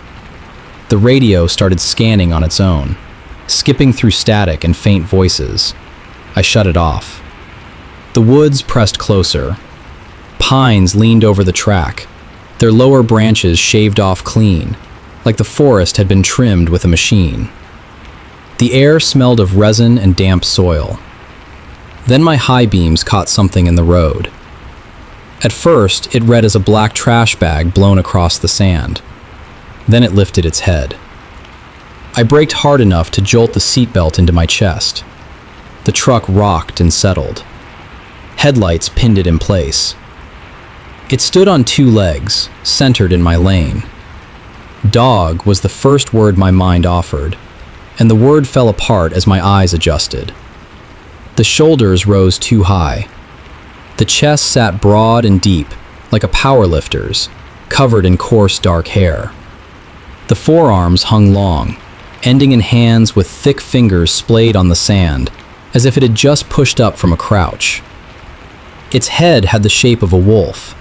The radio started scanning on its own, skipping through static and faint voices. I shut it off. The woods pressed closer. Pines leaned over the track, their lower branches shaved off clean, like the forest had been trimmed with a machine. The air smelled of resin and damp soil. Then my high beams caught something in the road. At first, it read as a black trash bag blown across the sand. Then it lifted its head. I braked hard enough to jolt the seatbelt into my chest. The truck rocked and settled. Headlights pinned it in place. It stood on two legs, centered in my lane. Dog was the first word my mind offered, and the word fell apart as my eyes adjusted. The shoulders rose too high. The chest sat broad and deep, like a powerlifter's, covered in coarse dark hair. The forearms hung long, ending in hands with thick fingers splayed on the sand, as if it had just pushed up from a crouch. Its head had the shape of a wolf,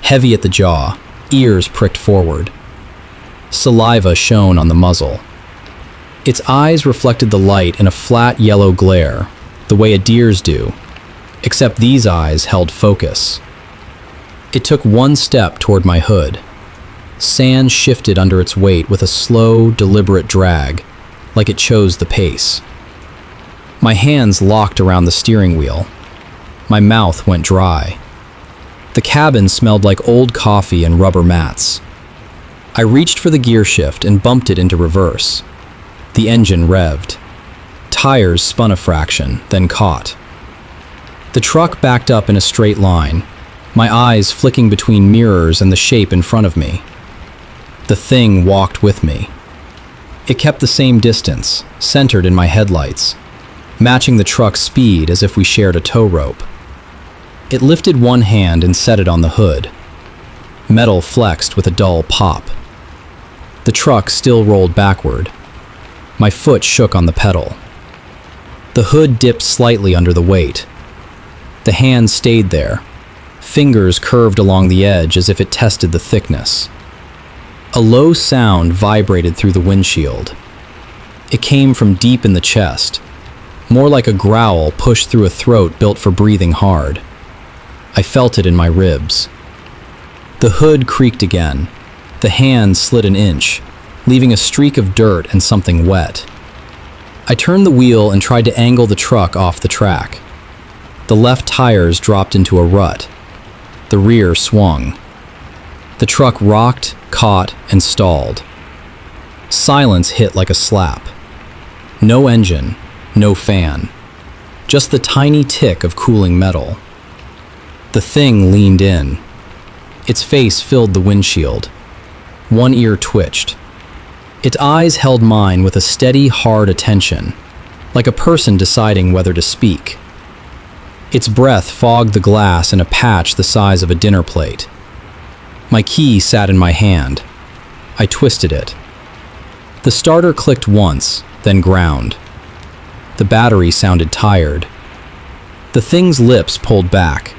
heavy at the jaw, ears pricked forward. Saliva shone on the muzzle. Its eyes reflected the light in a flat yellow glare, the way a deer's do, except these eyes held focus. It took one step toward my hood. Sand shifted under its weight with a slow, deliberate drag, like it chose the pace. My hands locked around the steering wheel. My mouth went dry. The cabin smelled like old coffee and rubber mats. I reached for the gear shift and bumped it into reverse. The engine revved. Tires spun a fraction, then caught. The truck backed up in a straight line, my eyes flicking between mirrors and the shape in front of me. The thing walked with me. It kept the same distance, centered in my headlights, matching the truck's speed as if we shared a tow rope. It lifted one hand and set it on the hood. Metal flexed with a dull pop. The truck still rolled backward. My foot shook on the pedal. The hood dipped slightly under the weight. The hand stayed there, fingers curved along the edge as if it tested the thickness. A low sound vibrated through the windshield. It came from deep in the chest, more like a growl pushed through a throat built for breathing hard. I felt it in my ribs. The hood creaked again. The hand slid an inch, leaving a streak of dirt and something wet. I turned the wheel and tried to angle the truck off the track. The left tires dropped into a rut. The rear swung. The truck rocked, caught, and stalled. Silence hit like a slap. No engine, no fan. Just the tiny tick of cooling metal. The thing leaned in. Its face filled the windshield. One ear twitched. Its eyes held mine with a steady, hard attention, like a person deciding whether to speak. Its breath fogged the glass in a patch the size of a dinner plate. My key sat in my hand. I twisted it. The starter clicked once, then ground. The battery sounded tired. The thing's lips pulled back.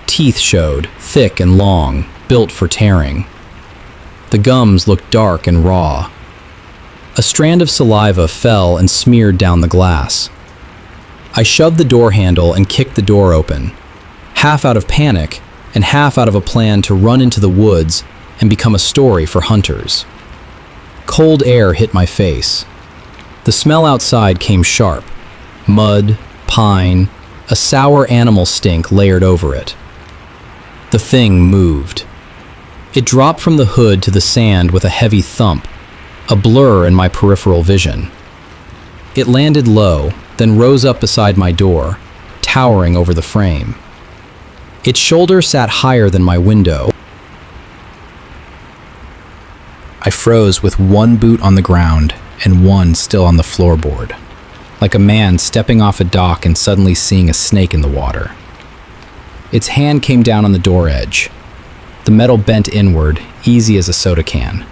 Teeth showed, thick and long, built for tearing. The gums looked dark and raw. A strand of saliva fell and smeared down the glass. I shoved the door handle and kicked the door open, half out of panic and half out of a plan to run into the woods and become a story for hunters. Cold air hit my face. The smell outside came sharp. Mud, pine, a sour animal stink layered over it. The thing moved. It dropped from the hood to the sand with a heavy thump, a blur in my peripheral vision. It landed low, then rose up beside my door, towering over the frame. Its shoulder sat higher than my window. I froze with one boot on the ground and one still on the floorboard, like a man stepping off a dock and suddenly seeing a snake in the water. Its hand came down on the door edge. The metal bent inward, easy as a soda can.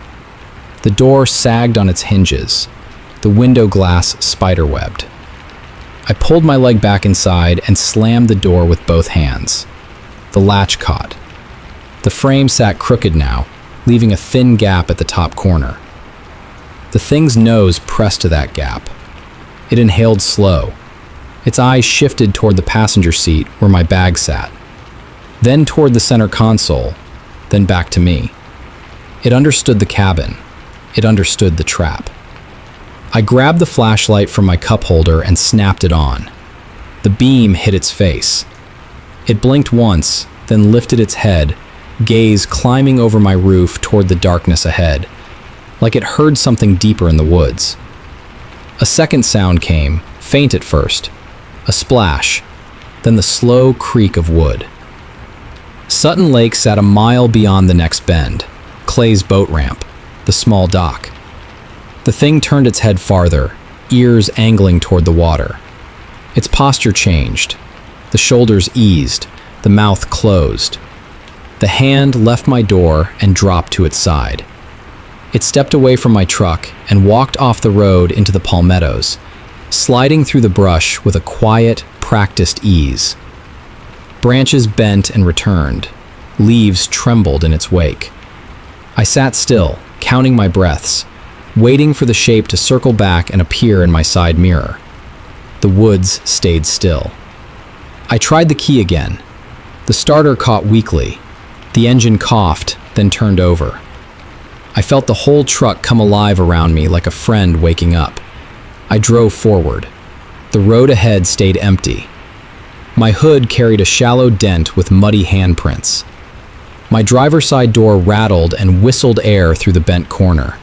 The door sagged on its hinges, the window glass spiderwebbed. I pulled my leg back inside and slammed the door with both hands. The latch caught. The frame sat crooked now, leaving a thin gap at the top corner. The thing's nose pressed to that gap. It inhaled slow. Its eyes shifted toward the passenger seat where my bag sat, then toward the center console, then back to me. It understood the cabin. It understood the trap. I grabbed the flashlight from my cup holder and snapped it on. The beam hit its face. It blinked once, then lifted its head, gaze climbing over my roof toward the darkness ahead, like it heard something deeper in the woods. A second sound came, faint at first, a splash, then the slow creak of wood. Sutton Lake sat a mile beyond the next bend, Clay's boat ramp, the small dock. The thing turned its head farther, ears angling toward the water. Its posture changed. The shoulders eased, the mouth closed. The hand left my door and dropped to its side. It stepped away from my truck and walked off the road into the palmettos, sliding through the brush with a quiet, practiced ease. Branches bent and returned. Leaves trembled in its wake. I sat still, counting my breaths, waiting for the shape to circle back and appear in my side mirror. The woods stayed still. I tried the key again. The starter caught weakly. The engine coughed, then turned over. I felt the whole truck come alive around me like a friend waking up. I drove forward. The road ahead stayed empty. My hood carried a shallow dent with muddy handprints. My driver's side door rattled and whistled air through the bent corner.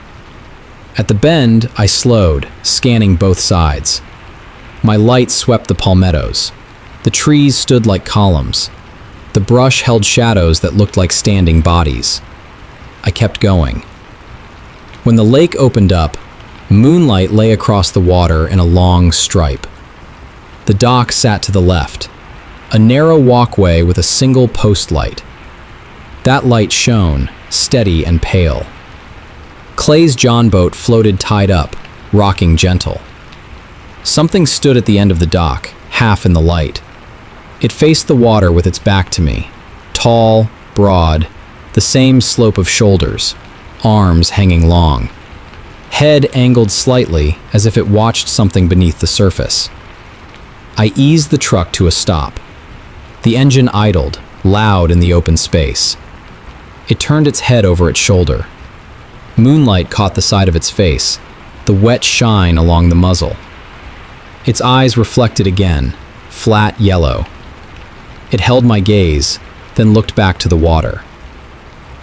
At the bend, I slowed, scanning both sides. My light swept the palmettos. The trees stood like columns. The brush held shadows that looked like standing bodies. I kept going. When the lake opened up, moonlight lay across the water in a long stripe. The dock sat to the left, a narrow walkway with a single post light. That light shone, steady and pale. Clay's John boat floated tied up, rocking gentle. Something stood at the end of the dock, half in the light. It faced the water with its back to me, tall, broad, the same slope of shoulders, arms hanging long. Head angled slightly as if it watched something beneath the surface. I eased the truck to a stop. The engine idled, loud in the open space. It turned its head over its shoulder. Moonlight caught the side of its face, the wet shine along the muzzle. Its eyes reflected again, flat yellow. It held my gaze, then looked back to the water.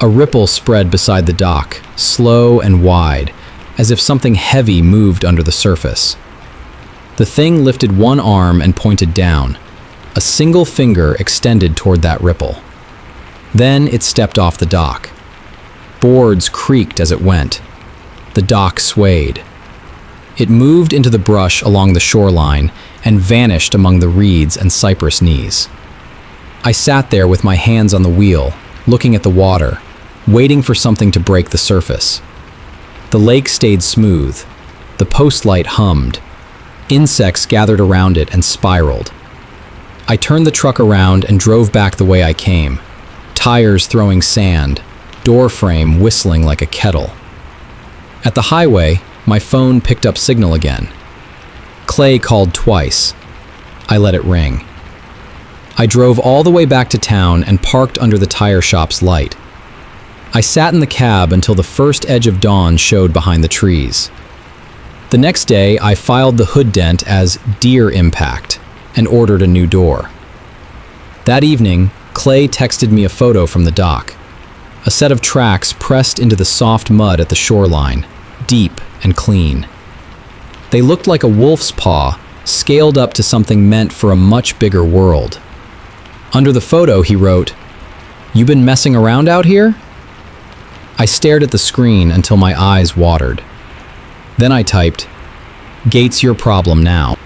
A ripple spread beside the dock, slow and wide, as if something heavy moved under the surface. The thing lifted one arm and pointed down, a single finger extended toward that ripple. Then it stepped off the dock. Boards creaked as it went. The dock swayed. It moved into the brush along the shoreline and vanished among the reeds and cypress knees. I sat there with my hands on the wheel, looking at the water, waiting for something to break the surface. The lake stayed smooth. The post light hummed. Insects gathered around it and spiraled. I turned the truck around and drove back the way I came, tires throwing sand, door frame whistling like a kettle. At the highway, my phone picked up signal again. Clay called twice. I let it ring. I drove all the way back to town and parked under the tire shop's light. I sat in the cab until the first edge of dawn showed behind the trees. The next day, I filed the hood dent as deer impact and ordered a new door. That evening, Clay texted me a photo from the dock. A set of tracks pressed into the soft mud at the shoreline, deep and clean. They looked like a wolf's paw, scaled up to something meant for a much bigger world. Under the photo, he wrote, "You been messing around out here?" I stared at the screen until my eyes watered. Then I typed, "Gate's your problem now."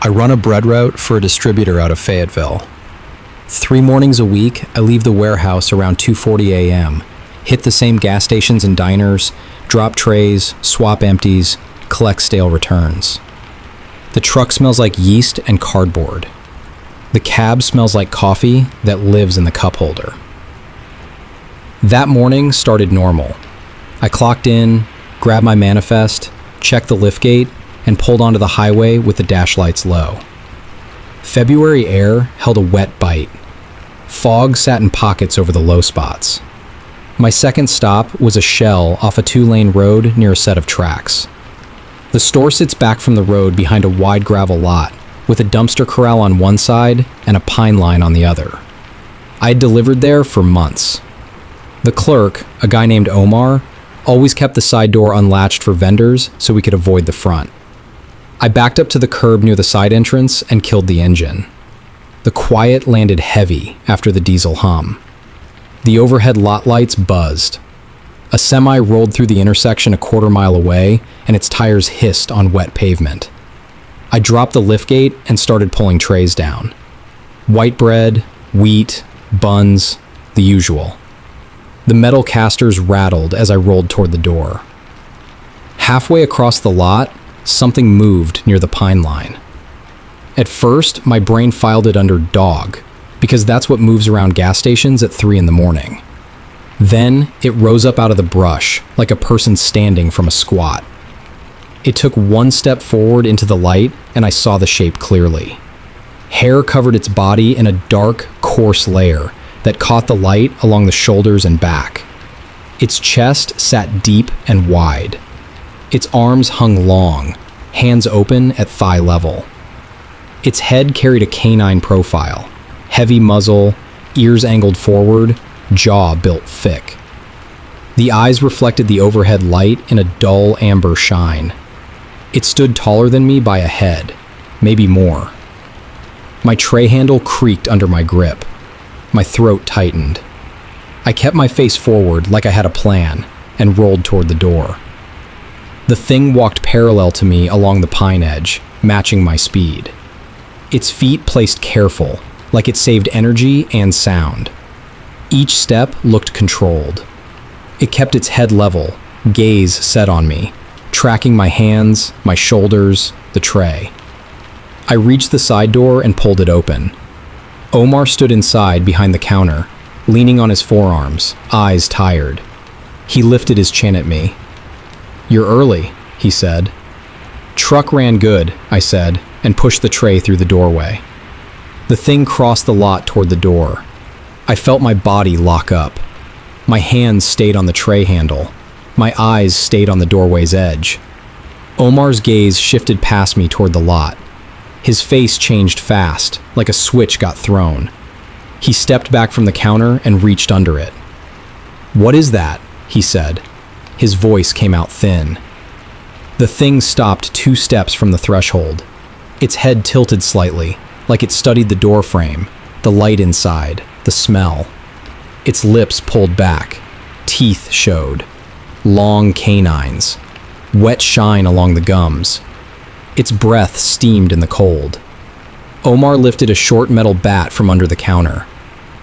I run a bread route for a distributor out of Fayetteville. 3 mornings a week, I leave the warehouse around 2:40 a.m., hit the same gas stations and diners, drop trays, swap empties, collect stale returns. The truck smells like yeast and cardboard. The cab smells like coffee that lives in the cup holder. That morning started normal. I clocked in, grabbed my manifest, checked the liftgate, and pulled onto the highway with the dash lights low. February air held a wet bite. Fog sat in pockets over the low spots. My second stop was a shell off a 2-lane road near a set of tracks. The store sits back from the road behind a wide gravel lot, with a dumpster corral on one side and a pine line on the other. I had delivered there for months. The clerk, a guy named Omar, always kept the side door unlatched for vendors so we could avoid the front. I backed up to the curb near the side entrance and killed the engine. The quiet landed heavy after the diesel hum. The overhead lot lights buzzed. A semi rolled through the intersection a quarter-mile away, and its tires hissed on wet pavement. I dropped the liftgate and started pulling trays down. White bread, wheat, buns, the usual. The metal casters rattled as I rolled toward the door. Halfway across the lot, something moved near the pine line. At first, my brain filed it under dog, because that's what moves around gas stations at 3 a.m. Then, it rose up out of the brush, like a person standing from a squat. It took one step forward into the light, and I saw the shape clearly. Hair covered its body in a dark, coarse layer that caught the light along the shoulders and back. Its chest sat deep and wide. Its arms hung long, hands open at thigh level. Its head carried a canine profile, heavy muzzle, ears angled forward, jaw built thick. The eyes reflected the overhead light in a dull amber shine. It stood taller than me by a head, maybe more. My tray handle creaked under my grip. My throat tightened. I kept my face forward like I had a plan and rolled toward the door. The thing walked parallel to me along the pine edge, matching my speed. Its feet placed careful, like it saved energy and sound. Each step looked controlled. It kept its head level, gaze set on me, tracking my hands, my shoulders, the tray. I reached the side door and pulled it open. Omar stood inside behind the counter, leaning on his forearms, eyes tired. He lifted his chin at me. "You're early," he said. "Truck ran good," I said, and pushed the tray through the doorway. The thing crossed the lot toward the door. I felt my body lock up. My hands stayed on the tray handle. My eyes stayed on the doorway's edge. Omar's gaze shifted past me toward the lot. His face changed fast, like a switch got thrown. He stepped back from the counter and reached under it. "What is that?" he said. His voice came out thin. The thing stopped 2 steps from the threshold. Its head tilted slightly, like it studied the door frame, the light inside, the smell. Its lips pulled back. Teeth showed. Long canines. Wet shine along the gums. Its breath steamed in the cold. Omar lifted a short metal bat from under the counter.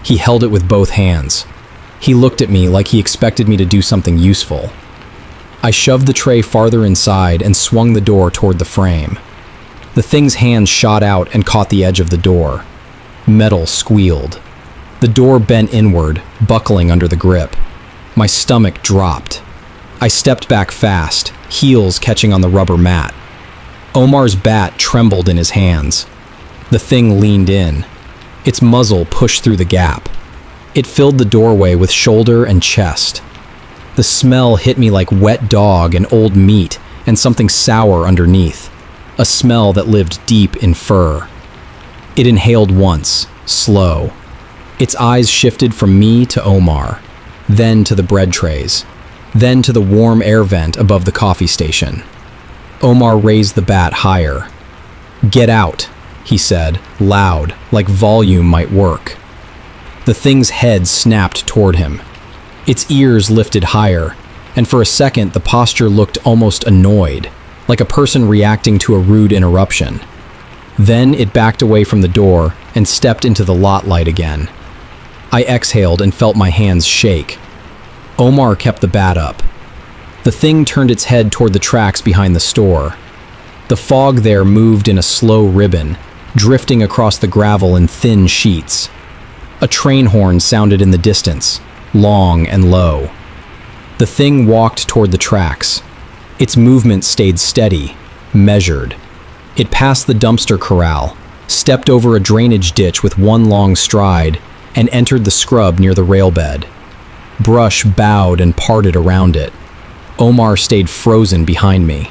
He held it with both hands. He looked at me like he expected me to do something useful. I shoved the tray farther inside and swung the door toward the frame. The thing's hands shot out and caught the edge of the door. Metal squealed. The door bent inward, buckling under the grip. My stomach dropped. I stepped back fast, heels catching on the rubber mat. Omar's bat trembled in his hands. The thing leaned in. Its muzzle pushed through the gap. It filled the doorway with shoulder and chest. The smell hit me like wet dog and old meat and something sour underneath, a smell that lived deep in fur. It inhaled once, slow. Its eyes shifted from me to Omar, then to the bread trays, then to the warm air vent above the coffee station. Omar raised the bat higher. "Get out," he said, loud, like volume might work. The thing's head snapped toward him. Its ears lifted higher, and for a second the posture looked almost annoyed, like a person reacting to a rude interruption. Then it backed away from the door and stepped into the lot light again. I exhaled and felt my hands shake. Omar kept the bat up. The thing turned its head toward the tracks behind the store. The fog there moved in a slow ribbon, drifting across the gravel in thin sheets. A train horn sounded in the distance, long and low. The thing walked toward the tracks. Its movement stayed steady, measured. It passed the dumpster corral, stepped over a drainage ditch with one long stride, and entered the scrub near the rail bed. Brush bowed and parted around it. Omar stayed frozen behind me.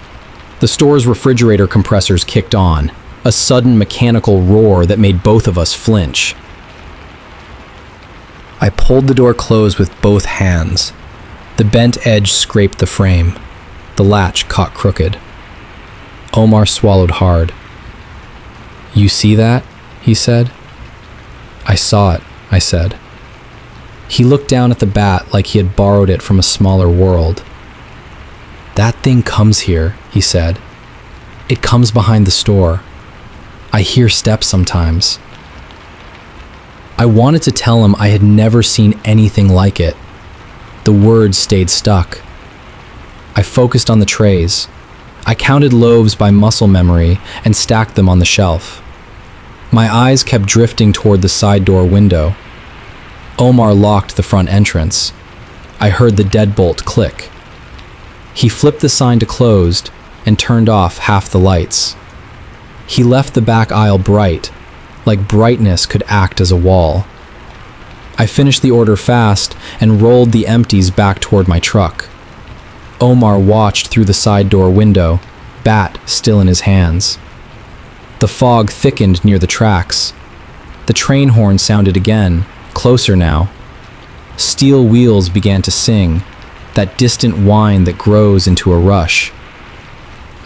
The store's refrigerator compressors kicked on, a sudden mechanical roar that made both of us flinch. I pulled the door closed with both hands. The bent edge scraped the frame. The latch caught crooked. Omar swallowed hard. "You see that?" he said. "I saw it," I said. He looked down at the bat like he had borrowed it from a smaller world. "That thing comes here," he said. "It comes behind the store. I hear steps sometimes." I wanted to tell him I had never seen anything like it. The words stayed stuck. I focused on the trays. I counted loaves by muscle memory and stacked them on the shelf. My eyes kept drifting toward the side door window. Omar locked the front entrance. I heard the deadbolt click. He flipped the sign to closed and turned off half the lights. He left the back aisle bright, like brightness could act as a wall. I finished the order fast and rolled the empties back toward my truck. Omar watched through the side door window, bat still in his hands. The fog thickened near the tracks. The train horn sounded again, closer now. Steel wheels began to sing, that distant whine that grows into a rush.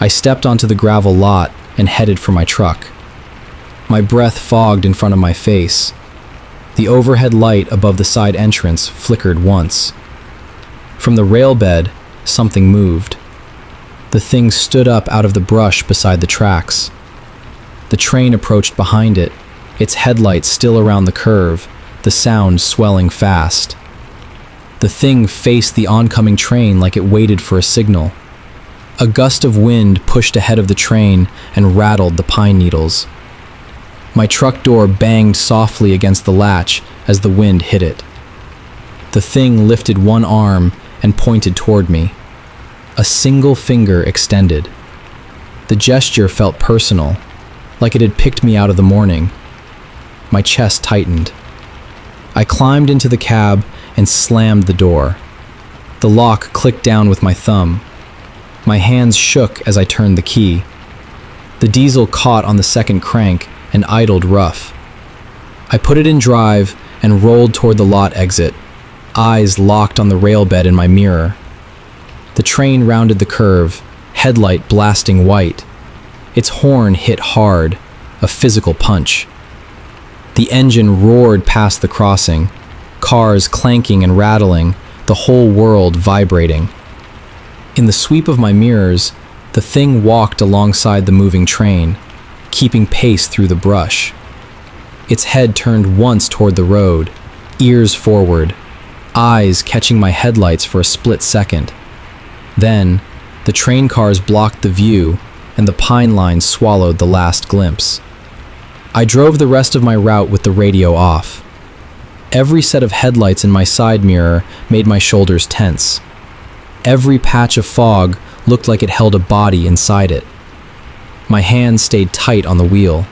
I stepped onto the gravel lot and headed for my truck. My breath fogged in front of my face. The overhead light above the side entrance flickered once. From the rail bed, something moved. The thing stood up out of the brush beside the tracks. The train approached behind it, its headlights still around the curve, the sound swelling fast. The thing faced the oncoming train like it waited for a signal. A gust of wind pushed ahead of the train and rattled the pine needles. My truck door banged softly against the latch as the wind hit it. The thing lifted one arm and pointed toward me. A single finger extended. The gesture felt personal, like it had picked me out of the morning. My chest tightened. I climbed into the cab and slammed the door. The lock clicked down with my thumb. My hands shook as I turned the key. The diesel caught on the second crank and idled rough. I put it in drive and rolled toward the lot exit, eyes locked on the rail bed in my mirror. The train rounded the curve, headlight blasting white. Its horn hit hard, a physical punch. The engine roared past the crossing, cars clanking and rattling, the whole world vibrating. In the sweep of my mirrors, the thing walked alongside the moving train, keeping pace through the brush. Its head turned once toward the road, ears forward, eyes catching my headlights for a split second. Then, the train cars blocked the view, and the pine line swallowed the last glimpse. I drove the rest of my route with the radio off. Every set of headlights in my side mirror made my shoulders tense. Every patch of fog looked like it held a body inside it. My hands stayed tight on the wheel.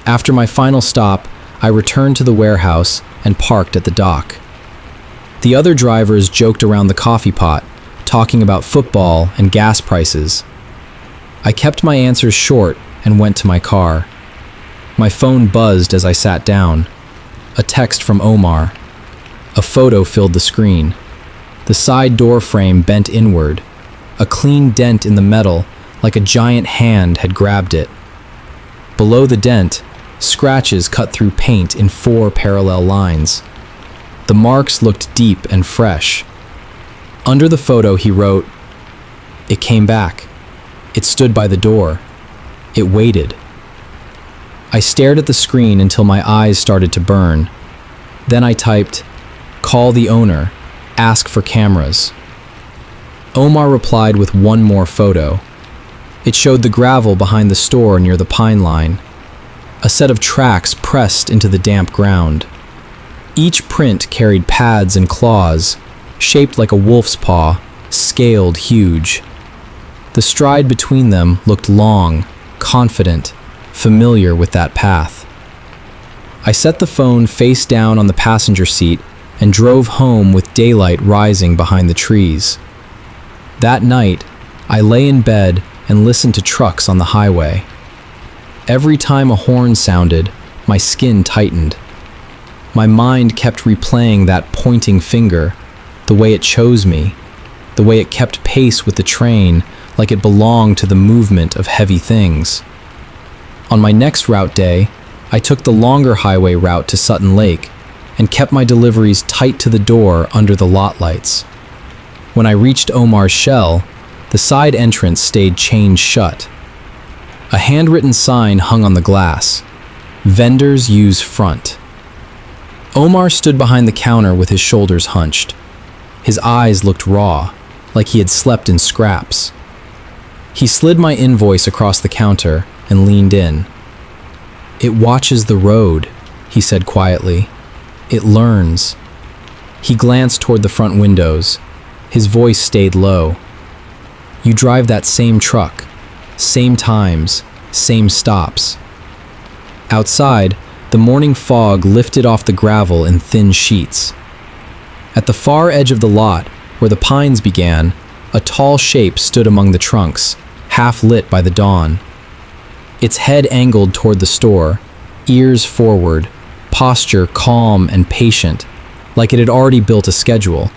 After my final stop, I returned to the warehouse and parked at the dock. The other drivers joked around the coffee pot, talking about football and gas prices. I kept my answers short and went to my car. My phone buzzed as I sat down. A text from Omar. A photo filled the screen. The side door frame bent inward. A clean dent in the metal, like a giant hand had grabbed it. Below the dent, scratches cut through paint in 4 parallel lines. The marks looked deep and fresh. Under the photo, he wrote, "It came back. It stood by the door. It waited." I stared at the screen until my eyes started to burn. Then I typed, "Call the owner. Ask for cameras." Omar replied with one more photo. It showed the gravel behind the store near the pine line. A set of tracks pressed into the damp ground. Each print carried pads and claws, shaped like a wolf's paw, scaled huge. The stride between them looked long, confident, familiar with that path. I set the phone face down on the passenger seat and drove home with daylight rising behind the trees. That night, I lay in bed and listened to trucks on the highway. Every time a horn sounded, my skin tightened. My mind kept replaying that pointing finger, the way it chose me, the way it kept pace with the train like it belonged to the movement of heavy things. On my next route day, I took the longer highway route to Sutton Lake and kept my deliveries tight to the door under the lot lights. When I reached Omar's shell, the side entrance stayed chained shut. A handwritten sign hung on the glass. Vendors use front. Omar stood behind the counter with his shoulders hunched. His eyes looked raw, like he had slept in scraps. He slid my invoice across the counter and leaned in. "It watches the road," he said quietly. "It learns." He glanced toward the front windows. His voice stayed low. "You drive that same truck, same times, same stops." Outside, the morning fog lifted off the gravel in thin sheets. At the far edge of the lot, where the pines began, a tall shape stood among the trunks, half lit by the dawn. Its head angled toward the store, ears forward, posture calm and patient, like it had already built a schedule.